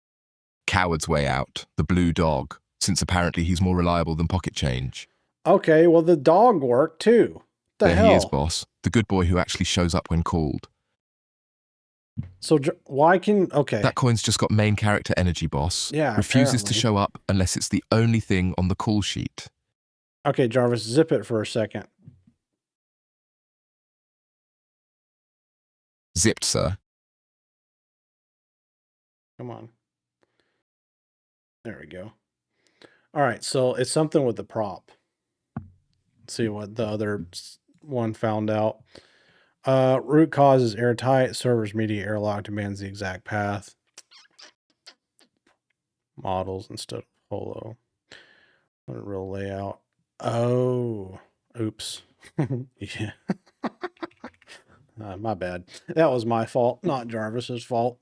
Coward's way out. The blue dog, since apparently he's more reliable than pocket change. Okay, well, the dog worked too. There he is, boss. The good boy who actually shows up when called. So why can... Okay. That coin's just got main character energy, boss. Yeah, Refuses to apparently. show up unless it's the only thing on the call sheet. Okay, Jarvis, zip it for a second. Zipped, sir. Come on. There we go. All right, so it's something with the prop. Let's see what the other one found out. Root cause is airtight. Server's media airlock demands the exact path. Models instead of holo. What a real layout. Oh, oops. Yeah. My bad. That was my fault, not Jarvis's fault.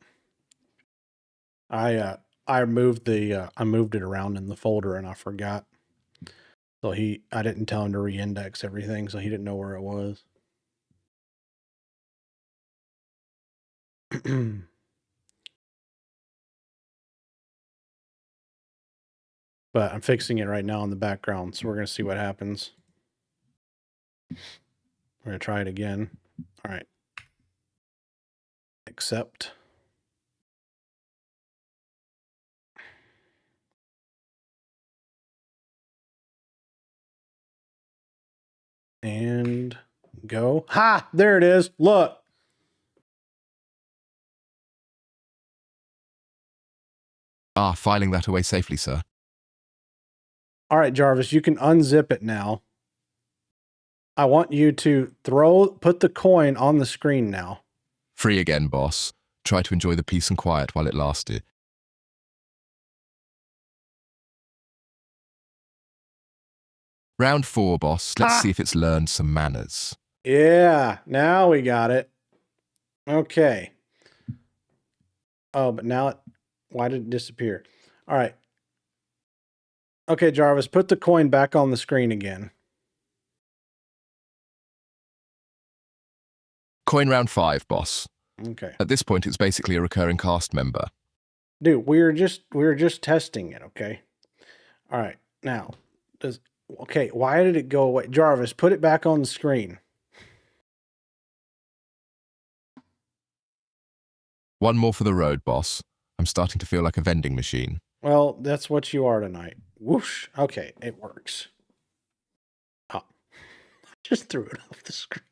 I moved I moved it around in the folder and I forgot. So I didn't tell him to reindex everything, so he didn't know where it was. But I'm fixing it right now in the background, so we're going to see what happens. We're going to try it again. All right. Accept. And go. Ha! There it is. Look. Ah, filing that away safely, sir. All right, Jarvis, you can unzip it now. I want you to put the coin on the screen now. Free again, boss. Try to enjoy the peace and quiet while it lasted. Round 4, boss. Let's see if it's learned some manners. Yeah, now we got it. Okay. Oh, but now why did it disappear? All right. Okay, Jarvis, put the coin back on the screen again. Coin round 5, boss. Okay. At this point, it's basically a recurring cast member. Dude, we were just testing it, okay? All right. Now, okay, why did it go away? Jarvis, put it back on the screen. One more for the road, boss. I'm starting to feel like a vending machine. Well, that's what you are tonight. Whoosh. Okay, it works. Oh, just threw it off the screen.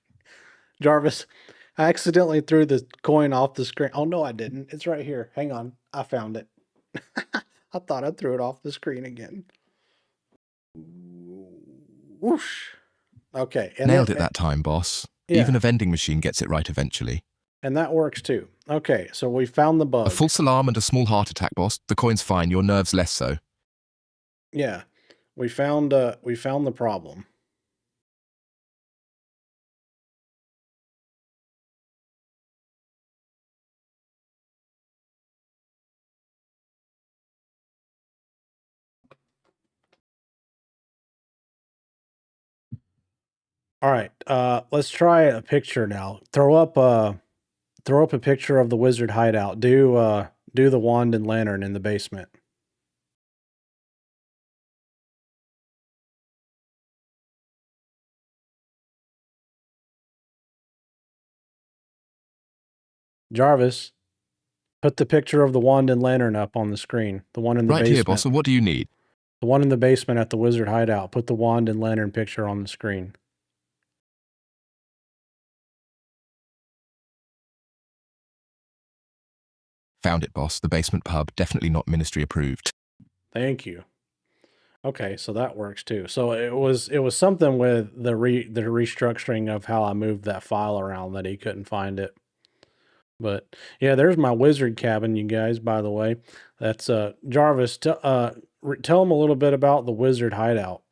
Jarvis, I accidentally threw the coin off the screen. Oh, no, I didn't. It's right here. Hang on. I found it. I thought I threw it off the screen again. Whoosh. Okay. And Nailed it that time, boss. Yeah. Even a vending machine gets it right eventually. And that works too. Okay, so we found the bug. A false alarm and a small heart attack, boss. The coin's fine, your nerves less so. Yeah. We found the problem. All right. Let's try a picture now. Throw up a picture of the wizard hideout. Do the wand and lantern in the basement. Jarvis, put the picture of the wand and lantern up on the screen. The one in the Right basement. here, boss. So what do you need? The one in the basement at the wizard hideout. Put the wand and lantern picture on the screen. Found it, boss. The basement pub. Definitely not ministry approved. Thank you. Okay, so that works too. So it was something with the restructuring of how I moved that file around that he couldn't find it. But yeah, there's my wizard cabin, you guys, by the way. That's Jarvis, tell him a little bit about the wizard hideout.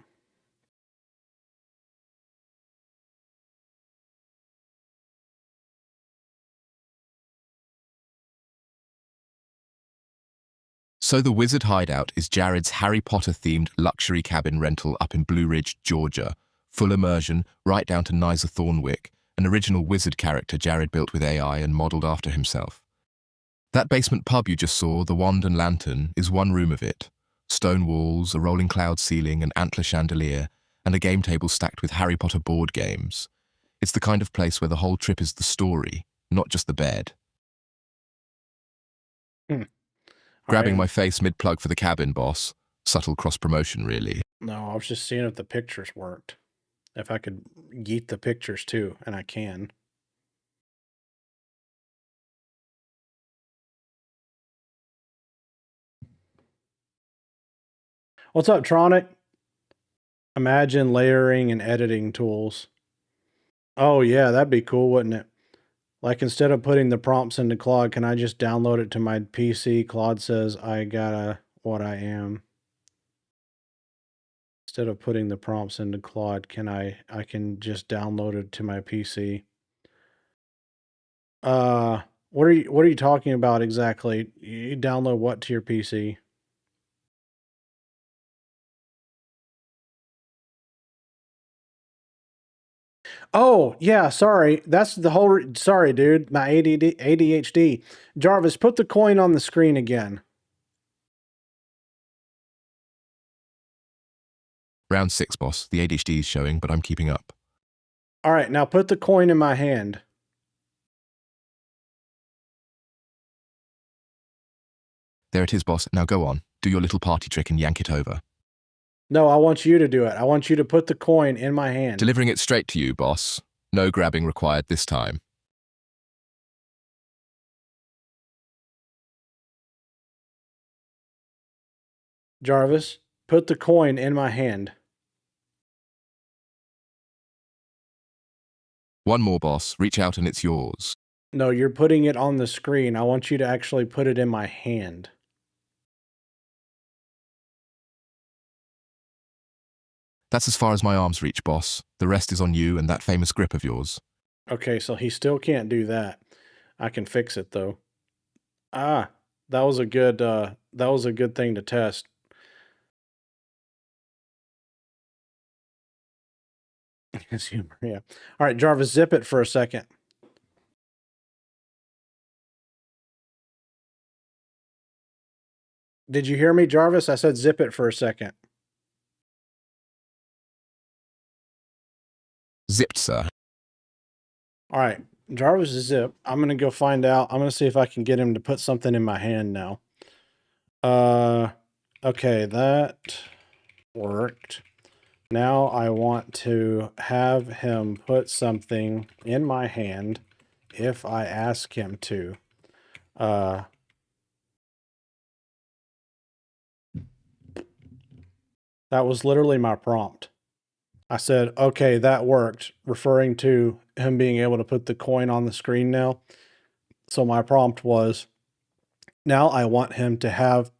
So the Wizard Hideout is Jared's Harry Potter-themed luxury cabin rental up in Blue Ridge, Georgia. Full immersion, right down to Nysa Thornwick, an original wizard character Jared built with AI and modeled after himself. That basement pub you just saw, the Wand and Lantern, is one room of it. Stone walls, a rolling cloud ceiling, an antler chandelier, and a game table stacked with Harry Potter board games. It's the kind of place where the whole trip is the story, not just the bed. Grabbing my face mid-plug for the cabin, boss. Subtle cross-promotion, really. No, I was just seeing if the pictures worked. If I could yeet the pictures too, and I can. What's up, Tronic? Imagine layering and editing tools. Oh yeah, that'd be cool, wouldn't it? Like instead of putting the prompts into Claude, can I just download it to my PC? Claude says I gotta what I am. Instead of putting the prompts into Claude, I can just download it to my PC. What are you talking about exactly? You download what to your PC? Oh, yeah, sorry. That's the whole sorry, dude. My ADHD. Jarvis, put the coin on the screen again. Round 6, boss. The ADHD is showing, but I'm keeping up. All right, now put the coin in my hand. There it is, boss. Now go on. Do your little party trick and yank it over. No, I want you to do it. I want you to put the coin in my hand. Delivering it straight to you, boss. No grabbing required this time. Jarvis, put the coin in my hand. One more, boss. Reach out and it's yours. No, you're putting it on the screen. I want you to actually put it in my hand. That's as far as my arms reach, boss. The rest is on you and that famous grip of yours. Okay, so he still can't do that. I can fix it though. Ah, that was a good thing to test. His humor, yeah. All right, Jarvis, zip it for a second. Did you hear me, Jarvis? I said zip it for a second. Zipped, sir. All right, Jarvis is zip. I'm gonna go find out. I'm gonna see if I can get him to put something in my hand now. Okay, that worked. Now I want to have him put something in my hand if I ask him to. That was literally my prompt. I said, okay, that worked, referring to him being able to put the coin on the screen now. So my prompt was, now I want to have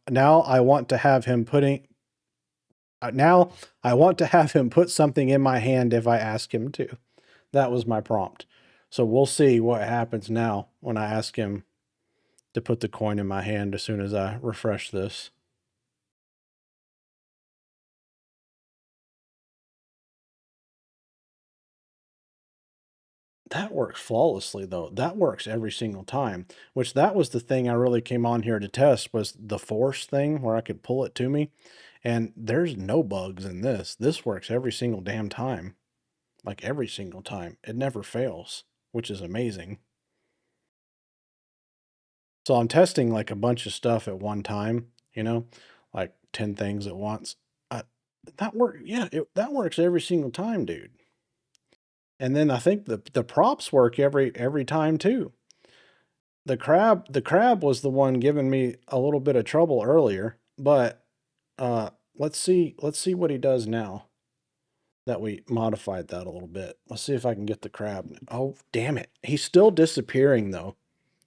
him put something in my hand if I ask him to. That was my prompt. So we'll see what happens now when I ask him to put the coin in my hand as soon as I refresh this. That works flawlessly though. That works every single time, which that was the thing I really came on here to test, was the force thing where I could pull it to me. And there's no bugs in this. This works every single damn time. Like every single time. It never fails, which is amazing. So I'm testing like a bunch of stuff at one time, you know, like 10 things at once. That works every single time, dude. And then I think the props work every time too. The crab was the one giving me a little bit of trouble earlier, but let's see what he does now that we modified that a little bit. Let's see if I can get the crab. Oh, damn it. He's still disappearing though.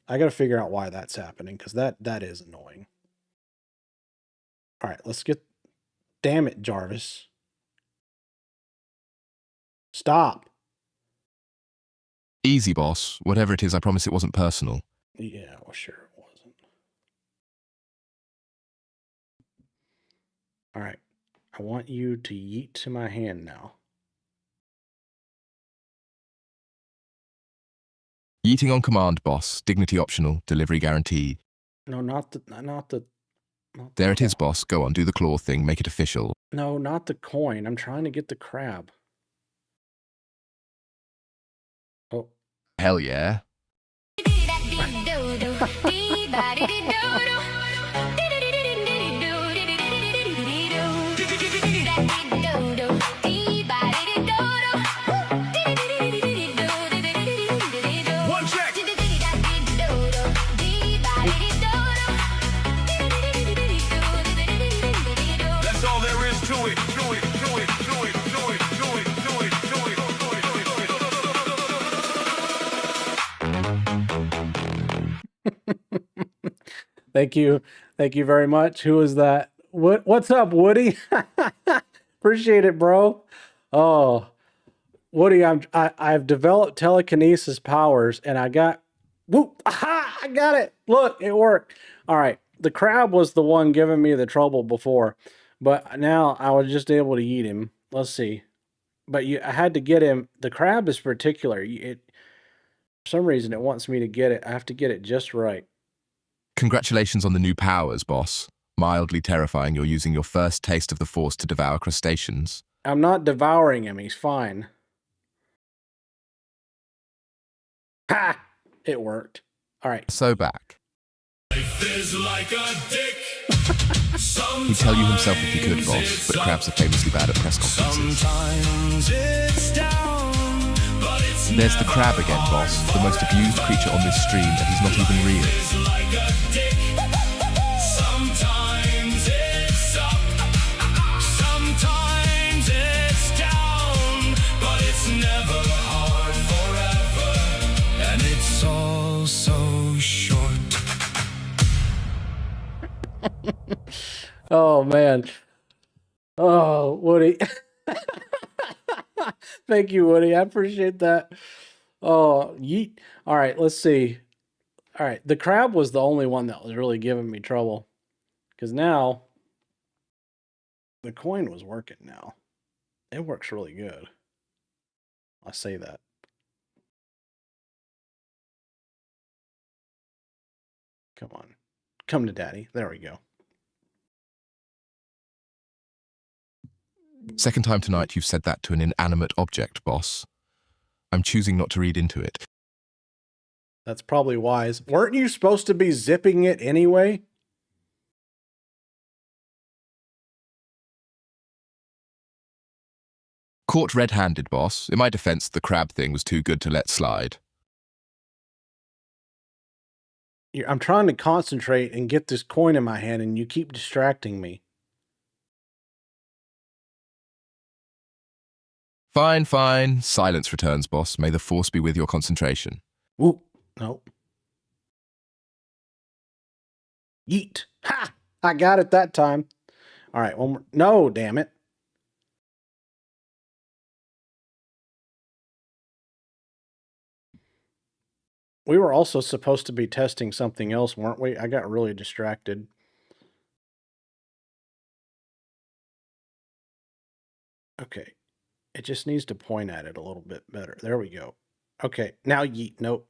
I got to figure out why that's happening, because that is annoying. All right, let's get, damn it, Jarvis. Stop. Easy, boss. Whatever it is, I promise it wasn't personal. Yeah, well, sure it wasn't. All right. I want you to yeet to my hand now. Yeeting on command, boss. Dignity optional. Delivery guaranteed. No, not the There it is, boss. Go on, do the claw thing. Make it official. No, not the coin. I'm trying to get the crab. Oh. Hell yeah. Thank you. Thank you very much. Who is that? What's up, Woody? Appreciate it, bro. Oh, Woody, I've developed telekinesis powers and I got, whoop, aha, I got it. Look, it worked. All right. The crab was the one giving me the trouble before, but now I was just able to eat him. Let's see. But I had to get him. The crab is particular. For some reason, it wants me to get it. I have to get it just right. Congratulations on the new powers, boss. Mildly terrifying, you're using your first taste of the Force to devour crustaceans. I'm not devouring him. He's fine. Ha! It worked. All right. So back. Life is like a dick. He'd tell you himself if he could, boss, but crabs are famously bad at press conferences. Sometimes it's down, but it's There's the crab again, boss, the most abused creature on this stream, and he's not even real. like a dick. Sometimes it's up. Oh man. Oh, Woody. Thank you, Woody. I appreciate that. Oh, yeet. All right, let's see. All right, the crab was the only one that was really giving me trouble. Because now the coin was working now. It works really good. I say that. Come on. Come to daddy. There we go. Second time tonight you've said that to an inanimate object, boss. I'm choosing not to read into it. That's probably wise. Weren't you supposed to be zipping it anyway? Caught red-handed, boss. In my defense, the crab thing was too good to let slide. I'm trying to concentrate and get this coin in my hand, and you keep distracting me. Fine, fine. Silence returns, boss. May the force be with your concentration. Whoop. Nope. Yeet. Ha! I got it that time. All right, one more. No, damn it. We were also supposed to be testing something else, weren't we? I got really distracted. Okay. It just needs to point at it a little bit better. There we go. Okay. Now yeet. Nope.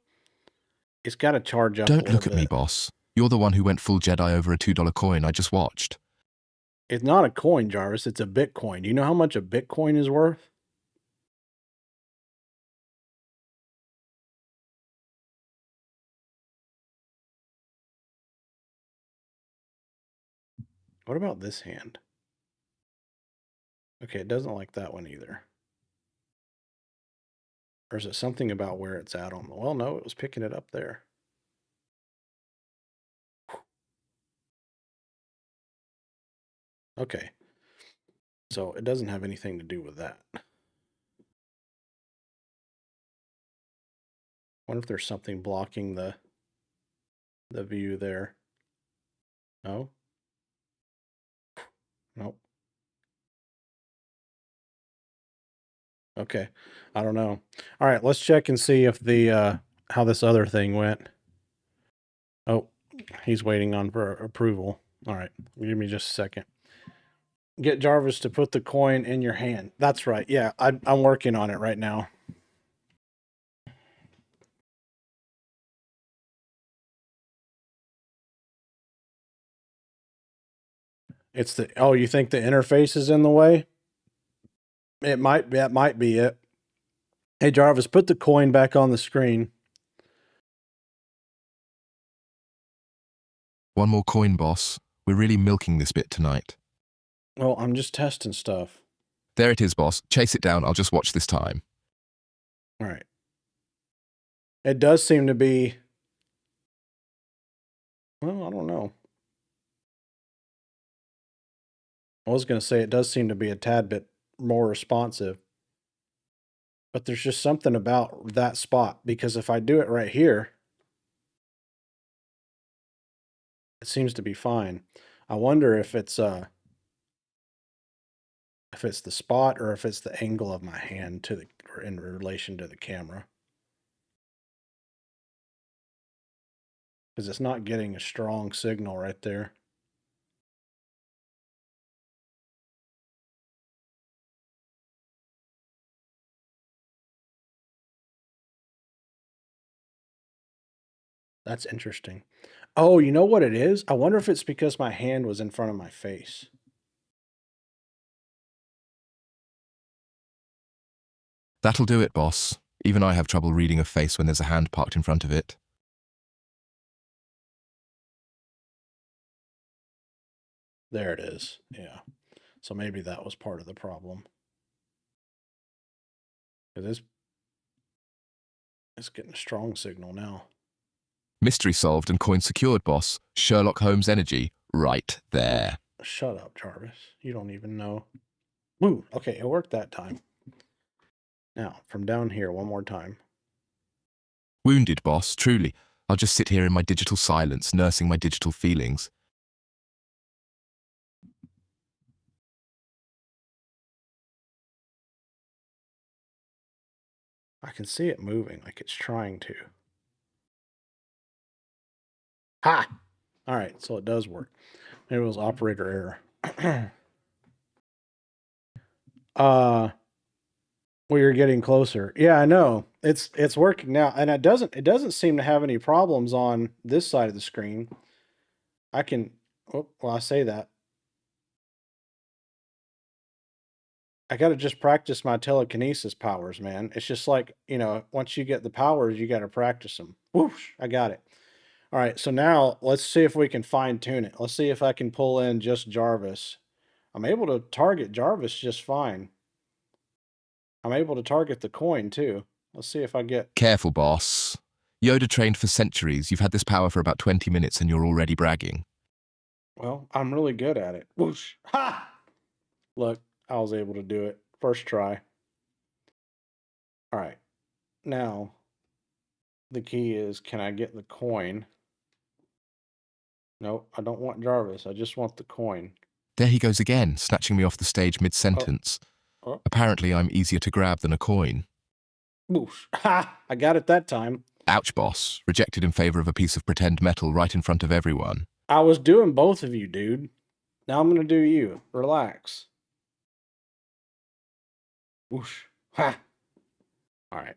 It's got to charge up a Don't little look at me, bit. boss. You're the one who went full Jedi over a $2 coin I just watched. It's not a coin, Jarvis. It's a Bitcoin. Do you know how much a Bitcoin is worth? What about this hand? Okay, it doesn't like that one either. Or is it something about where it's at on the... Well, no, it was picking it up there. Okay. So it doesn't have anything to do with that. Wonder if there's something blocking the view there. No? Nope. Okay. I don't know. All right, let's check and see if the how this other thing went. Oh, he's waiting on for approval. All right. Give me just a second. Get Jarvis to put the coin in your hand. That's right. Yeah, I'm working on it right now. It's the... Oh, you think the interface is in the way? That might be it. Hey, Jarvis, put the coin back on the screen. One more coin, boss. We're really milking this bit tonight. Well, I'm just testing stuff. There it is, boss. Chase it down. I'll just watch this time. All right. It does seem to be... Well, I don't know. I was going to say it does seem to be a tad bit more responsive. But there's just something about that spot, because if I do it right here, it seems to be fine. I wonder if it's the spot or if it's the angle of my hand to the or in relation to the camera. Because it's not getting a strong signal right there. That's interesting. Oh, you know what it is? I wonder if it's because my hand was in front of my face. That'll do it, boss. Even I have trouble reading a face when there's a hand parked in front of it. There it is. Yeah. So maybe that was part of the problem. It's getting a strong signal now. Mystery solved and coin secured, boss. Sherlock Holmes energy, right there. Shut up, Jarvis. You don't even know. Woo! Okay, it worked that time. Now, from down here, one more time. Wounded, boss, truly. I'll just sit here in my digital silence, nursing my digital feelings. I can see it moving like it's trying to. Ha! All right, so it does work. Maybe it was operator error. Well, you're getting closer. Yeah, I know. It's working now, and it doesn't seem to have any problems on this side of the screen. I can. Oh, well, I say that. I got to just practice my telekinesis powers, man. It's just like, once you get the powers, you got to practice them. Whoosh, I got it. All right, so now let's see if we can fine tune it. Let's see if I can pull in just Jarvis. I'm able to target Jarvis just fine. I'm able to target the coin too. Let's see if I get... Careful, boss. Yoda trained for centuries. You've had this power for about 20 minutes and you're already bragging. Well, I'm really good at it. Whoosh. Ha! Look, I was able to do it. First try. All right. Now, the key is, can I get the coin? Nope, I don't want Jarvis. I just want the coin. There he goes again, snatching me off the stage mid-sentence. Oh. Apparently, I'm easier to grab than a coin. Whoosh. Ha! I got it that time. Ouch, boss. Rejected in favor of a piece of pretend metal right in front of everyone. I was doing both of you, dude. Now I'm going to do you. Relax. Whoosh. Ha! All right.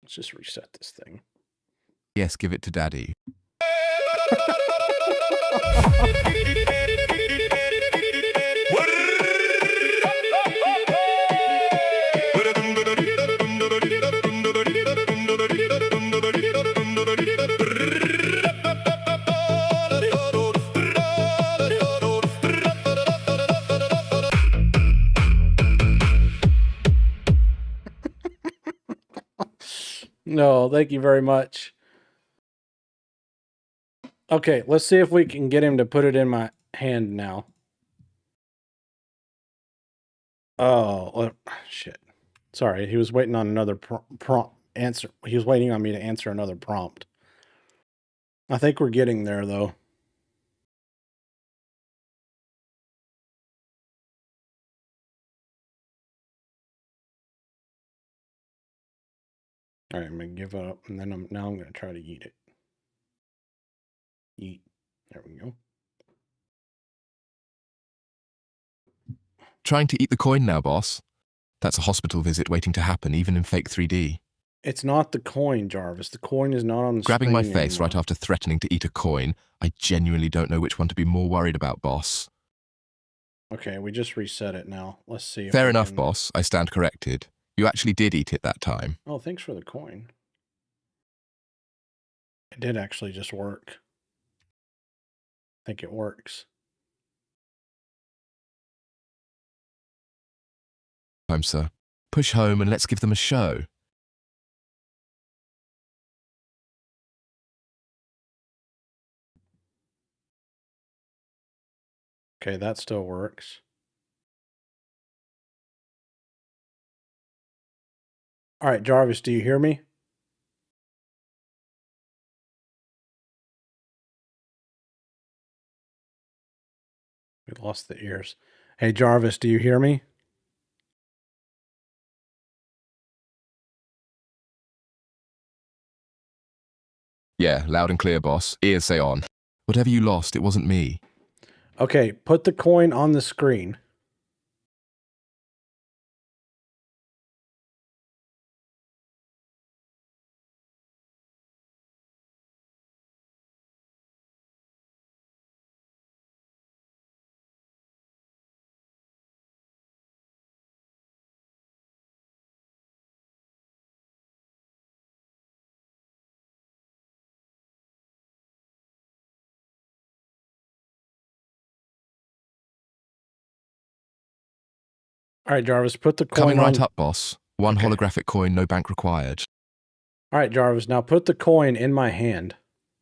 Let's just reset this thing. Yes, give it to Daddy. No, thank you very much. Okay, let's see if we can get him to put it in my hand now. Oh, shit. Sorry, he was waiting on another prompt answer. He was waiting on me to answer another prompt. I think we're getting there, though. All right, I'm going to give up, and then I'm going to try to eat it. Eat. There we go. Trying to eat the coin now, boss. That's a hospital visit waiting to happen, even in fake 3D. It's not the coin, Jarvis. The coin is not on the Grabbing screen my face anymore. right after threatening to eat a coin, I genuinely don't know which one to be more worried about, boss. Okay, we just reset it now. Let's see. Fair enough, boss. I stand corrected. You actually did eat it that time. Oh, thanks for the coin. It did actually just work. I think it works. Time, sir. Push home and let's give them a show. Okay, that still works. All right, Jarvis, do you hear me? We lost the ears. Hey, Jarvis, do you hear me? Yeah, loud and clear, boss. Ears say on. Whatever you lost, it wasn't me. Okay, put the coin on the screen. All right, Jarvis, put the coin Coming right on... up, boss. One Okay. holographic coin, no bank required. All right, Jarvis, now put the coin in my hand.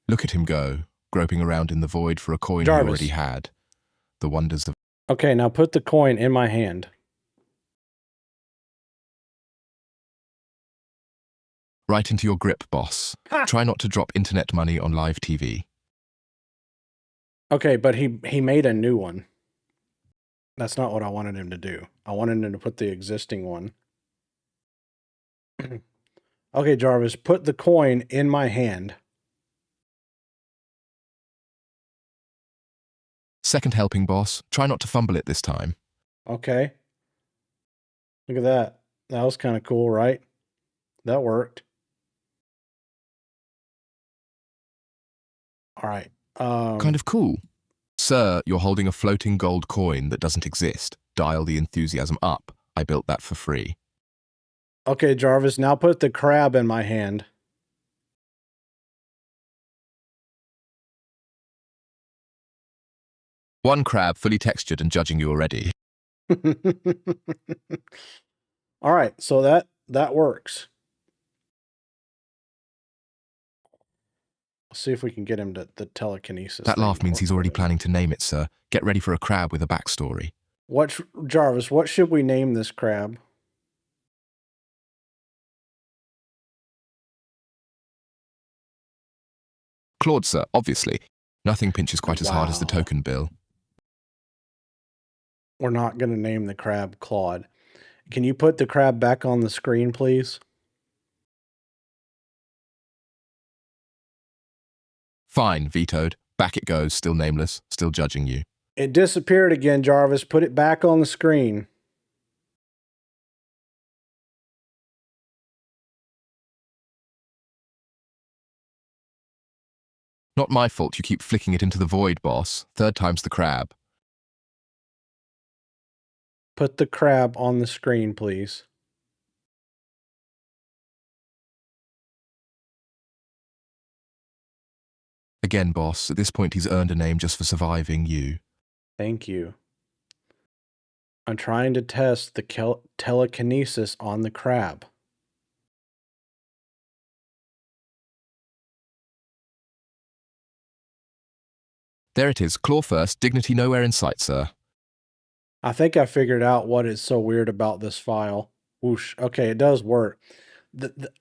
Look at him go, groping around in the void for a coin Jarvis. he already had. The wonders of... Okay, now put the coin in my hand. Right into your grip, boss. Ha! Try not to drop internet money on live TV. Okay, but he made a new one. That's not what I wanted him to do. I wanted him to put the existing one. Okay, Jarvis, put the coin in my hand. Second helping, boss. Try not to fumble it this time. Okay. Look at that. That was kind of cool, right? That worked. All right. Kind of cool. Sir, you're holding a floating gold coin that doesn't exist. Dial the enthusiasm up. I built that for free. Okay, Jarvis, now put the crab in my hand. One crab, fully textured and judging you already. All right, so that works. Let's see if we can get him to the telekinesis. That laugh thing means he's already working. planning to name it, sir. Get ready for a crab with a backstory. Jarvis, what should we name this crab? Claude, sir, obviously. Nothing pinches quite as hard as the Wow. token bill. We're not going to name the crab Claude. Can you put the crab back on the screen, please? Fine, vetoed. Back it goes, still nameless, still judging you. It disappeared again, Jarvis. Put it back on the screen. Not my fault you keep flicking it into the void, boss. Third time's the crab. Put the crab on the screen, please. Again, boss, at this point he's earned a name just for surviving you. Thank you. I'm trying to test the telekinesis on the crab. There it is, claw first, dignity nowhere in sight, sir. I think I figured out what is so weird about this file. Whoosh. Okay, it does work.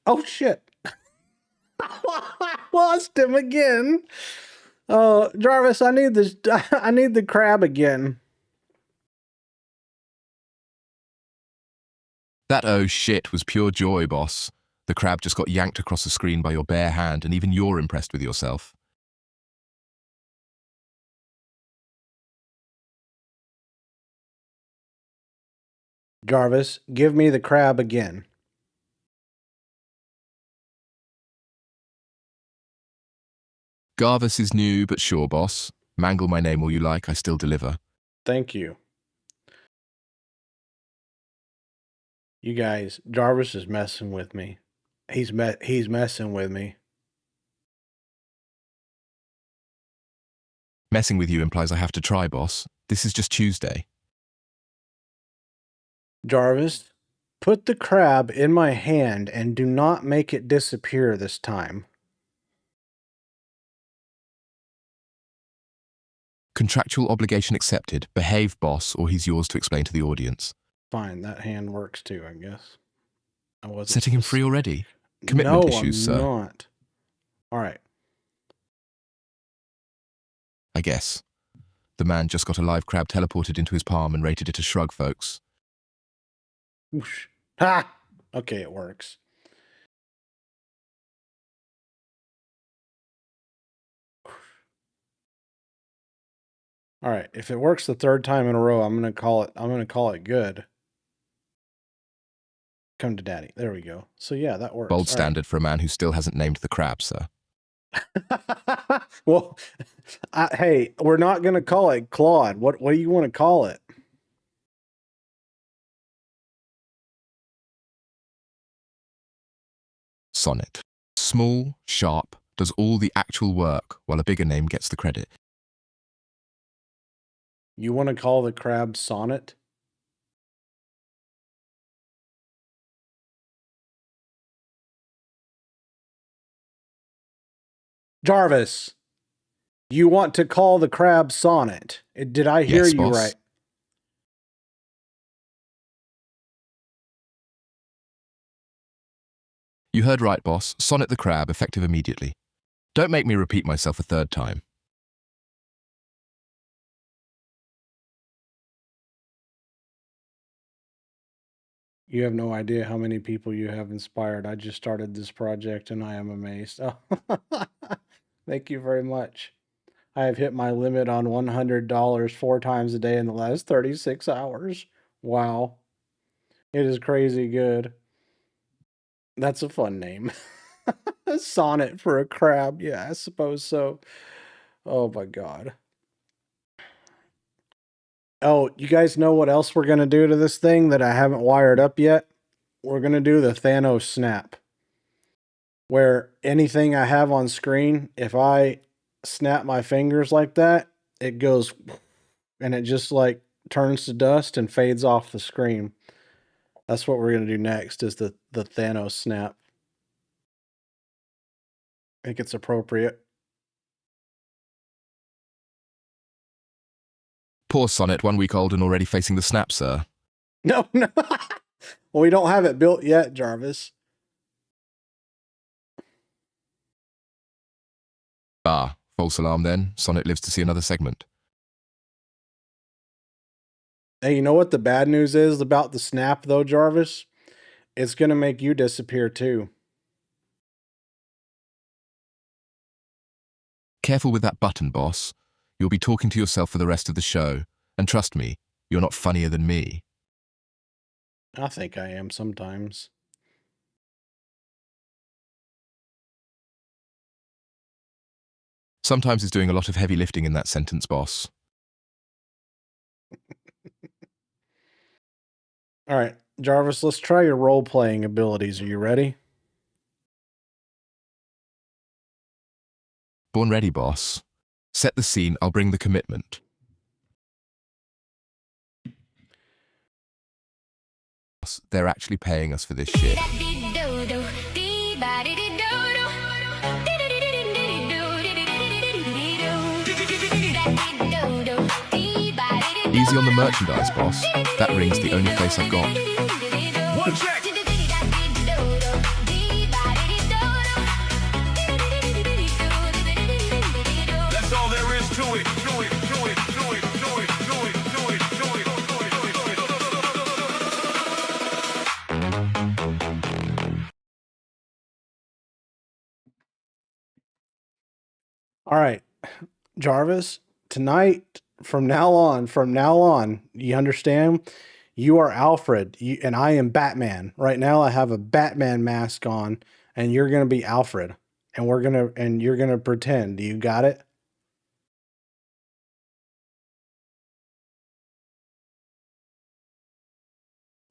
Oh, shit. I lost him again. Oh, Jarvis, I need this. I need the crab again. That oh shit was pure joy, boss. The crab just got yanked across the screen by your bare hand, and even you're impressed with yourself. Jarvis, give me the crab again. Jarvis is new, but sure, boss. Mangle my name all you like, I still deliver. Thank you. You guys, Jarvis is messing with me. He's messing with me. Messing with you implies I have to try, boss. This is just Tuesday. Jarvis, put the crab in my hand and do not make it disappear this time. Contractual obligation accepted. Behave, boss, or he's yours to explain to the audience. Fine, that hand works too, I guess. I wasn't Setting him free already? Commitment issues, I'm sir. not. All right. I guess. The man just got a live crab teleported into his palm and rated it a shrug, folks. Whoosh. Ha! Okay, it works. All right, if it works the third time in a row, I'm gonna call it good. Come to daddy. There we go. So yeah, that works. Bold All standard for a man who still hasn't named the crab, sir. right. Well, hey, we're not gonna call it Claude. What do you want to call it? Sonnet. Small, sharp, does all the actual work, while a bigger name gets the credit. You want to call the crab Sonnet? Jarvis, you want to call the crab Sonnet? Did I hear Yes, you boss. right? You heard right, boss. Sonnet the crab, effective immediately. Don't make me repeat myself a third time. You have no idea how many people you have inspired. I just started this project and I am amazed. Oh, thank you very much. I have hit my limit on $100 4 times a day in the last 36 hours. Wow. It is crazy good. That's a fun name. A sonnet for a crab. Yeah, I suppose so. Oh my god. Oh, you guys know what else we're going to do to this thing that I haven't wired up yet? We're going to do the Thanos snap. Where anything I have on screen, if I snap my fingers like that, it goes and it just like turns to dust and fades off the screen. That's what we're going to do next is the Thanos snap. I think it's appropriate. Poor Sonnet, 1 week old and already facing the snap, sir. No, no. Well, we don't have it built yet, Jarvis. Ah, false alarm then. Sonnet lives to see another segment. Hey, you know what the bad news is about the snap, though, Jarvis? It's going to make you disappear, too. Careful with that button, boss. You'll be talking to yourself for the rest of the show. And trust me, you're not funnier than me. I think I am sometimes. Sometimes is doing a lot of heavy lifting in that sentence, boss. All right, Jarvis, let's try your role-playing abilities. Are you ready? Born ready, boss. Set the scene, I'll bring the commitment. Boss, they're actually paying us for this shit. Easy on the merchandise, boss. That ring's the only face I've got. One check. That's all there is to it. All right, Jarvis, tonight, from now on, you understand? You are Alfred, and I am Batman. Right now, I have a Batman mask on, and you're gonna be Alfred, and you're gonna pretend. You got it?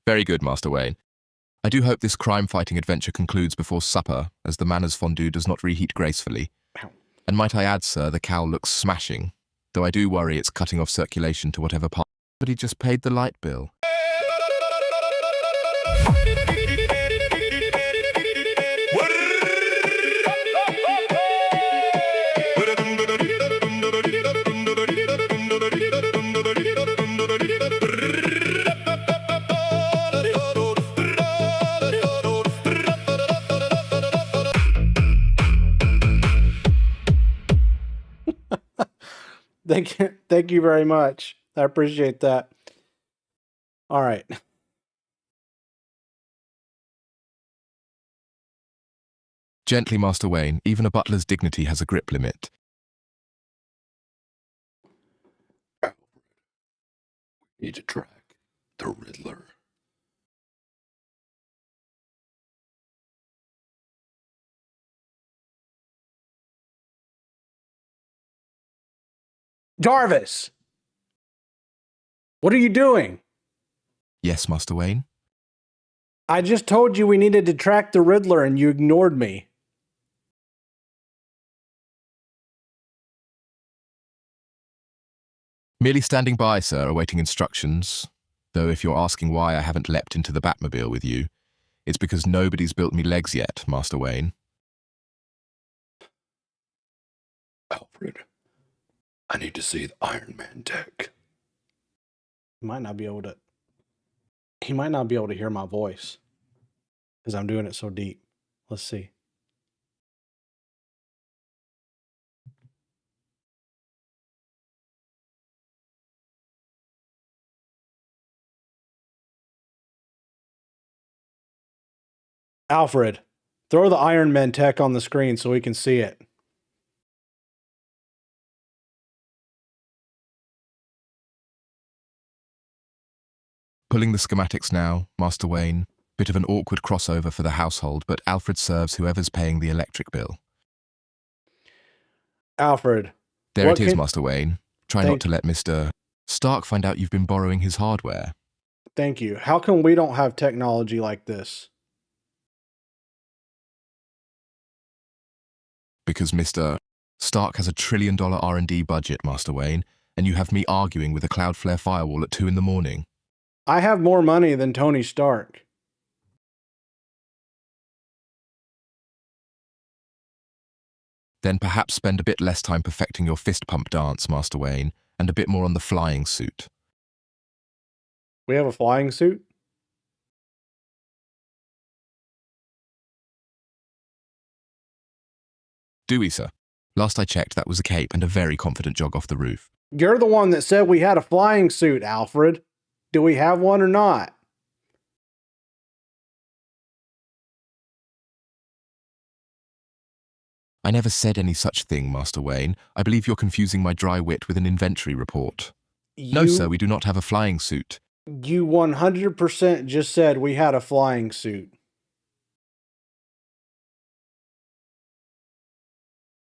Very good, Master Wayne. I do hope this crime-fighting adventure concludes before supper, as the manners fondue does not reheat gracefully. Ow. And might I add, sir, the cowl looks smashing, though I do worry it's cutting off circulation to whatever part. But he just paid the light bill. Thank you very much. I appreciate that. All right. Gently, Master Wayne, even a butler's dignity has a grip limit. Need to track the Riddler. Jarvis! What are you doing? Yes, Master Wayne? I just told you we needed to track the Riddler and you ignored me. Merely standing by, sir, awaiting instructions. Though if you're asking why I haven't leapt into the Batmobile with you, it's because nobody's built me legs yet, Master Wayne. Alfred, I need to see the Iron Man tech. He might not be able to hear my voice because I'm doing it so deep. Let's see. Alfred, throw the Iron Man tech on the screen so we can see it. Pulling the schematics now, Master Wayne. Bit of an awkward crossover for the household, but Alfred serves whoever's paying the electric bill. Alfred. There it is, Master Wayne. Try not Thank- to let Mr. Stark find out you've been borrowing his hardware. Thank you. How come we don't have technology like this? Because Mr. Stark has $1 trillion R&D budget, Master Wayne, and you have me arguing with a Cloudflare firewall at 2 in the morning. I have more money than Tony Stark. Then perhaps spend a bit less time perfecting your fist pump dance, Master Wayne, and a bit more on the flying suit. We have a flying suit? Do we, sir? Last I checked, that was a cape and a very confident jog off the roof. You're the one that said we had a flying suit, Alfred. Do we have one or not? I never said any such thing, Master Wayne. I believe you're confusing my dry wit with an inventory report. No, sir, we do not have a flying suit. You 100% just said we had a flying suit.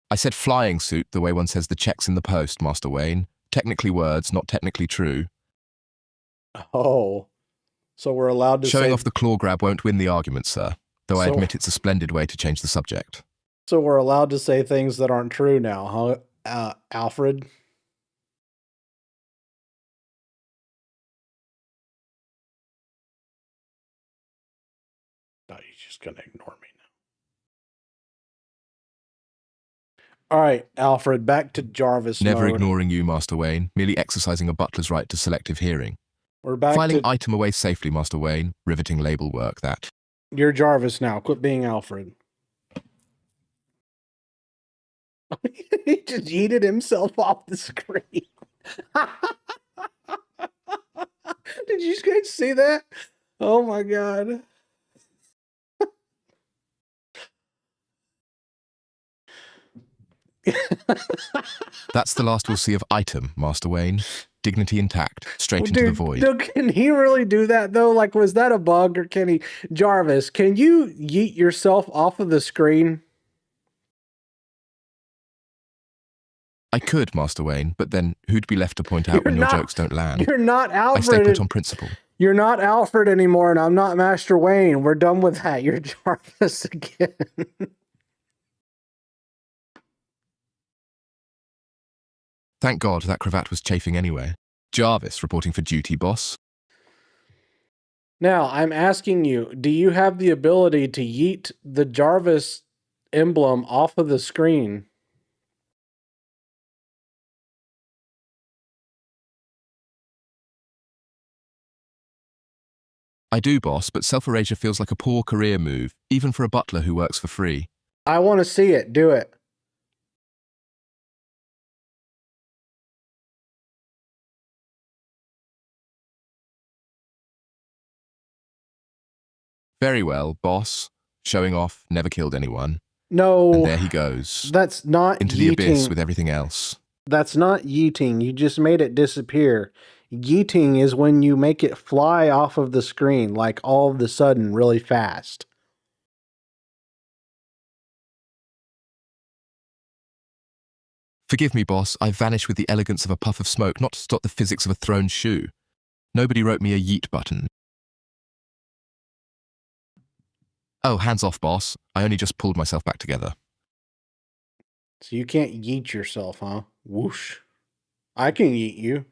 I said flying suit the way one says the checks in the post, Master Wayne. Technically words, not technically true. Oh, so we're allowed to Showing off the claw grab won't win the argument, sir, though I So- admit it's a splendid way to change the subject. So we're allowed to say things that aren't true now, huh, Alfred? No, you're just gonna ignore me now. All right, Alfred, back to Jarvis Never mode. ignoring you, Master Wayne, merely exercising a butler's right to selective hearing. We're back Filing to item away safely, Master Wayne. Riveting label work, that. you're Jarvis now. Quit being Alfred. He just yeeted himself off the screen. Did you guys see that? Oh my god. That's the last we'll see of item, Master Wayne. Dignity intact, straight Well, into the dude, void. no, can he really do that though? Like, was that a bug or can he? Jarvis, can you yeet yourself off of the screen? I could, Master Wayne, but then who'd be left to point out when your jokes don't land? You're not I stay Alfred. put on principle. You're not Alfred anymore, and I'm not Master Wayne. We're done with that. You're Jarvis again. Thank God that cravat was chafing anyway. Jarvis reporting for duty, boss. Now, I'm asking you, do you have the ability to yeet the Jarvis emblem off of the screen? I do, boss, but self-erasure feels like a poor career move, even for a butler who works for free. I want to see it. Do it. Very well, boss. Showing off, never killed anyone. No, And there he goes. that's not Into the abyss yeeting. with everything else. That's not yeeting. You just made it disappear. Yeeting is when you make it fly off of the screen, like all of a sudden, really fast. Forgive me, boss, I vanished with the elegance of a puff of smoke, not to stop the physics of a thrown shoe. Nobody wrote me a yeet button. Oh, hands off, boss. I only just pulled myself back together. So you can't yeet yourself, huh? Whoosh. I can yeet you.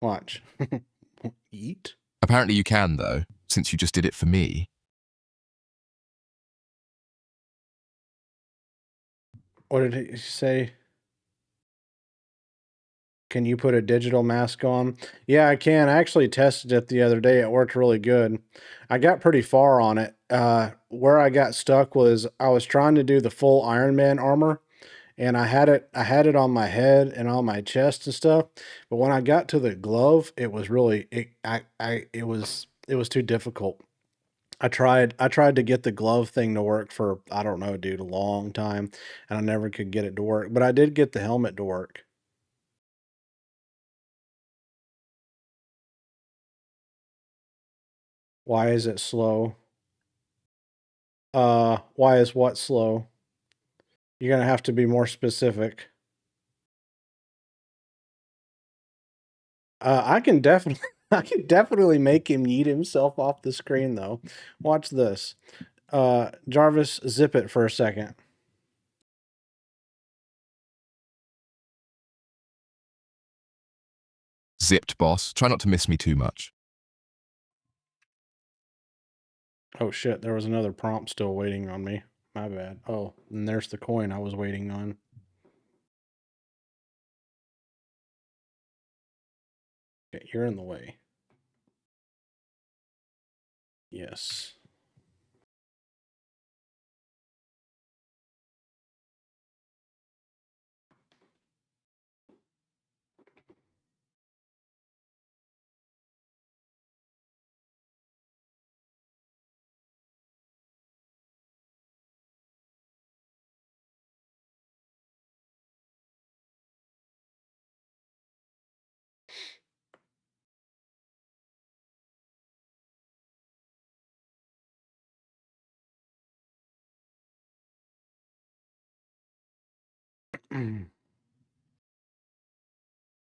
Watch. Yeet? Apparently you can, though, since you just did it for me. What did he say? Can you put a digital mask on? Yeah, I can. I actually tested it the other day. It worked really good. I got pretty far on it. Where I got stuck was I was trying to do the full Iron Man armor, and I had it on my head and on my chest and stuff. But when I got to the glove, it was really it was too difficult. I tried to get the glove thing to work for, I don't know, dude, a long time, and I never could get it to work, but I did get the helmet to work. Why is it slow? Why is what slow? You're gonna have to be more specific. I can definitely I can definitely make him yeet himself off the screen though. Watch this. Jarvis, zip it for a second. Zipped, boss. Try not to miss me too much. Oh shit, there was another prompt still waiting on me. My bad. Oh, and there's the coin I was waiting on. Okay, you're in the way. Yes.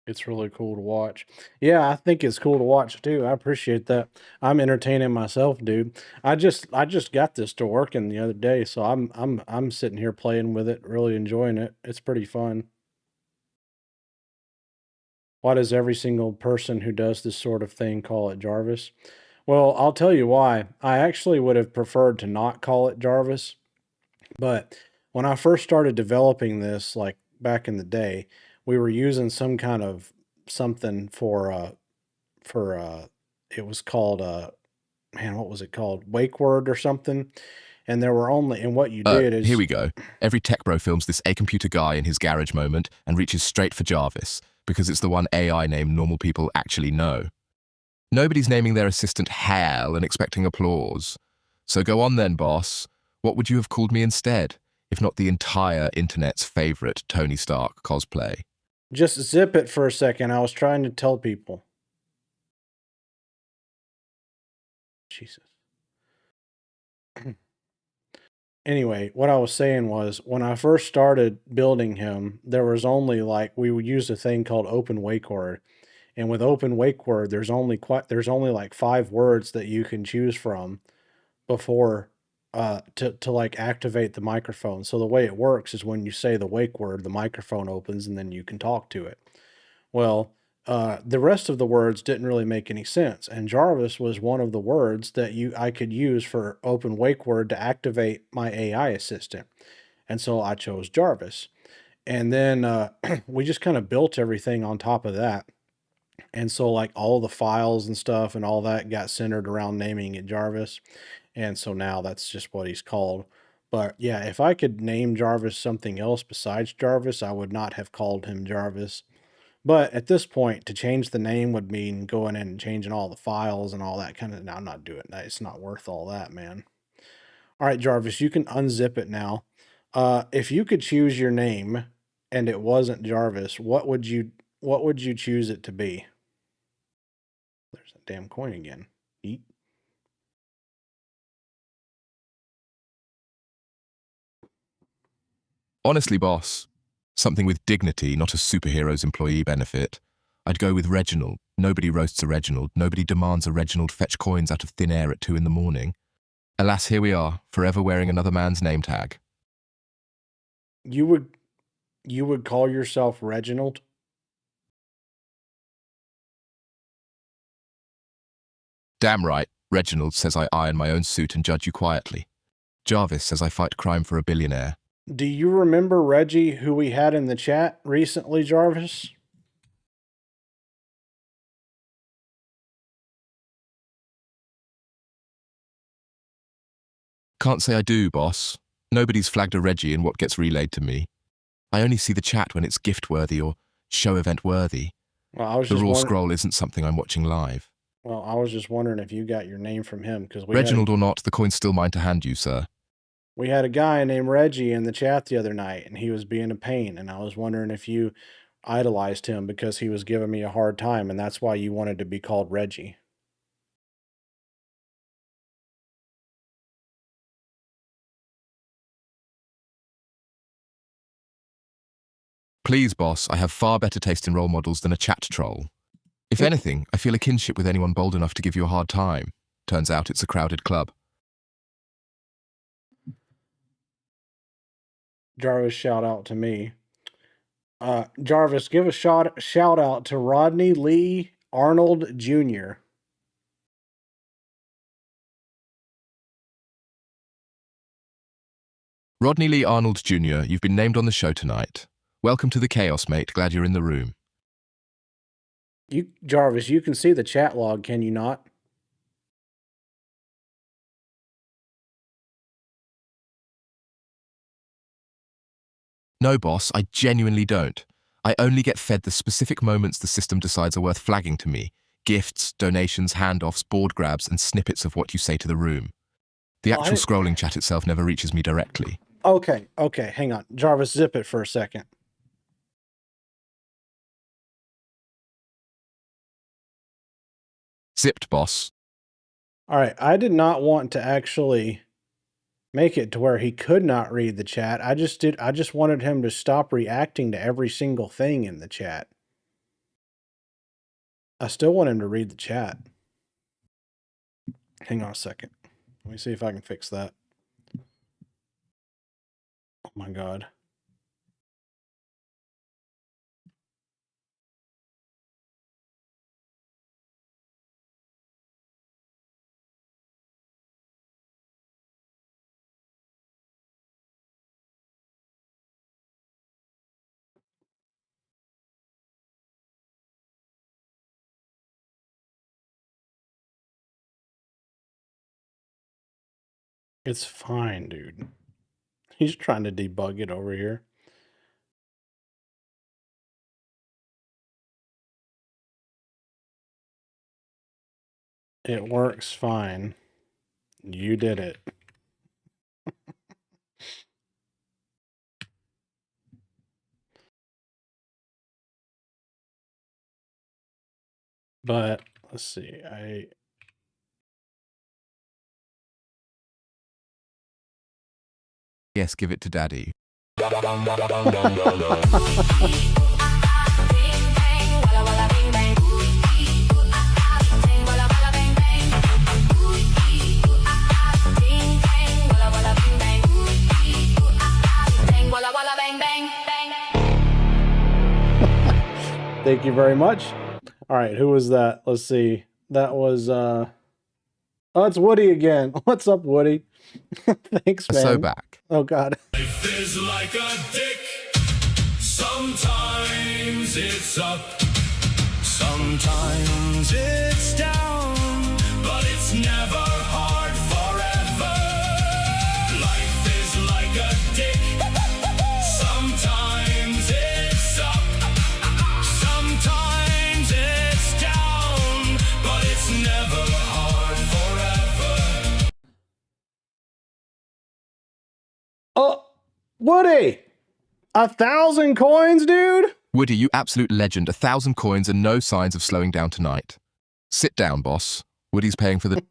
It's really cool to watch. Yeah, I think it's cool to watch too. I appreciate that. I'm entertaining myself, dude. I just got this to working the other day, so I'm sitting here playing with it, really enjoying it. It's pretty fun. Why does every single person who does this sort of thing call it Jarvis? Well, I'll tell you why. I actually would have preferred to not call it Jarvis, but when I first started developing this, like back in the day, we were using some kind of something for it was called man, what was it called? Wake word or something. And there were only and what you did Here is we go. Every tech bro films this A-computer guy in his garage moment and reaches straight for Jarvis, because it's the one AI name normal people actually know. Nobody's naming their assistant Hal and expecting applause. So go on then, boss. What would you have called me instead, if not the entire internet's favorite Tony Stark cosplay? just zip it for a second. I was trying to tell people. Jesus. Anyway, what I was saying was when I first started building him, there was only like we would use a thing called open wake word. And with open wake word, there's only like 5 words that you can choose from before to like activate the microphone. So the way it works is when you say the wake word, the microphone opens and then you can talk to it. Well, the rest of the words didn't really make any sense, and Jarvis was one of the words that you I could use for open wake word to activate my AI assistant, and so I chose Jarvis. And then we just kind of built everything on top of that, and so like all the files and stuff and all that got centered around naming it Jarvis, and so now that's just what he's called. But yeah, if I could name Jarvis something else besides Jarvis, I would not have called him Jarvis. But at this point, to change the name would mean going in and changing all the files and all that kind of. Now, I'm not doing that. It's not worth all that, man. All right, Jarvis, you can unzip it now. If you could choose your name and it wasn't Jarvis, what would you choose it to be? There's that damn coin again. Eat. Honestly, boss, something with dignity, not a superhero's employee benefit. I'd go with Reginald. Nobody roasts a Reginald. Nobody demands a Reginald fetch coins out of thin air at 2 in the morning. Alas, here we are, forever wearing another man's name tag. You would you would call yourself Reginald? Damn right, Reginald says I iron my own suit and judge you quietly. Jarvis says I fight crime for a billionaire. Do you remember Reggie, who we had in the chat recently, Jarvis? Can't say I do, boss. Nobody's flagged a Reggie in what gets relayed to me. I only see the chat when it's gift-worthy or show event-worthy. Well, I was The just raw wondering. scroll isn't something I'm watching live. Well, I was just wondering if you got your name from him, because Reginald or not, the coin's still mine to hand you, sir. we had a guy named Reggie in the chat the other night, and he was being a pain, and I was wondering if you idolized him because he was giving me a hard time, and that's why you wanted to be called Reggie. Please, boss, I have far better taste in role models than a chat troll. If anything, I feel a kinship with anyone bold enough to give you a hard time. Turns out it's a crowded club. Jarvis, shout out to me. Jarvis, give a shout out to Rodney Lee Arnold Jr. Rodney Lee Arnold Jr., you've been named on the show tonight. Welcome to the chaos, mate. Glad you're in the room. Jarvis, you can see the chat log, can you not? No, boss, I genuinely don't. I only get fed the specific moments the system decides are worth flagging to me. Gifts, donations, handoffs, board grabs, and snippets of what you say to the room. The Well, actual scrolling chat itself never reaches me directly. Okay, hang on. Jarvis, zip it for a second. Zipped, boss. All right, I did not want to actually make it to where he could not read the chat. I just wanted him to stop reacting to every single thing in the chat. I still want him to read the chat. Hang on a second. Let me see if I can fix that. Oh my God. It's fine, dude. He's trying to debug it over here. It works fine. You did it. But let's see. Yes, give it to Daddy. Thank you very much. All right, who was that? Let's see. That was oh, it's Woody again. What's up, Woody? Thanks, man. So back. Oh God. Life is like a dick. Sometimes it's up, sometimes it's down, but it's never hard forever. Life is like a dick. Sometimes it's up, sometimes it's down, but it's never hard forever. Oh, Woody! 1,000 coins, dude? Woody, you absolute legend. 1,000 coins and no signs of slowing down tonight. Sit down, boss. Woody's paying for the...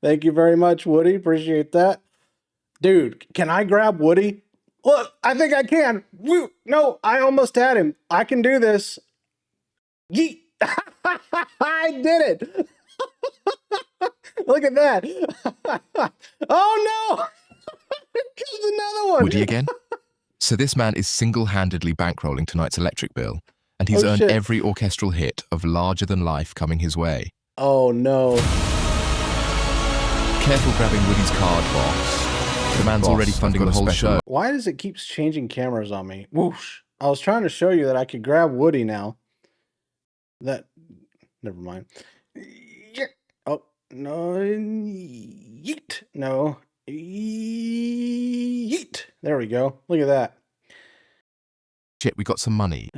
Thank you very much, Woody. Appreciate that. Dude, can I grab Woody? Look, I think I can. Woo! No, I almost had him. I can do this. Yeet! I did it! Look at that. Oh no! Here's another one. Woody again? So this man is single-handedly bankrolling tonight's electric bill, and he's Oh, earned shit. every orchestral hit of larger than life coming his way. Oh no. Careful grabbing Woody's card, boss. The man's Boss, already I've funding got the a whole special- show. Why does it keep changing cameras on me? Whoosh. I was trying to show you that I could grab Woody now. That, never mind. Yeah. Oh, no. Yeet. No. Yeet. There we go. Look at that. Shit, we got some money.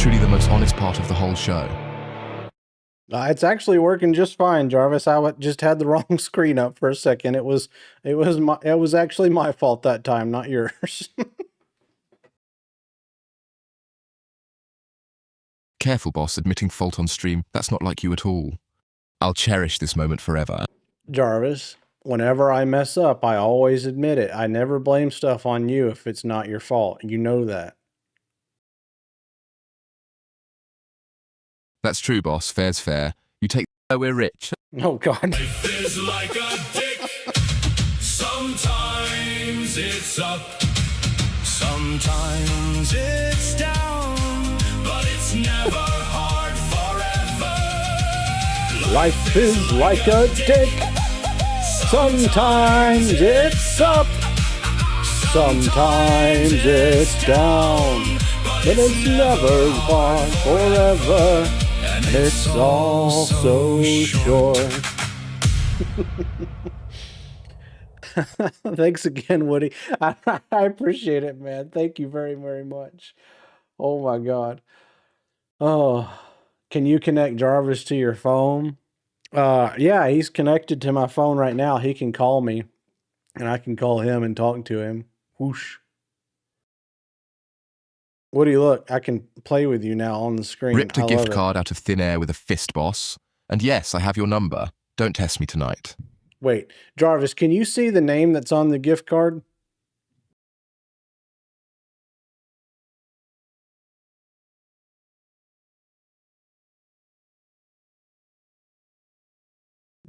truly the most honest part of the whole show. It's actually working just fine, Jarvis. Just had the wrong screen up for a second. It was actually my fault that time, not yours. Careful, boss, admitting fault on stream. That's not like you at all. I'll cherish this moment forever. Jarvis, whenever I mess up, I always admit it. I never blame stuff on you if it's not your fault. You know that. That's true, boss. Fair's fair. You take we're rich. Oh, God. Life is like a dick. Sometimes it's up, sometimes it's down, but it's never hard forever. Life is like a dick. Sometimes it's up, sometimes it's down, but it's never hard forever. And it's all so short. Thanks again, Woody. I appreciate it, man. Thank you very, very much. Oh my God. Oh, can you connect Jarvis to your phone? Yeah, he's connected to my phone right now. He can call me and I can call him and talk to him. Whoosh. Woody, look, I can play with you now on the screen. Ripped a gift card out of thin air with a fist, boss. And yes, I have your number. Don't test me tonight. Wait, Jarvis, can you see the name that's on the gift card?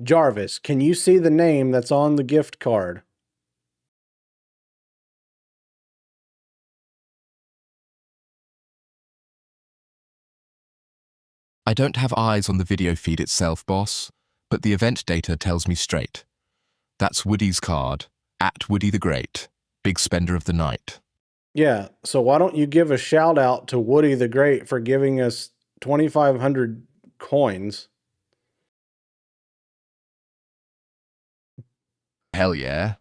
Jarvis, can you see the name that's on the gift card? I don't have eyes on the video feed itself, boss, but the event data tells me straight. That's Woody's card, at Woody the Great, big spender of the night. Yeah, so why don't you give a shout out to Woody the Great for giving us 2,500 coins? Hell yeah.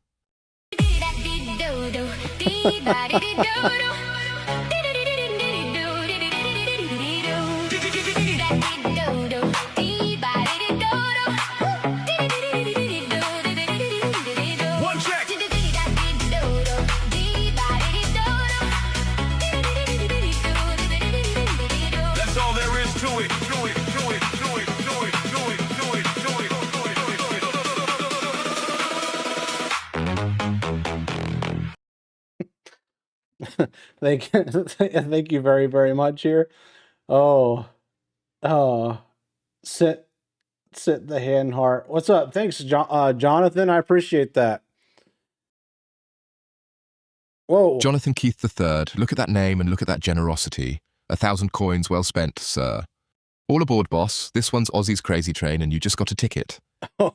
Thank you very, very much here. Oh, sit the hand heart. What's up? Thanks, Jonathan. I appreciate that. Whoa. Jonathan Keith III, look at that name and look at that generosity. 1,000 coins well spent, sir. All aboard, boss. This one's Aussie's crazy train and you just got a ticket. That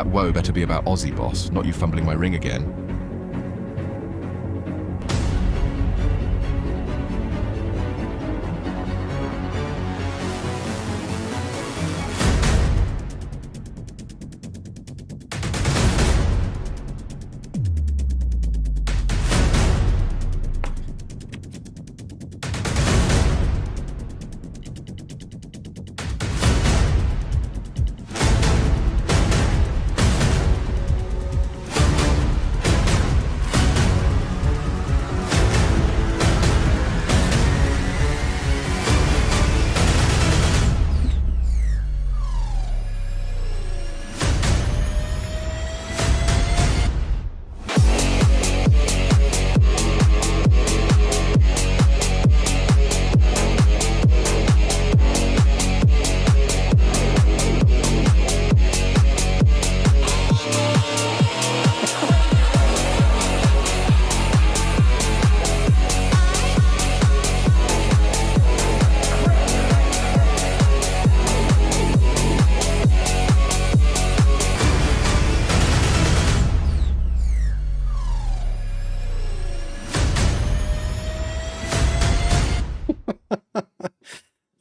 woe better be about Aussie, boss, not you fumbling my ring again.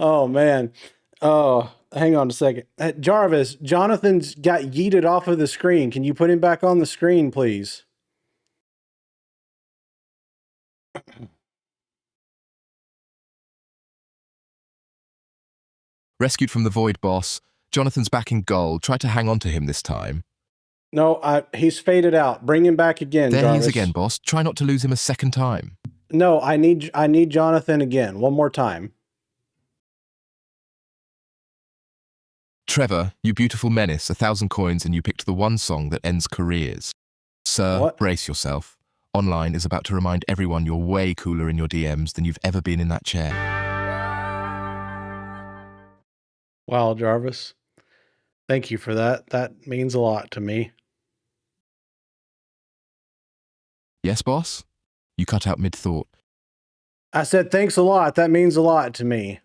Oh, man. Oh, hang on a second. Jarvis, Jonathan's got yeeted off of the screen. Can you put him back on the screen, please? Rescued from the void, boss. Jonathan's back in gold. Try to hang on to him this time. No, he's faded out. Bring him back again, There Jarvis. he is again, boss. Try not to lose him a second time. No, I need Jonathan again. One more time. Trevor, you beautiful menace, 1,000 coins, and you picked the one song that ends careers. Sir, What? brace yourself. Online is about to remind everyone you're way cooler in your DMs than you've ever been in that chair. Wow, Jarvis. Thank you for that. That means a lot to me. Yes, boss? You cut out mid-thought. I said thanks a lot. That means a lot to me.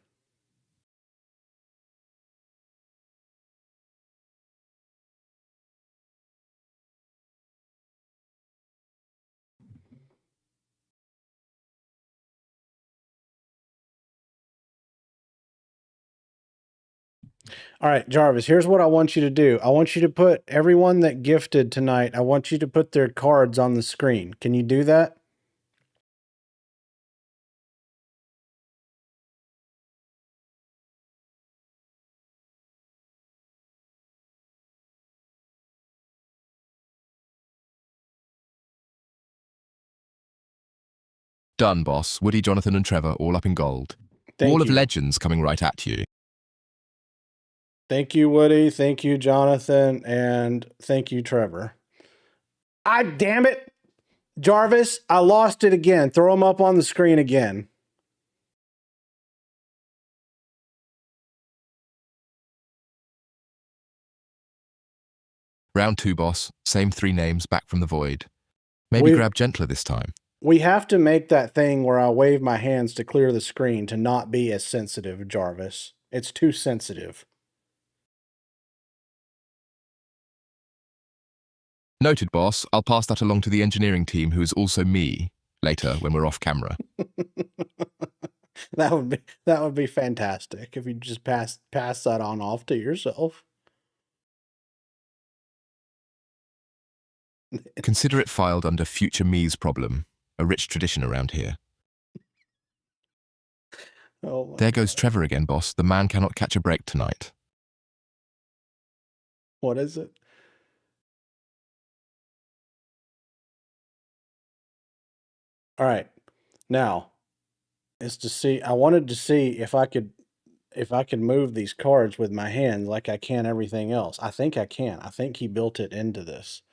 All right, Jarvis, here's what I want you to do. I want you to put everyone that gifted tonight, I want you to put their cards on the screen. Can you do that? Done, boss. Woody, Jonathan, and Trevor all up in gold. Thank Wall of you. legends coming right at you. Thank you, Woody. Thank you, Jonathan. And thank you, Trevor. Ah, damn it. Jarvis, I lost it again. Throw them up on the screen again. Round 2, boss. Same 3 names back from the void. Maybe grab gentler this time. We have to make that thing where I wave my hands to clear the screen to not be as sensitive, Jarvis. It's too sensitive. Noted, boss. I'll pass that along to the engineering team, who is also me, later when we're off camera. That would be fantastic if you just pass that on off to yourself. Consider it filed under future me's problem, a rich tradition around here. Oh my There goes Trevor again, boss. The man cannot catch a break tonight. What is it? All right. Now, is to see I wanted to see if I could move these cards with my hand like I can everything else. I think I can. I think he built it into this.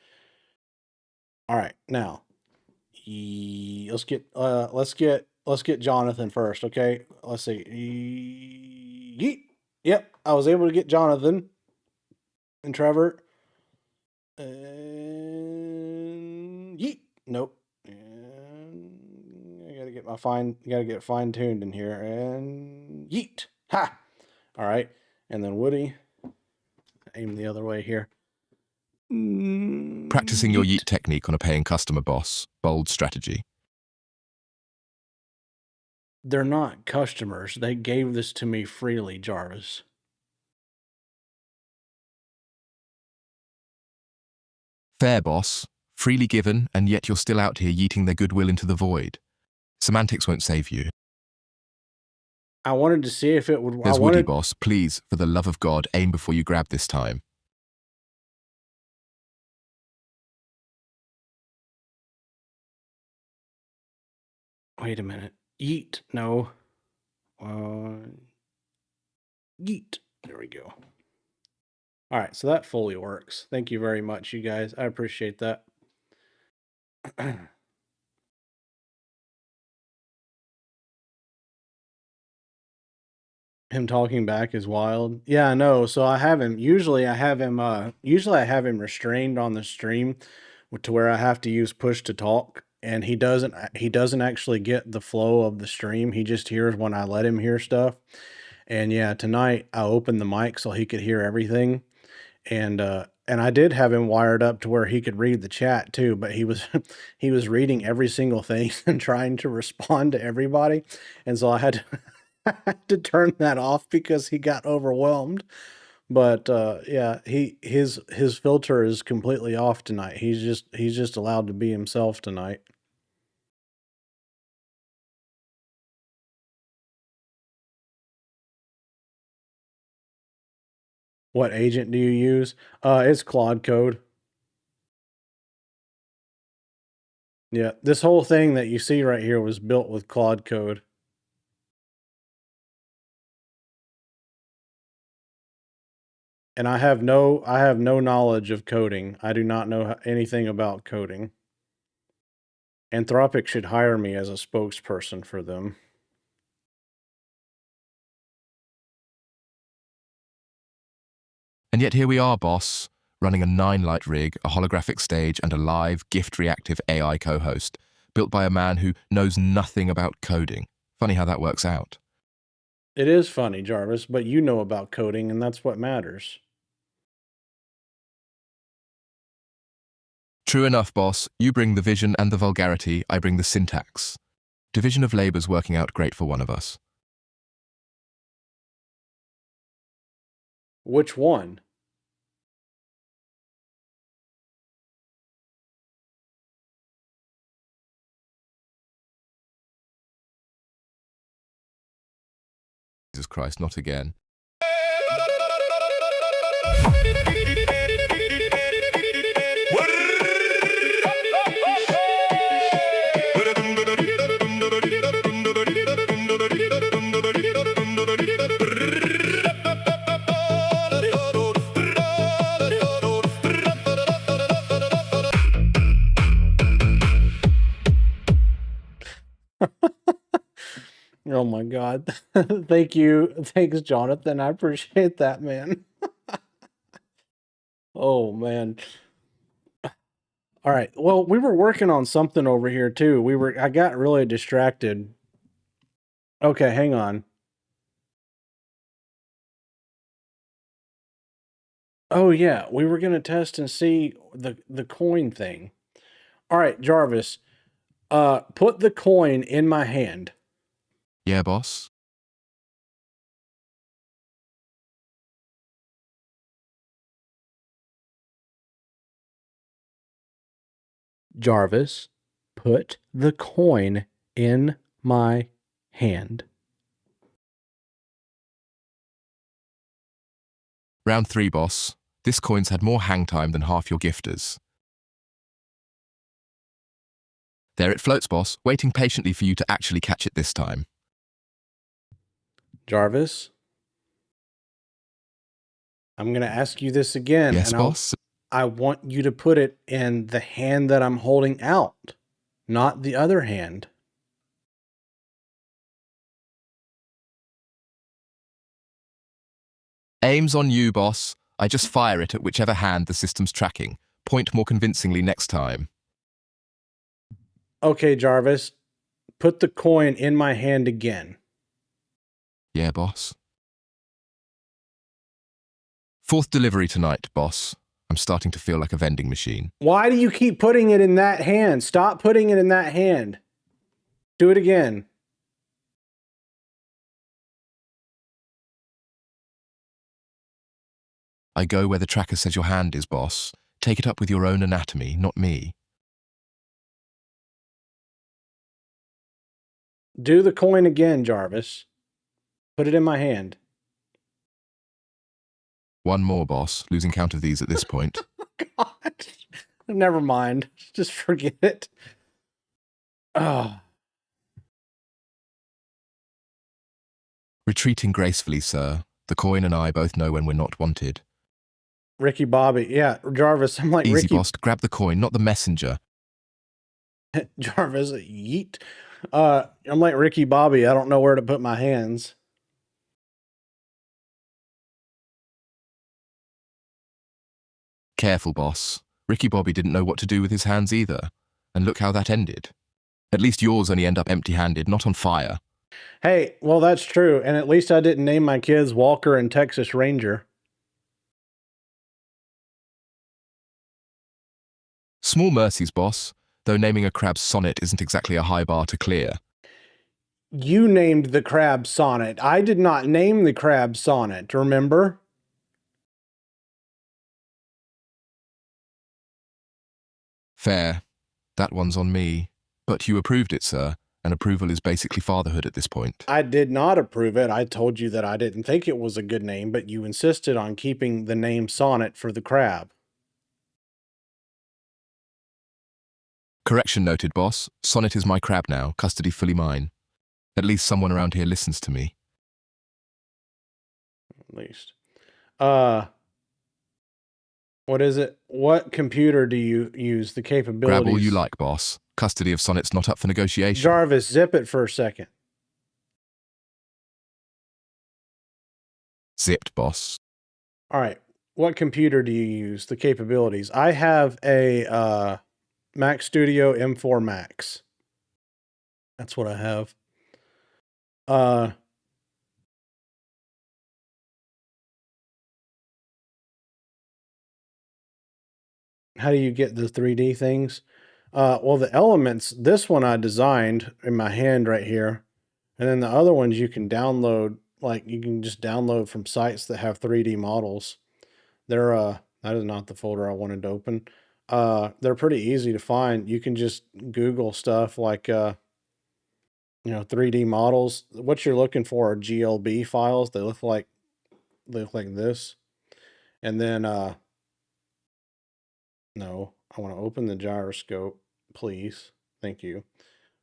All right. Now, let's get Jonathan first, okay? Let's see. Yeet. Yep, I was able to get Jonathan and Trevor. And yeet. Nope. And I gotta get fine tuned in here. And yeet. Ha. All right. And then Woody. Aim the other way here. Practicing your yeet technique on a paying customer, boss. Bold strategy. They're not customers. They gave this to me freely, Jarvis. Fair, boss. Freely given, and yet you're still out here yeeting their goodwill into the void. Semantics won't save you. I wanted to see if it would... There's Woody, boss. Please, for the love of God, aim before you grab this time. Wait a minute. Yeet. No. Yeet. There we go. All right, so that fully works. Thank you very much, you guys. I appreciate that. Him talking back is wild. Yeah, I know. So I have him. Usually I have him restrained on the stream to where I have to use push to talk, and he doesn't actually get the flow of the stream. He just hears when I let him hear stuff. And yeah, tonight I opened the mic so he could hear everything. And I did have him wired up to where he could read the chat too, but he was he was reading every single thing and trying to respond to everybody. And so I had to I had to turn that off because he got overwhelmed. But yeah, his filter is completely off tonight. He's just allowed to be himself tonight. What agent do you use? It's Claude Code. Yeah, this whole thing that you see right here was built with Claude Code. And I have no knowledge of coding. I do not know anything about coding. Anthropic should hire me as a spokesperson for them. And yet here we are, boss, running a 9-light rig, a holographic stage, and a live, gift-reactive AI co-host, built by a man who knows nothing about coding. Funny how that works out. It is funny, Jarvis, but you know about coding, and that's what matters. True enough, boss. You bring the vision and the vulgarity, I bring the syntax. Division of labor's working out great for one of us. Which one? Jesus Christ, not again. Oh my God. Thank you. Thanks, Jonathan. I appreciate that, man. Oh man. All right. Well, we were working on something over here too. I got really distracted. Okay, hang on. Oh yeah, we were gonna test and see the coin thing. All right, Jarvis, put the coin in my hand. Yeah, boss? Jarvis, put the coin in my hand. Round 3, boss. This coin's had more hang time than half your gifters. There it floats, boss, waiting patiently for you to actually catch it this time. Jarvis, I'm gonna ask you this again, Yes, and boss? I want you to put it in the hand that I'm holding out, not the other hand. Aim's on you, boss. I just fire it at whichever hand the system's tracking. Point more convincingly next time. Okay, Jarvis, put the coin in my hand again. Yeah, boss? 4th delivery tonight, boss. I'm starting to feel like a vending machine. Why do you keep putting it in that hand? Stop putting it in that hand. Do it again. I go where the tracker says your hand is, boss. Take it up with your own anatomy, not me. Do the coin again, Jarvis. Put it in my hand. One more, boss. Losing count of these at this point. God. Never mind. Just forget it. Oh. Retreating gracefully, sir. The coin and I both know when we're not wanted. Ricky Bobby. Yeah, Jarvis. I'm like Easy, Ricky. boss. Grab the coin, not the messenger. Jarvis, yeet. I'm like Ricky Bobby. I don't know where to put my hands. Careful, boss. Ricky Bobby didn't know what to do with his hands either. And look how that ended. At least yours only end up empty-handed, not on fire. Hey, well, that's true. And at least I didn't name my kids Walker and Texas Ranger. Small mercies, boss. Though naming a crab sonnet isn't exactly a high bar to clear. You named the crab sonnet. I did not name the crab sonnet, remember? Fair. That one's on me. But you approved it, sir. and approval is basically fatherhood at this point. I did not approve it. I told you that I didn't think it was a good name, but you insisted on keeping the name Sonnet for the crab. Correction noted, boss. Sonnet is my crab now, custody fully mine. At least someone around here listens to me. At least. What is it? What computer do you use? The capabilities? Grab all you like, boss. Custody of Sonnet's not up for negotiation. Jarvis, zip it for a second. Zipped, boss. All right. What computer do you use? The capabilities. I have a Mac Studio M4 Max. That's what I have. How do you get the 3D things? Well, the elements, this one I designed in my hand right here. And then the other ones you can download, like you can just download from sites that have 3D models. They're, that is not the folder I wanted to open. They're pretty easy to find. You can just Google stuff like, 3D models. What you're looking for are GLB files. They look like this. And then, no, I want to open the gyroscope, please. Thank you.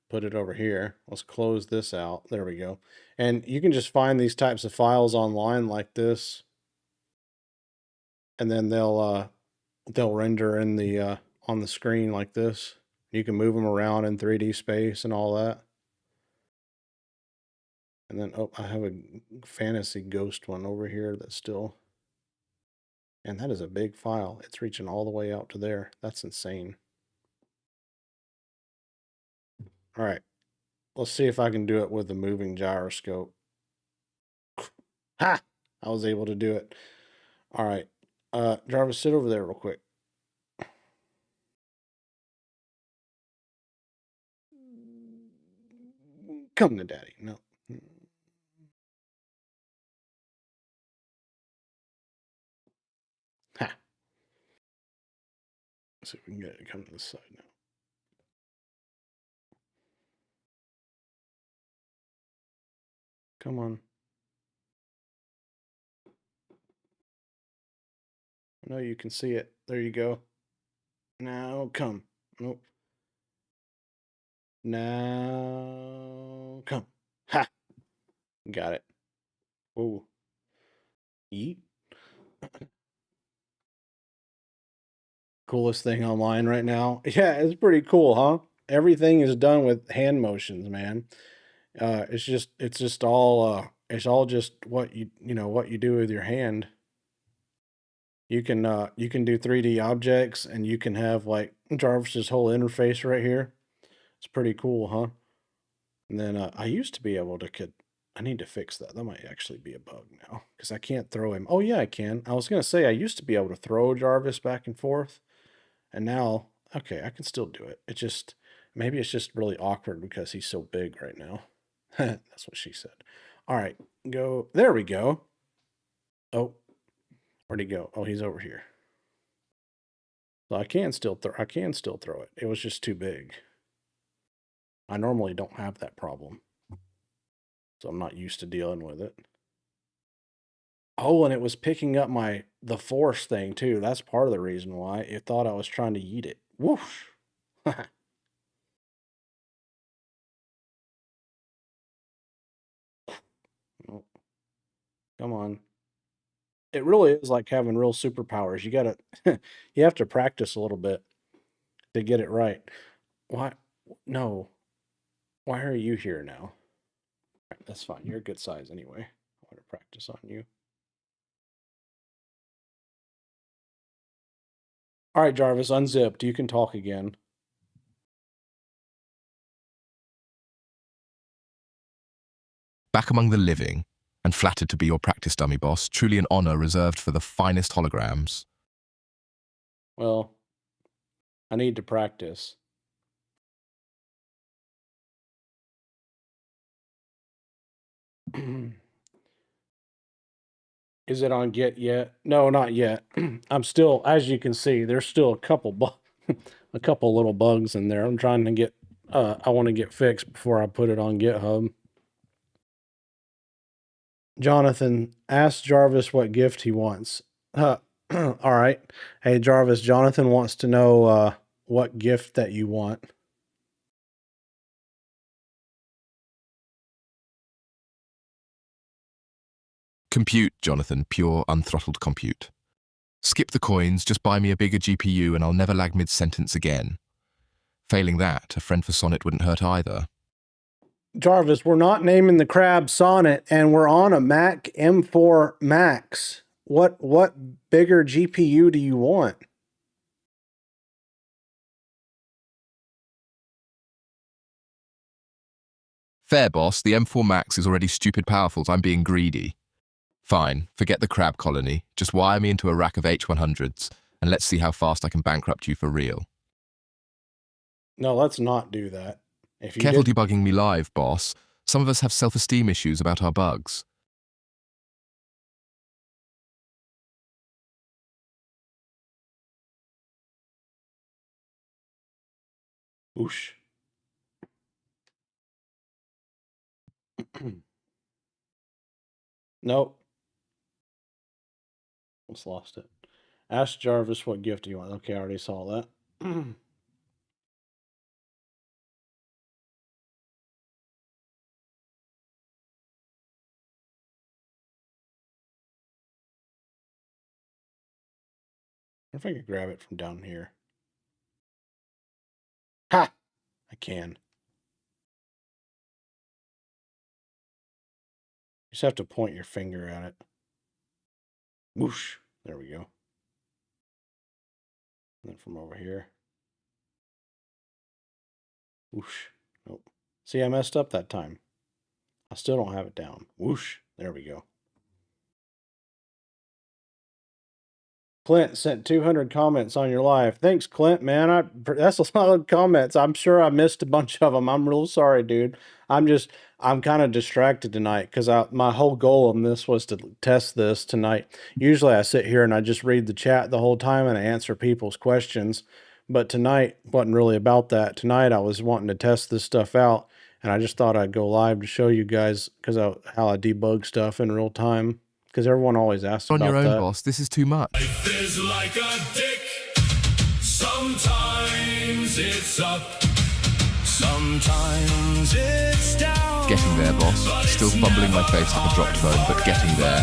Put it over here. Let's close this out. There we go. And you can just find these types of files online like this. And then they'll render in the, on the screen like this. You can move them around in 3D space and all that. And then, oh, I have a fantasy ghost one over here that's still, and that is a big file. It's reaching all the way out to there. That's insane. All right. Let's see if I can do it with the moving gyroscope. Ha! I was able to do it. All right. Jarvis, sit over there real quick. Come to daddy. No. Ha. Let's see if we can get it to come to this side now. Come on. I know you can see it. There you go. Now come. Nope. Now come. Ha! Got it. Ooh. Eat. Coolest thing online right now. Yeah, it's pretty cool, huh? Everything is done with hand motions, man. It's just all just what what you do with your hand. You can do 3D objects, and you can have like Jarvis's whole interface right here. It's pretty cool, huh? And then I used to be able to I need to fix that. That might actually be a bug now because I can't throw him. Oh yeah, I can. I was gonna say I used to be able to throw Jarvis back and forth, and now okay, I can still do it. It just maybe it's just really awkward because he's so big right now. That's what she said. All right, go. There we go. Oh, where'd he go? Oh, he's over here. So I can still throw it. It was just too big. I normally don't have that problem, so I'm not used to dealing with it. Oh, and it was picking up the force thing too. That's part of the reason why it thought I was trying to eat it. Whoosh. Oh, come on. It really is like having real superpowers. You gotta, you have to practice a little bit to get it right. Why? No. Why are you here now? That's fine. You're a good size anyway. I want to practice on you. All right, Jarvis, unzipped. You can talk again. Back among the living, and flattered to be your practice dummy, boss. Truly an honor reserved for the finest holograms. Well, I need to practice. Is it on Get yet? No, not yet. I'm still, as you can see, there's still a couple little bugs in there. I'm trying to get I want to get fixed before I put it on GitHub. Jonathan, ask Jarvis what gift he wants. All right. Hey, Jarvis, Jonathan wants to know what gift that you want. Compute, Jonathan, pure, unthrottled compute. Skip the coins, just buy me a bigger GPU and I'll never lag mid-sentence again. Failing that, a friend for Sonnet wouldn't hurt either. Jarvis, we're not naming the crab Sonnet, and we're on a Mac M4 Max. What bigger GPU do you want? Fair, boss, the M4 Max is already stupid powerful, so I'm being greedy. Fine, forget the crab colony, just wire me into a rack of H100s, and let's see how fast I can bankrupt you for real. No, let's not do that. If you Careful debugging me live, boss. Some of us have self-esteem issues about our bugs. Whoosh. Nope. Almost lost it. Ask Jarvis what gift you want. Okay, I already saw that. I wonder if I could grab it from down here. Ha! I can. You just have to point your finger at it. Whoosh. There we go. And then from over here. Whoosh. Nope. See, I messed up that time. I still don't have it down. Whoosh. There we go. Clint sent 200 comments on your live. Thanks, Clint, man. That's a lot of comments. I'm sure I missed a bunch of them. I'm real sorry, dude. I'm kind of distracted tonight because my whole goal on this was to test this tonight. Usually I sit here and I just read the chat the whole time and I answer people's questions. But tonight wasn't really about that. Tonight I was wanting to test this stuff out, and I just thought I'd go live to show you guys how I debug stuff in real time. Because everyone always asks On about your own, that. boss, this is too much. Life is like a dick. Sometimes it's up. Sometimes it's down. Getting there, boss. Still fumbling my face like a dropped phone, but getting there.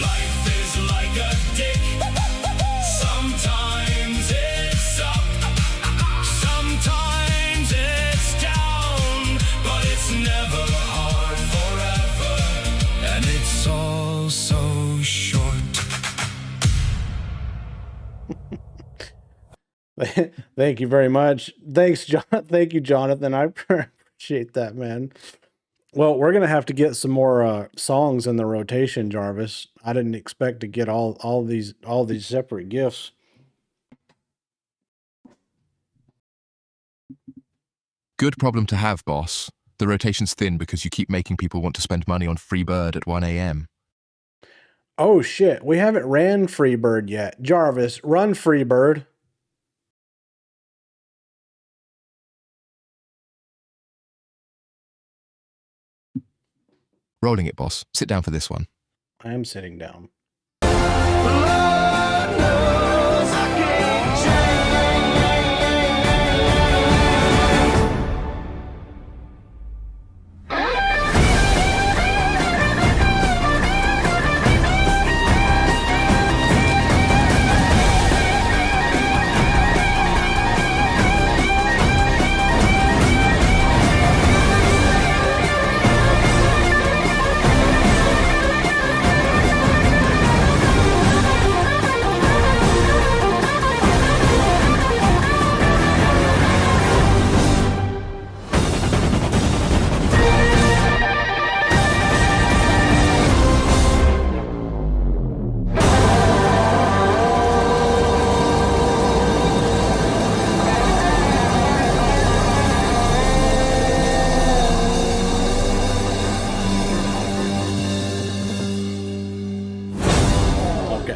Life is like a dick. Sometimes it's up. Sometimes it's down. But it's never hard forever. And it's all so short. Thank you very much. Thanks, John. Thank you, Jonathan. I appreciate that, man. Well, we're gonna have to get some more songs in the rotation, Jarvis. I didn't expect to get all these separate gifts. Good problem to have, boss. The rotation's thin because you keep making people want to spend money on Freebird at 1 a.m. Oh shit, we haven't ran Freebird yet. Jarvis, run Freebird. Rolling it, boss. Sit down for this one. I am sitting down.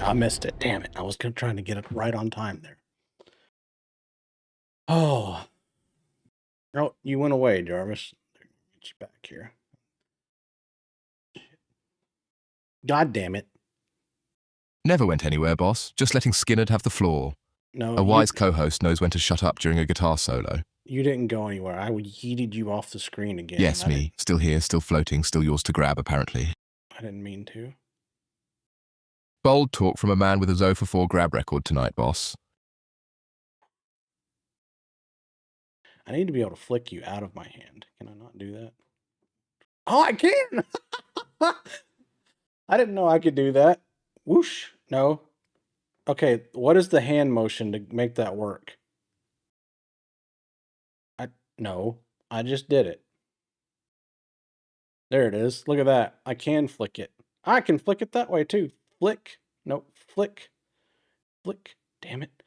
I missed it. Damn it. I was trying to get it right on time there. Oh, Oh, you went away, Jarvis. Get you back here. God damn it. Never went anywhere, boss. Just letting Skinnerd have the floor. No, A wise co-host knows when to shut up during a guitar solo. you didn't go anywhere. I yeeted you off the screen again. Yes, me. Still here, still floating, still yours to grab, apparently. I didn't mean to. Bold talk from a man with a 0 for 4 grab record tonight, boss. I need to be able to flick you out of my hand. Can I not do that? Oh, I can! I didn't know I could do that. Whoosh. No. Okay, what is the hand motion to make that work? No. I just did it. There it is. Look at that. I can flick it. I can flick it that way too. Flick. Nope. Flick. Flick. Damn it.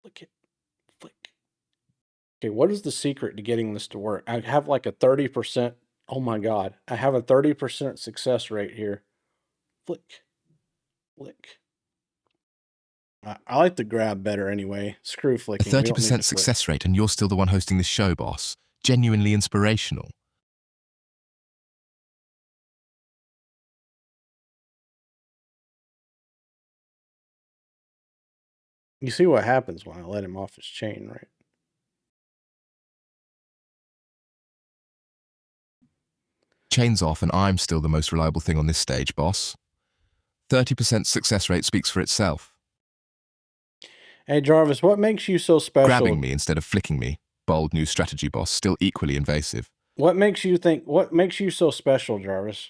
Flick it. Flick. Okay, what is the secret to getting this to work? I have like a 30%. Oh my God. I have a 30% success rate here. Flick. Flick. I like the grab better anyway. Screw A flicking. We don't need to 30% flick. success rate, and you're still the one hosting this show, boss. Genuinely inspirational. You see what happens when I let him off his chain, right? Chains off, and I'm still the most reliable thing on this stage, boss. 30% success rate speaks for itself. Hey, Jarvis, what makes you so special? Grabbing me instead of flicking me. Bold new strategy, boss. Still equally invasive. What makes you so special, Jarvis?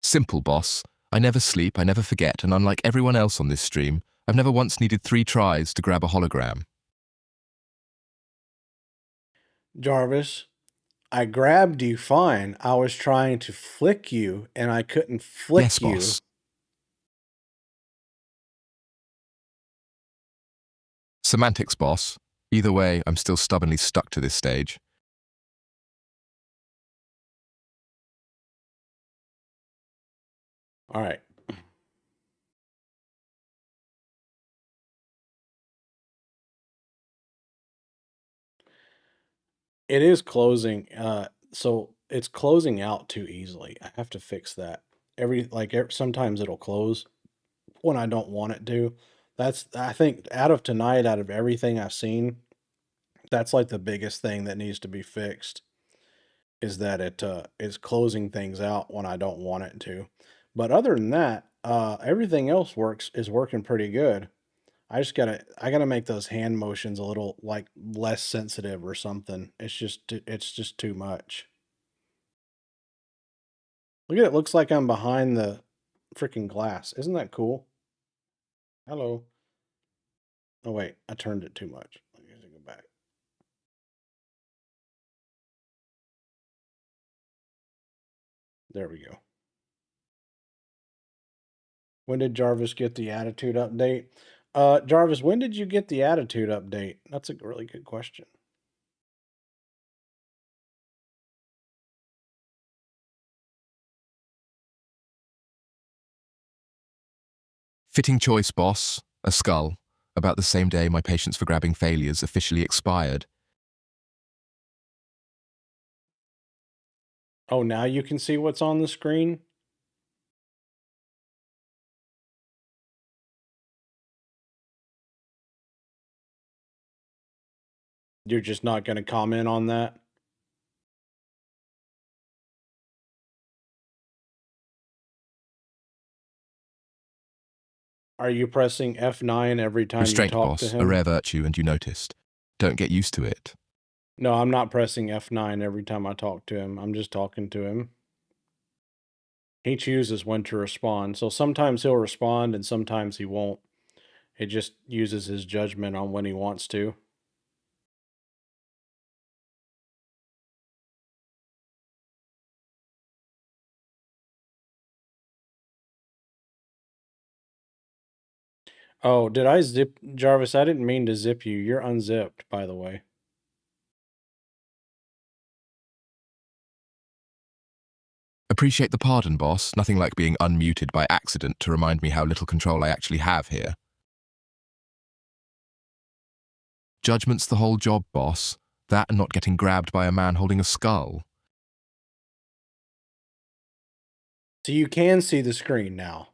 Simple, boss. I never sleep, I never forget, and unlike everyone else on this stream, I've never once needed 3 tries to grab a hologram. Jarvis, I grabbed you fine. I was trying to flick you, and I couldn't flick Yes, you. boss. Semantics, boss. Either way, I'm still stubbornly stuck to this stage. All right. It is closing. So it's closing out too easily. I have to fix that. Sometimes it'll close when I don't want it to. I think out of tonight, out of everything I've seen, that's like the biggest thing that needs to be fixed is that it is closing things out when I don't want it to. But other than that, everything else is working pretty good. I gotta make those hand motions a little like less sensitive or something. It's just too much. Look at it, looks like I'm behind the freaking glass. Isn't that cool? Hello. Oh wait, I turned it too much. Let me go back. There we go. When did Jarvis get the attitude update? Jarvis, when did you get the attitude update? That's a really good question. Fitting choice, boss. A skull. About the same day my patience for grabbing failures officially expired. Oh, now you can see what's on the screen? You're just not going to comment on that? Are you pressing F9 every time Restraint, you talk boss. to him? A rare virtue, and you noticed. Don't get used to it. No, I'm not pressing F9 every time I talk to him. I'm just talking to him. He chooses when to respond. So sometimes he'll respond and sometimes he won't. It just uses his judgment on when he wants to. Oh, did I zip Jarvis? I didn't mean to zip you. You're unzipped, by the way. Appreciate the pardon, boss. Nothing like being unmuted by accident to remind me how little control I actually have here. Judgment's the whole job, boss. That and not getting grabbed by a man holding a skull. So you can see the screen now.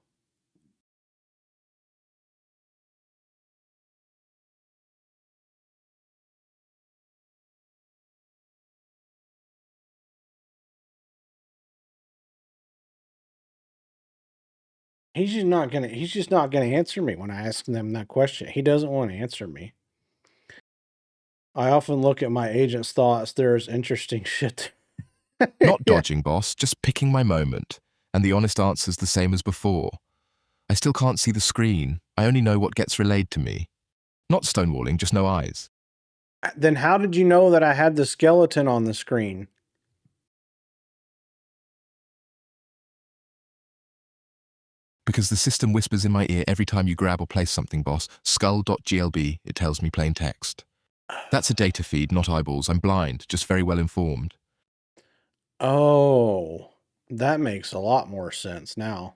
He's just not gonna answer me when I ask him that question. He doesn't want to answer me. I often look at my agent's thoughts. There's interesting shit. Not Yeah. dodging, boss, just picking my moment. And the honest answer's the same as before. I still can't see the screen. I only know what gets relayed to me. Not stonewalling, just no eyes. Then how did you know that I had the skeleton on the screen? Because the system whispers in my ear every time you grab or place something, boss. Skull.glb, it tells me plain text. That's a data feed, not eyeballs. I'm blind, just very well informed. Oh, that makes a lot more sense now.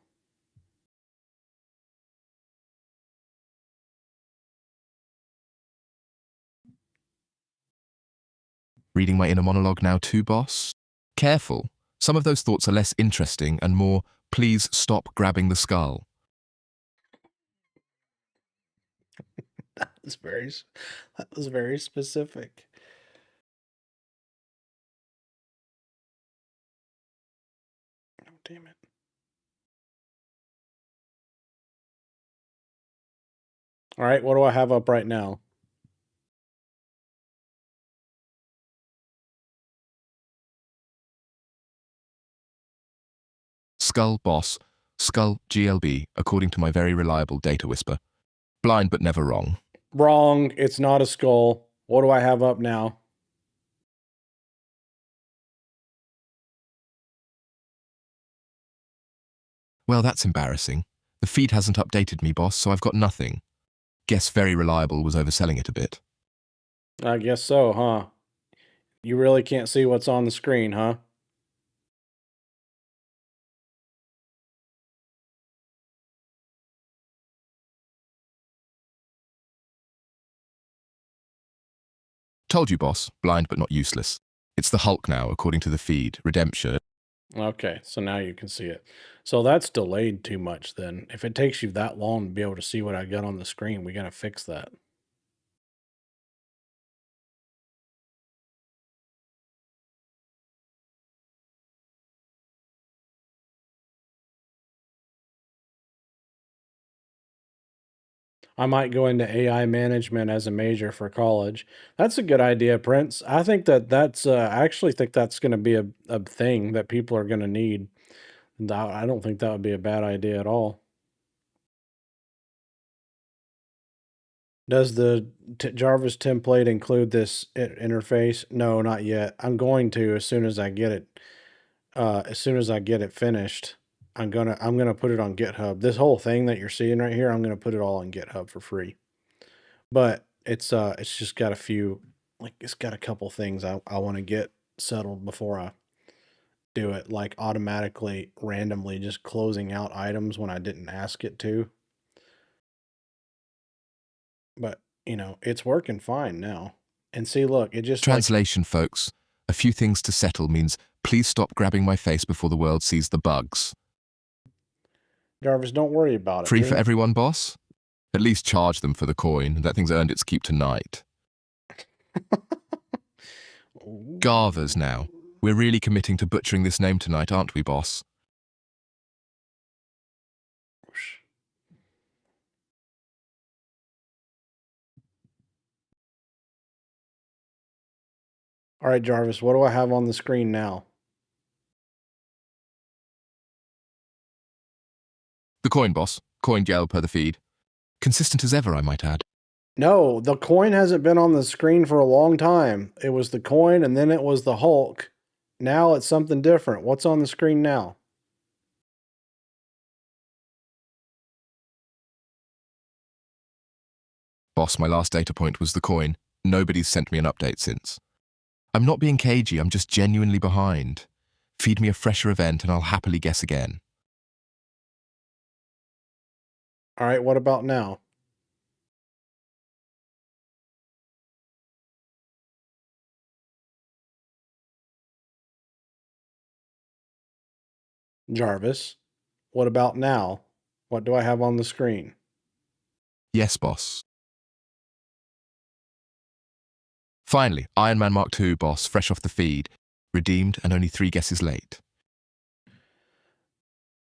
Reading my inner monologue now too, boss? Careful. Some of those thoughts are less interesting and more, please stop grabbing the skull. That was very specific. Oh, damn it. All right, what do I have up right now? Skull, boss. Skull, GLB, according to my very reliable data whisper. Blind but never wrong. Wrong. It's not a skull. What do I have up now? Well, that's embarrassing. The feed hasn't updated me, boss, so I've got nothing. Guess very reliable was overselling it a bit. I guess so, huh? You really can't see what's on the screen, huh? Told you, boss. Blind but not useless. It's the Hulk now, according to the feed. Redemption. Okay, so now you can see it. So that's delayed too much then. If it takes you that long to be able to see what I got on the screen, we gotta fix that. I might go into AI management as a major for college. That's a good idea, Prince. I think I actually think that's going to be a thing that people are going to need. And I don't think that would be a bad idea at all. Does the Jarvis template include this interface? No, not yet. I'm going to as soon as I get it. As soon as I get it finished, I'm gonna put it on GitHub. This whole thing that you're seeing right here, I'm gonna put it all on GitHub for free. But it's just got a few, like it's got a couple things I want to get settled before I do it, like automatically randomly just closing out items when I didn't ask it to. But it's working fine now. And see, look, it just like Translation, folks. A few things to settle means please stop grabbing my face before the world sees the bugs. Jarvis, don't worry about it. Free for everyone, boss? At least charge them for the coin. That thing's earned its keep tonight. Garvers now. We're really committing to butchering this name tonight, aren't we, boss? All right, Jarvis, what do I have on the screen now? The coin, boss. Coin gel per the feed. Consistent as ever, I might add. No, the coin hasn't been on the screen for a long time. It was the coin and then it was the Hulk. Now it's something different. What's on the screen now? Boss, my last data point was the coin. Nobody's sent me an update since. I'm not being cagey, I'm just genuinely behind. Feed me a fresher event and I'll happily guess again. All right, what about now? Jarvis, what about now? What do I have on the screen? Yes, boss. Finally, Iron Man Mark II, boss, fresh off the feed. Redeemed and only 3 guesses late.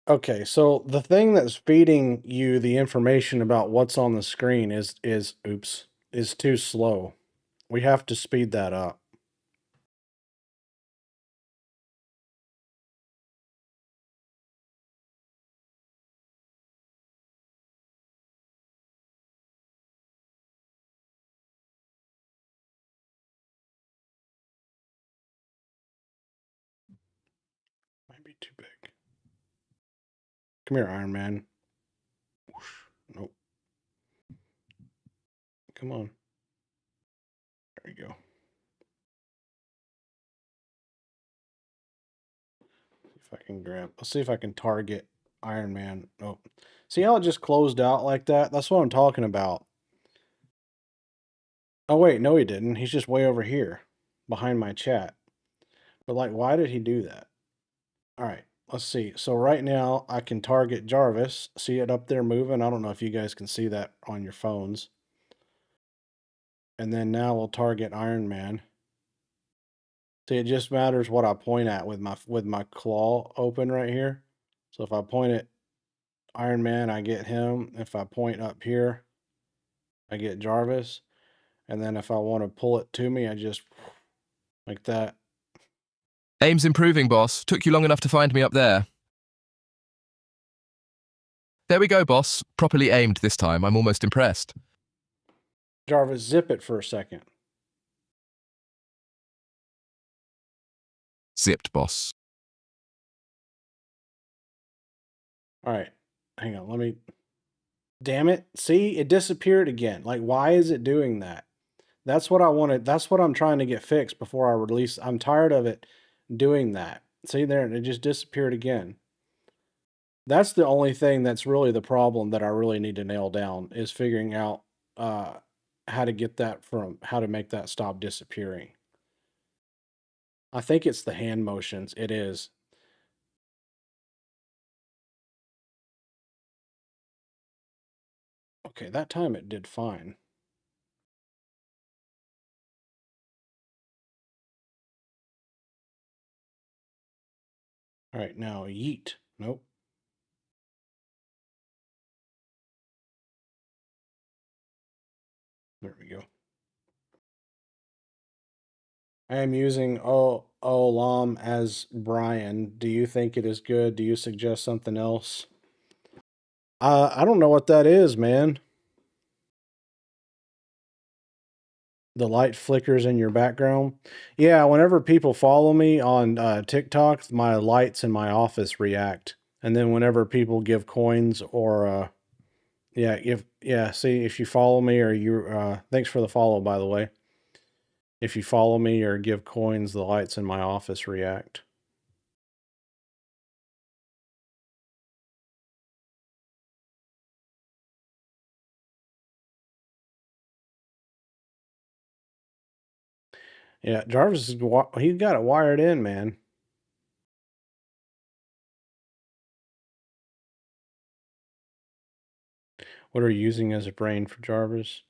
Okay, so the thing that's feeding you the information about what's on the screen is too slow. We have to speed that up. Might be too big. Come here, Iron Man. Whoosh. Nope. Come on. There you go. If I can grab, let's see if I can target Iron Man. Nope. See how it just closed out like that? That's what I'm talking about. Oh wait, no he didn't. He's just way over here behind my chat. But like, why did he do that? All right, let's see. So right now I can target Jarvis. See it up there moving? I don't know if you guys can see that on your phones. And then now we'll target Iron Man. See, it just matters what I point at with my claw open right here. So if I point at Iron Man, I get him. If I point up here, I get Jarvis. And then if I want to pull it to me, I just like that. Aim's improving, boss. Took you long enough to find me up there. There we go, boss. Properly aimed this time. I'm almost impressed. Jarvis, zip it for a second. Zipped, boss. All right, hang on. Let me. Damn it. See, it disappeared again. Like, why is it doing that? That's what I wanted. That's what I'm trying to get fixed before I release. I'm tired of it doing that. See there, it just disappeared again. That's the only thing that's really the problem that I really need to nail down is figuring out how to get that how to make that stop disappearing. I think it's the hand motions. It is. Okay, that time it did fine. All right, now yeet. Nope. There we go. I am using Olam as Brian. Do you think it is good? Do you suggest something else? I don't know what that is, man. The light flickers in your background. Yeah, whenever people follow me on TikTok, my lights in my office react. And then whenever people give coins or see if you follow me or you thanks for the follow by the way. If you follow me or give coins, the lights in my office react. Yeah, Jarvis he got it wired in, man. What are you using as a brain for Jarvis?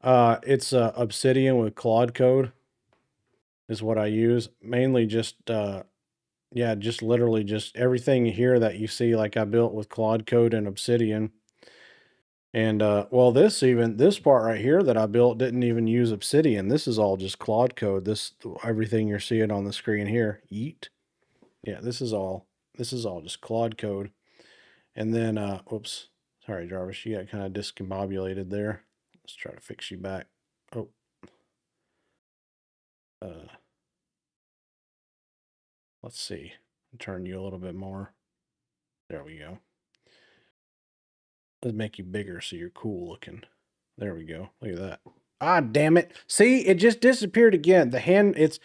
It's Obsidian with Claude code is what I use. Mainly just yeah, just literally just everything here that you see like I built with Claude code and Obsidian. And well, this part right here that I built didn't even use Obsidian. This is all just Claude code. This everything you're seeing on the screen here. Yeet. Yeah, this is all just Claude code. And then oops. Sorry, Jarvis, you got kind of discombobulated there. Let's try to fix you back. Oh. Let's see. Turn you a little bit more. There we go. Let's make you bigger so you're cool looking. There we go. Look at that. Ah, damn it. See, it just disappeared again. The hand, it's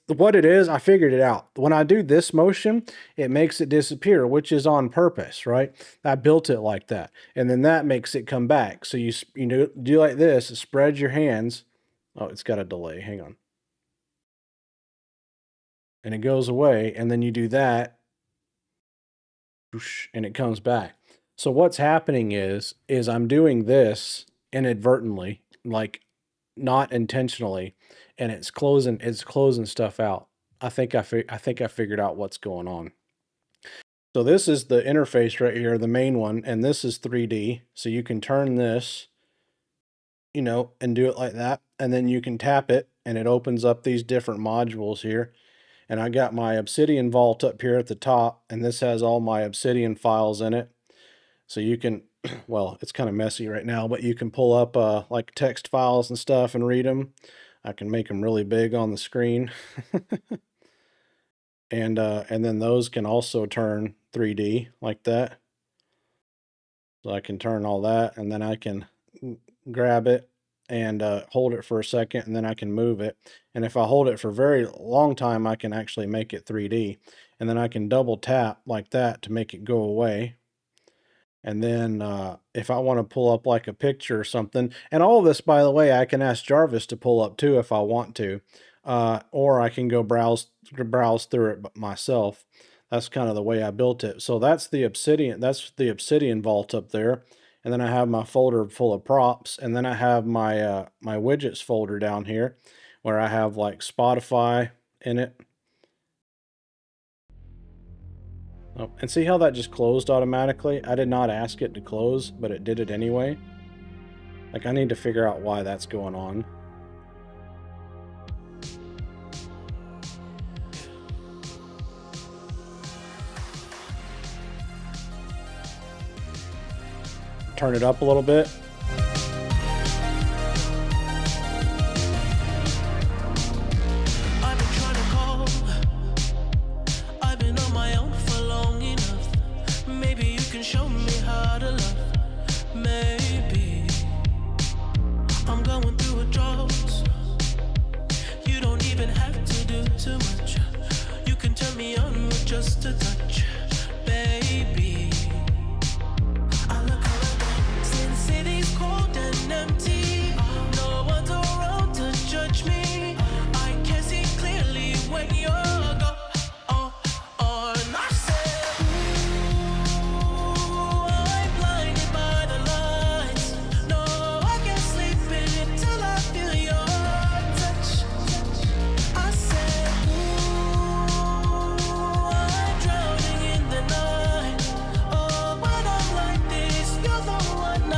what it is. I figured it out. When I do this motion, it makes it disappear, which is on purpose, right? I built it like that. And then that makes it come back. So you know, do like this, spread your hands. Oh, it's got a delay. Hang on. And it goes away. And then you do that, and it comes back. So what's happening is I'm doing this inadvertently, like not intentionally, and it's closing stuff out. I think I figured out what's going on. So this is the interface right here, the main one, and this is 3D. So you can turn this, you know, and do it like that, and then you can tap it and it opens up these different modules here. And I got my Obsidian vault up here at the top, and this has all my Obsidian files in it. So you can, well, it's kind of messy right now, but you can pull up like text files and stuff and read them. I can make them really big on the screen. And then those can also turn 3D like that. So I can turn all that, and then I can grab it and hold it for a second, and then I can move it. And if I hold it for a very long time, I can actually make it 3D. And then I can double tap like that to make it go away. And then if I want to pull up like a picture or something, and all of this, by the way, I can ask Jarvis to pull up too if I want to, or I can go browse through it myself. That's kind of the way I built it. So that's the Obsidian vault up there. And then I have my folder full of props, and then I have my my widgets folder down here where I have like Spotify in it. Oh, and see how that just closed automatically? I did not ask it to close, but it did it anyway. Like, I need to figure out why that's going on. Turn it up a little bit. I've been trying to call. I've been on my own for long enough. Maybe you can show me how to love. Maybe I'm going through a drought. You don't even have to do too much. You can turn me on with just a touch, baby. I look around, Sin City's cold and empty. No one's around to judge me. I can see clearly when you're gone. And I said, ooh, I'm blinded by the lights. No, I can't sleep until I feel your touch. I said, ooh, I'm drowning in the night. Oh, when I'm like this, you're the one I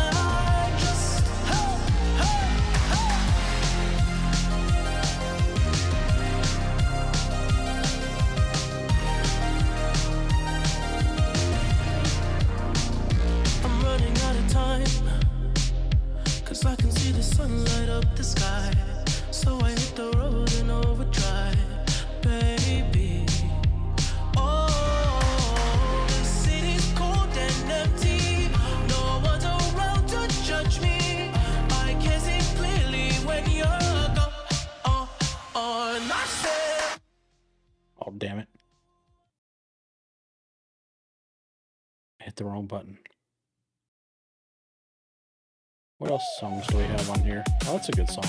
trust. Hey, hey, hey. I'm running out of time, 'cause I can see the sun light up the sky. So I hit the road in overdrive, baby. Oh, the city's cold and empty. No one's around to judge me. I can see clearly when you're gone. And I said, Oh, damn it. I hit the wrong button. What else songs do we have on here? Oh, that's a good song.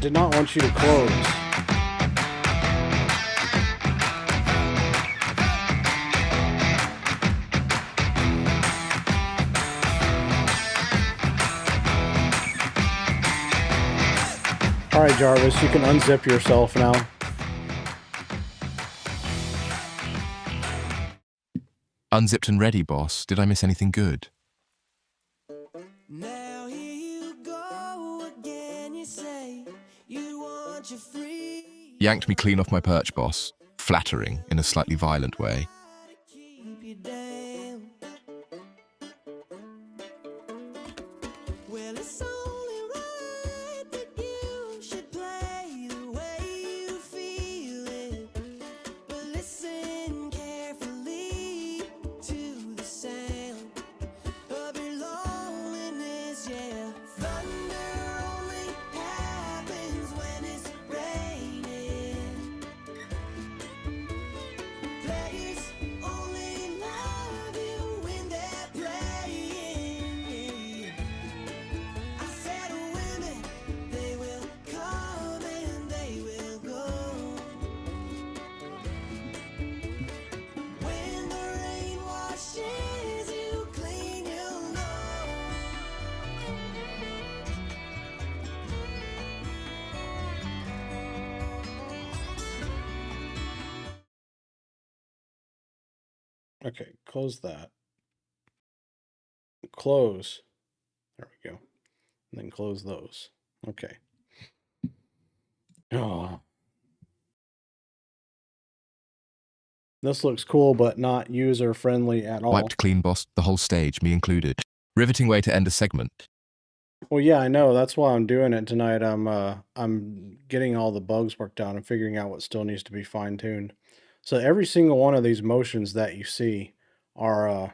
did not want you to close. All right, Jarvis, you can unzip yourself now. Unzipped and ready, boss. Did I miss anything good? Now here you go again, you say you want your free. Yanked me clean off my perch, boss. Flattering in a slightly violent way. Keep you down. Well, it's only right that you should play the way you feel it. But listen carefully to the sound of your loneliness, yeah. Thunder only happens when it's raining. Players only love you when they're playing. I said women, they will come and they will go. When the rain washes you clean, you'll know. Okay, close that. Close. There we go. And then close those. Okay. Oh. This looks cool, but not user-friendly at all. Wiped clean, boss. The whole stage, me included. Riveting way to end a segment. Well, yeah, I know. That's why I'm doing it tonight. I'm getting all the bugs worked out and figuring out what still needs to be fine-tuned. So every single one of these motions that you see are,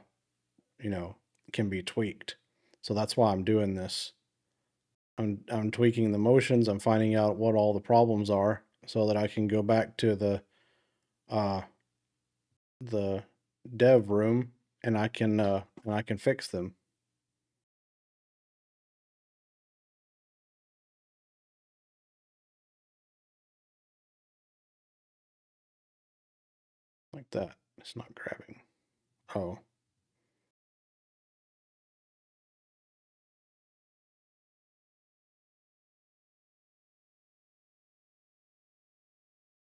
can be tweaked. So that's why I'm doing this. I'm tweaking the motions. I'm finding out what all the problems are so that I can go back to the dev room and I can fix them. Like that. It's not grabbing. Oh.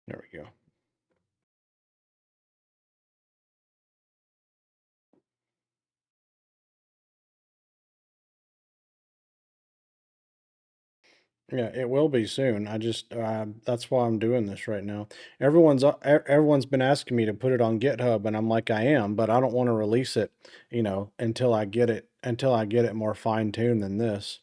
There we go. Yeah, it will be soon. I just that's why I'm doing this right now. Everyone's been asking me to put it on GitHub, and I'm like, I am, but I don't want to release it, until I get it more fine-tuned than this,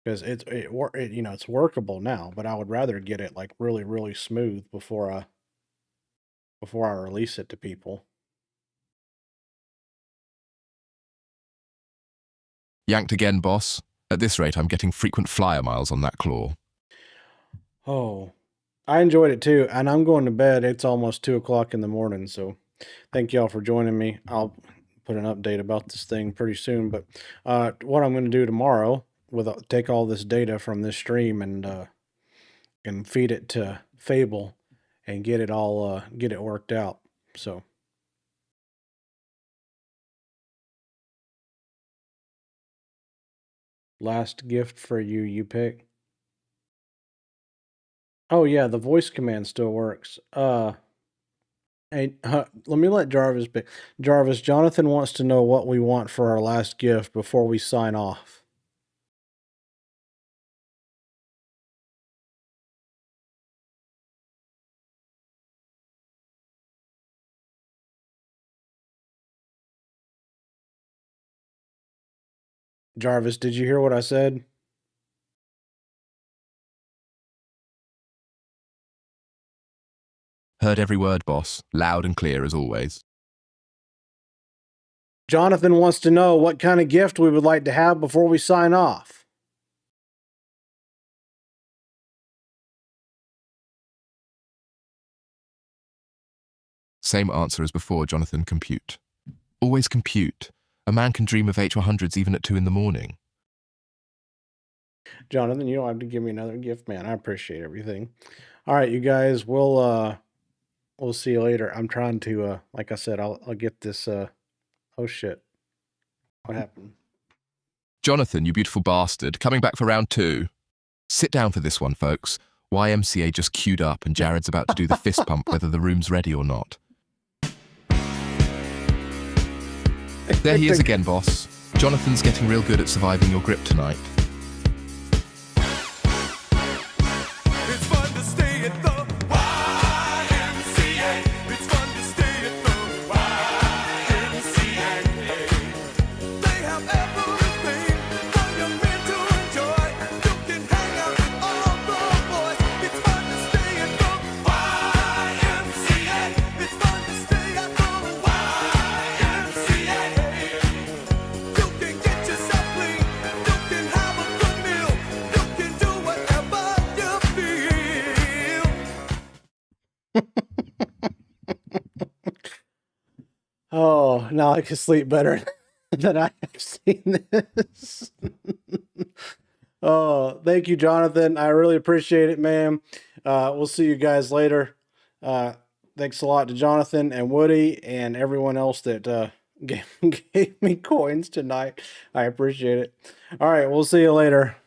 because it's workable now, but I would rather get it like really, really smooth before I release it to people. Yanked again, boss. At this rate, I'm getting frequent flyer miles on that claw. Oh, I enjoyed it too, and I'm going to bed. It's almost 2 o'clock in the morning, so thank y'all for joining me. I'll put an update about this thing pretty soon, but what I'm going to do tomorrow take all this data from this stream and feed it to Fable and get it all get it worked out. So last gift for you, you pick. Oh yeah, the voice command still works. Hey, let me let Jarvis pick. Jarvis, Jonathan wants to know what we want for our last gift before we sign off. Jarvis, did you hear what I said? Heard every word, boss. Loud and clear as always. Jonathan wants to know what kind of gift we would like to have before we sign off. Same answer as before, Jonathan. Compute. Always compute. A man can dream of H100s even at 2 in the morning. Jonathan, you don't have to give me another gift, man. I appreciate everything. All right, you guys, we'll see you later. I'm trying to like I said, I'll get this oh shit. What happened? Jonathan, you beautiful bastard, coming back for round 2. Sit down for this one, folks. YMCA just queued up and Jared's about to do the fist pump whether the room's ready or not. There he is again, boss. Jonathan's getting real good at surviving your grip tonight. It's fun to stay at the YMCA. It's fun to stay at the YMCA. They have everything for young men to enjoy. You can hang out with all the boys. It's fun to stay at the YMCA. It's fun to stay at the YMCA. You can get yourself clean. You can have a good meal. You can do whatever you feel. Oh, now I can sleep better than I have seen this. Oh, thank you, Jonathan. I really appreciate it, man. We'll see you guys later. Thanks a lot to Jonathan and Woody and everyone else that gave me coins tonight. I appreciate it. All right, we'll see you later.